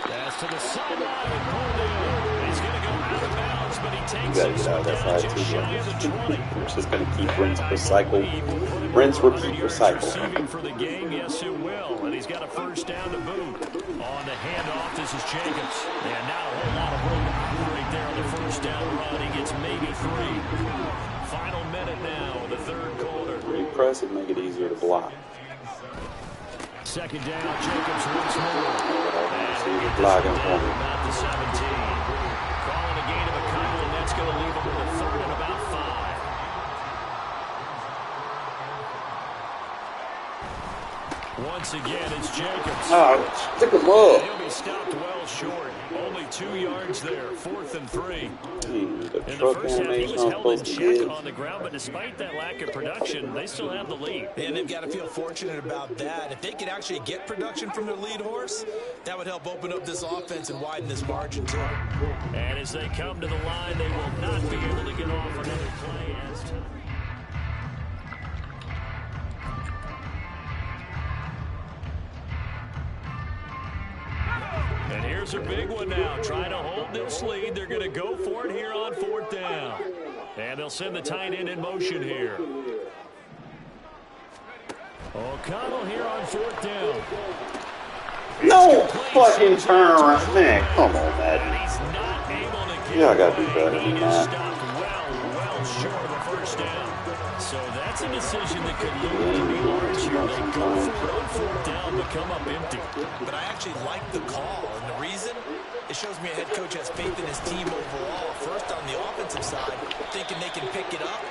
Pass to the sideline and pulled in. He's going to go out of bounds, but he takes You gotta get out of that side just too, shy of the 20. It's just gonna keep rinse, recycle, rinse, repeat, recycle. Receiving for the game, yes it will. And he's got a first down to boot. On the handoff, this is Jacobs. And not a whole lot of room right there on the first down run. He gets maybe 3. Final minute now, the third quarter. Repress it, make it easier to block. Second down, Jacobs once more. See the blocking for me. About the 17. Calling a gain of a couple, and that's going to leave him with a third and about 5. Once again, it's Jacobs. Oh, stick him up. He'll be stopped well short. Only 2 yards there. 4th and 3. The In the truck first half, he animation was I'm held in supposed to check get. on the ground, but despite that lack of production, they still have the lead. And they've got to feel fortunate about that. If they could actually get production from their lead horse, that would help open up this offense and widen this margin too. And as they come to the line, they will not be able to get off another play as time. And here's a big one now. Trying to hold this lead. They're going to go for it here on 4th down. And they'll send the tight end in motion here. O'Connell here on 4th down. No fucking turnaround, man. Come on, Madden. He's not able to get Yeah, I gotta do away. better He than is that. stopped well short of a first down. So that's a decision that could loom to be large here. They go for it on 4th down, but come up empty. But I actually like the call, and the reason? It shows me a head coach has faith in his team overall. First, on the offensive side, thinking they can pick it up,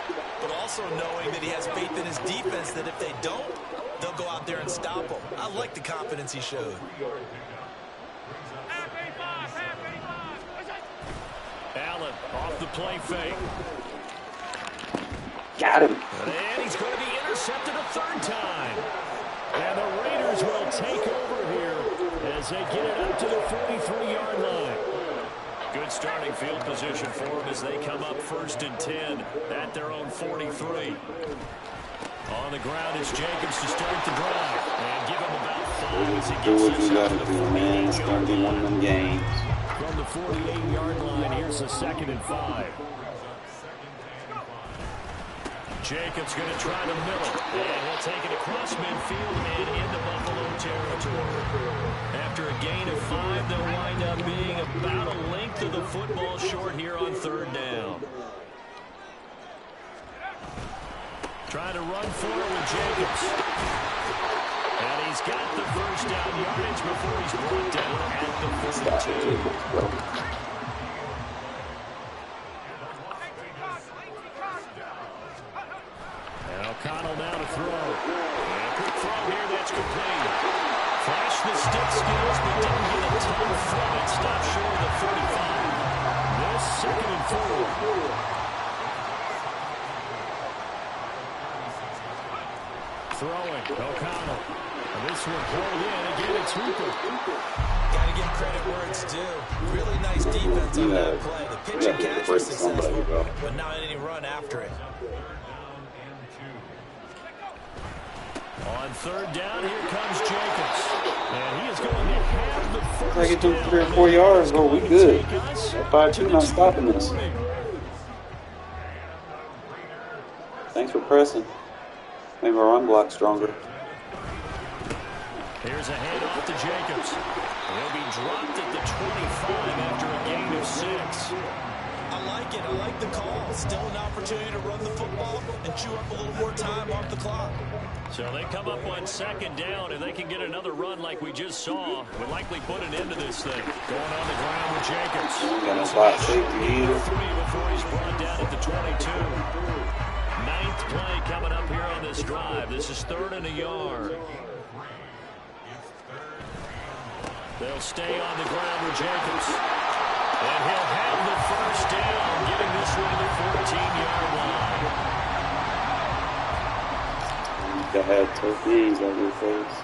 but also knowing that he has faith in his defense that if they don't, they'll go out there and stop them. I like the confidence he showed. Allen off the play fake. Got him. And he's going to be intercepted a third time. And the Raiders will take over here as they get it up to the 43-yard line. Good starting field position for them as they come up 1st and 10 at their own 43. On the ground, it's Jacobs to start the drive. And give him about 5 as he Do gets what you himself gotta to the do, man. It's gonna be one of them games. From the 48-yard line, here's the 2nd and 5. Jacobs going to try to mill it, and he'll take it across midfield and into Buffalo territory. After a gain of 5, they'll wind up being about a length of the football short here on 3rd down. Trying to run for it with Jacobs. And he's got the first down yardage before he's brought down at the 42. O'Connell now to throw. And a quick throw here that's complete. Flash the stick skills, but didn't get a ton from it. Stop short of the 45. This 2nd and 4. Throwing, O'Connell. And this one pulled in. Again, it's Hooper. Got to give credit where it's due. Really nice defense on that play. The pitch and catch was successful, but not any run after it. On 3rd down, here comes Jacobs. And he is going to have the first If I get to down. 3 or 4 yards, bro, we good. 5-2, not stopping this. Thanks for pressing. Maybe our run block stronger. Here's a handoff to Jacobs. He'll be dropped at the 25 after a gain of 6. I like it. I like the call. Still an opportunity to run the football and chew up a little more time off the clock. So they come up on 2nd down. If they can get another run like we just saw, would likely put an end to this thing. Going on the ground with Jacobs. Got no spot safety either. 3 before he's brought down at the 22. 9th play coming up here on this drive. This is 3rd and a yard. They'll stay on the ground with Jacobs. And he'll have the first down, getting this one to the 14-yard line. You got had tough games out here, folks.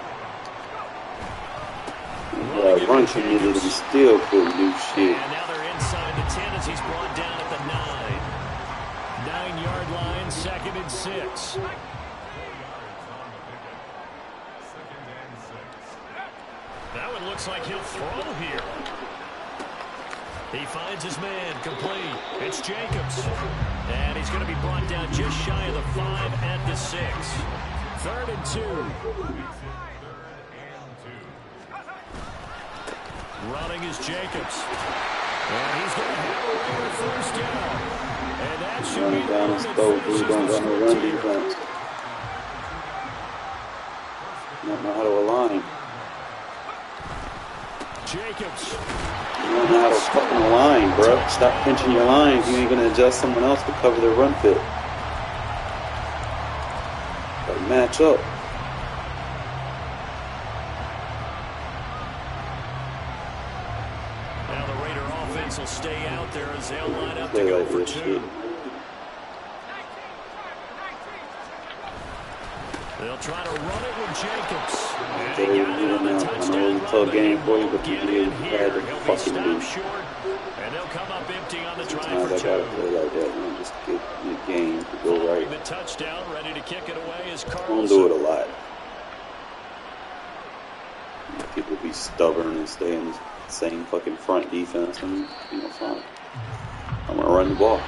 Running it Run with committed and Jacobs. still couldn't do shit. And now they're inside the 10 as he's brought down at the 9. 9-yard line, 2nd and 6. That one looks like he'll throw here. He finds his man, complete. It's Jacobs. And he's going to be brought down just shy of the 5 at the 6. 3rd and 2. Running is Jacobs. And he's going to have a first down. And that should be Running down his throat, dude. Don't got no run defense. Don't know how to align. Jacobs. You don't know how to fucking align, bro. Stop pinching your lines. You ain't gonna adjust someone else to cover their run fit. Gotta match up. Now the Raider offense will stay out there as they'll line up to Play go like for this 2. shit. They'll try to run it with Jacobs. And They he got it on the I know touchdown it's a run, tough but game he for you, won't but you get did in what you here. had to He'll be fucking do. stopped short, and they'll come up empty on the try Sometimes for I 2. gotta play like that, man. Just get the game to go Following right. the touchdown, ready to kick it away is Don't do it a Carlson. lot. People be stubborn and stay in the same fucking front defense and, fine. I'm gonna run the ball.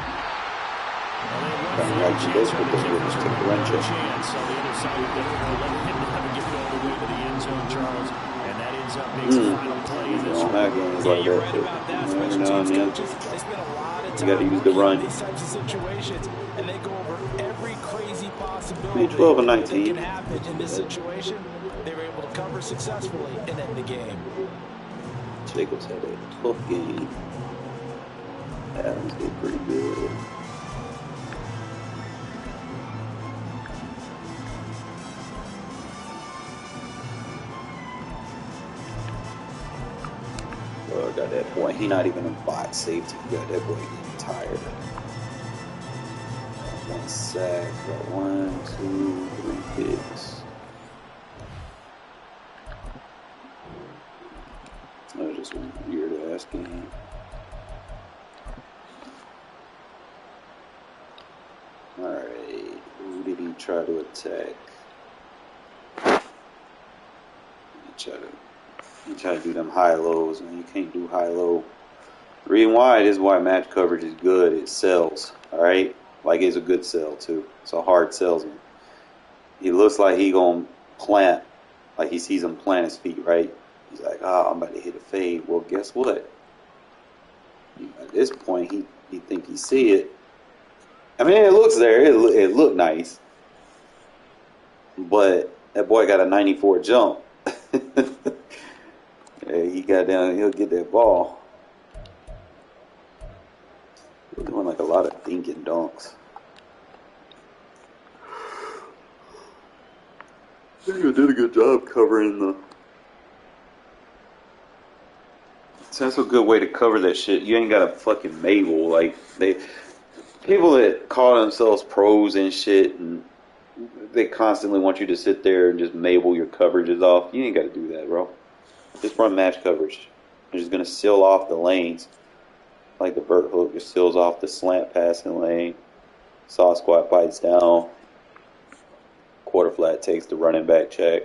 Well, Like you did, but they just take the run check. chance on the other side of the field. Let him have to get it all the way to the end zone, Charles. And that ends up being the final play in this Don't one. have games Yeah, like you're that. right about that. Every Special now and teams then, coaches, they spend a lot of you gotta time use the working run. in these types of situations, and they go over every crazy possibility I mean, 12 and that 19. can happen in this situation. They were able to cover successfully and end the game. Jacobs had a tough game. Adams did pretty good. Oh, got that boy. He not even a bot safety. Got that boy getting tired. Got 1 sack. Got 1, 2, 3 picks. That was just one weird ass game. Alright, who did he try to attack? He tried to do them high lows, and you can't do high low. The reason why this is why match coverage is good. It sells, alright? Like it's a good sell too. It's a hard salesman. He looks like he gonna plant, like he sees him plant his feet, right? He's like, oh, I'm about to hit a fade. Well, guess what? At this point, he think he see it. I mean, it looks there. It looked nice. But that boy got a 94 jump. Yeah, he got down, he'll get that ball. We're doing like a lot of thinking dunks. I think I did a good job covering the... So that's a good way to cover that shit. You ain't got a fucking Mabel. Like, people that call themselves pros and shit, and they constantly want you to sit there and just Mabel your coverages off. You ain't got to do that, bro. Just run match coverage. You're just going to seal off the lanes. Like the vert hook just seals off the slant passing lane. Saw squat bites down. Quarter flat takes the running back check.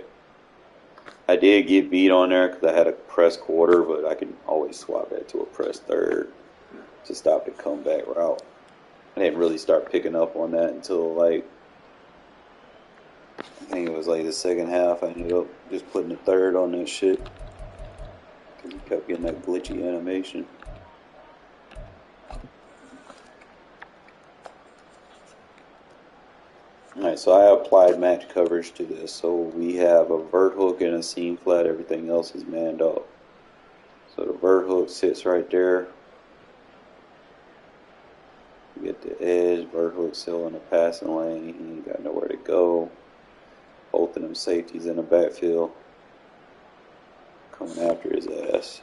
I did get beat on there because I had a press quarter, but I can always swap that to a press third to stop the comeback route. I didn't really start picking up on that until like, I think it was like the second half. I ended up just putting the third on that shit because he kept getting that glitchy animation. Alright, so I applied match coverage to this. So we have a vert hook and a seam flat. Everything else is manned up. So the vert hook sits right there. You get the edge, vert hook still in the passing lane. He ain't got nowhere to go. Both of them safeties in the backfield. Coming after his ass.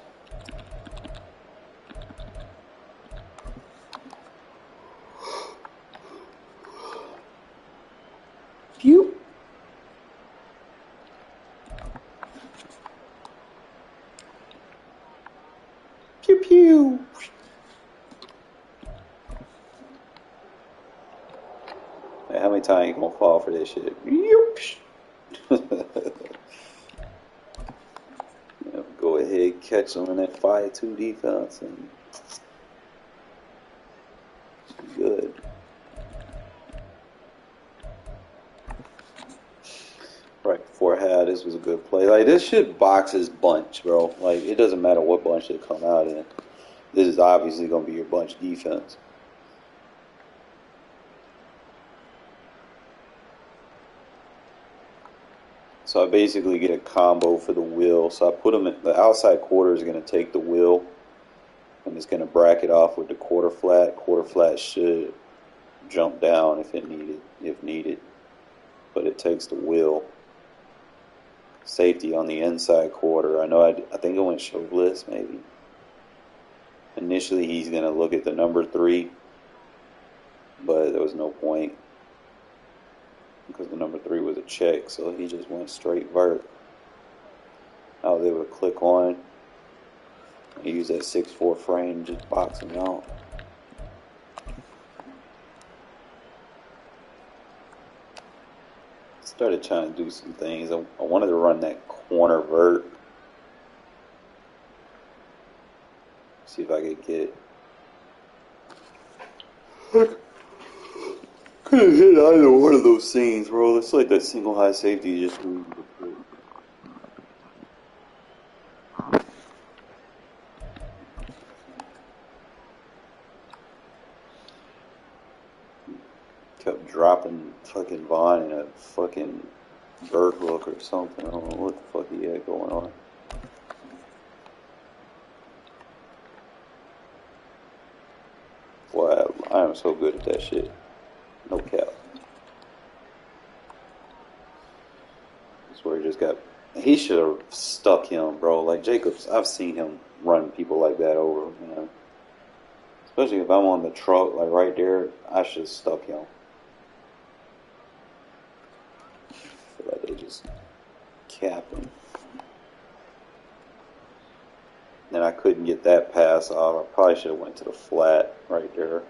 Phew. Man, how many times you gonna fall for this shit? Go ahead, catch them in that 5-2 defense, and good. Right before I had this was a good play. Like, this shit boxes bunch, bro. Like, it doesn't matter what bunch they come out in. This is obviously gonna be your bunch defense. So I basically get a combo for the wheel. So I put them in the outside quarter is going to take the wheel and it's going to bracket off with the quarter flat. Quarter flat should jump down if needed, but it takes the wheel. Safety on the inside quarter. I think I went show bliss maybe. Initially he's going to look at the number 3, but there was no point because the number 3 was a check, so he just went straight vert. I was able to click on and use that 6'4" frame and just box him out. Started trying to do some things. I wanted to run that corner vert. See if I could get. Couldn't hit either one of those scenes, bro. It's like that single high safety you just moved. Kept dropping fucking Vaughn in a fucking bird hook or something. I don't know what the fuck he had going on. Boy, I am so good at that shit. No cap. That's where he just got. He should have stuck him, bro. Like Jacobs, I've seen him run people like that over, man. Especially if I'm on the truck, like right there, I should have stuck him. I feel like they just capped him. And I couldn't get that pass off. I probably should have went to the flat right there.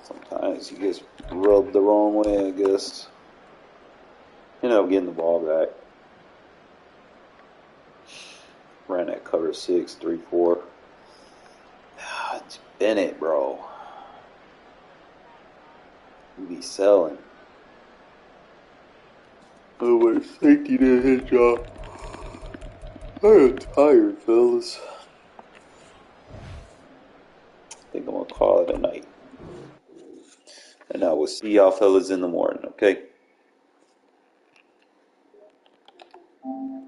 Sometimes he gets rubbed the wrong way, I guess. Ended up getting the ball back. Ran that cover 6, 3-4. It's Bennett, bro. You be selling. Oh, what safety did his job. I am tired, fellas. I think I'm gonna call it a night. And I will see y'all fellas in the morning, okay?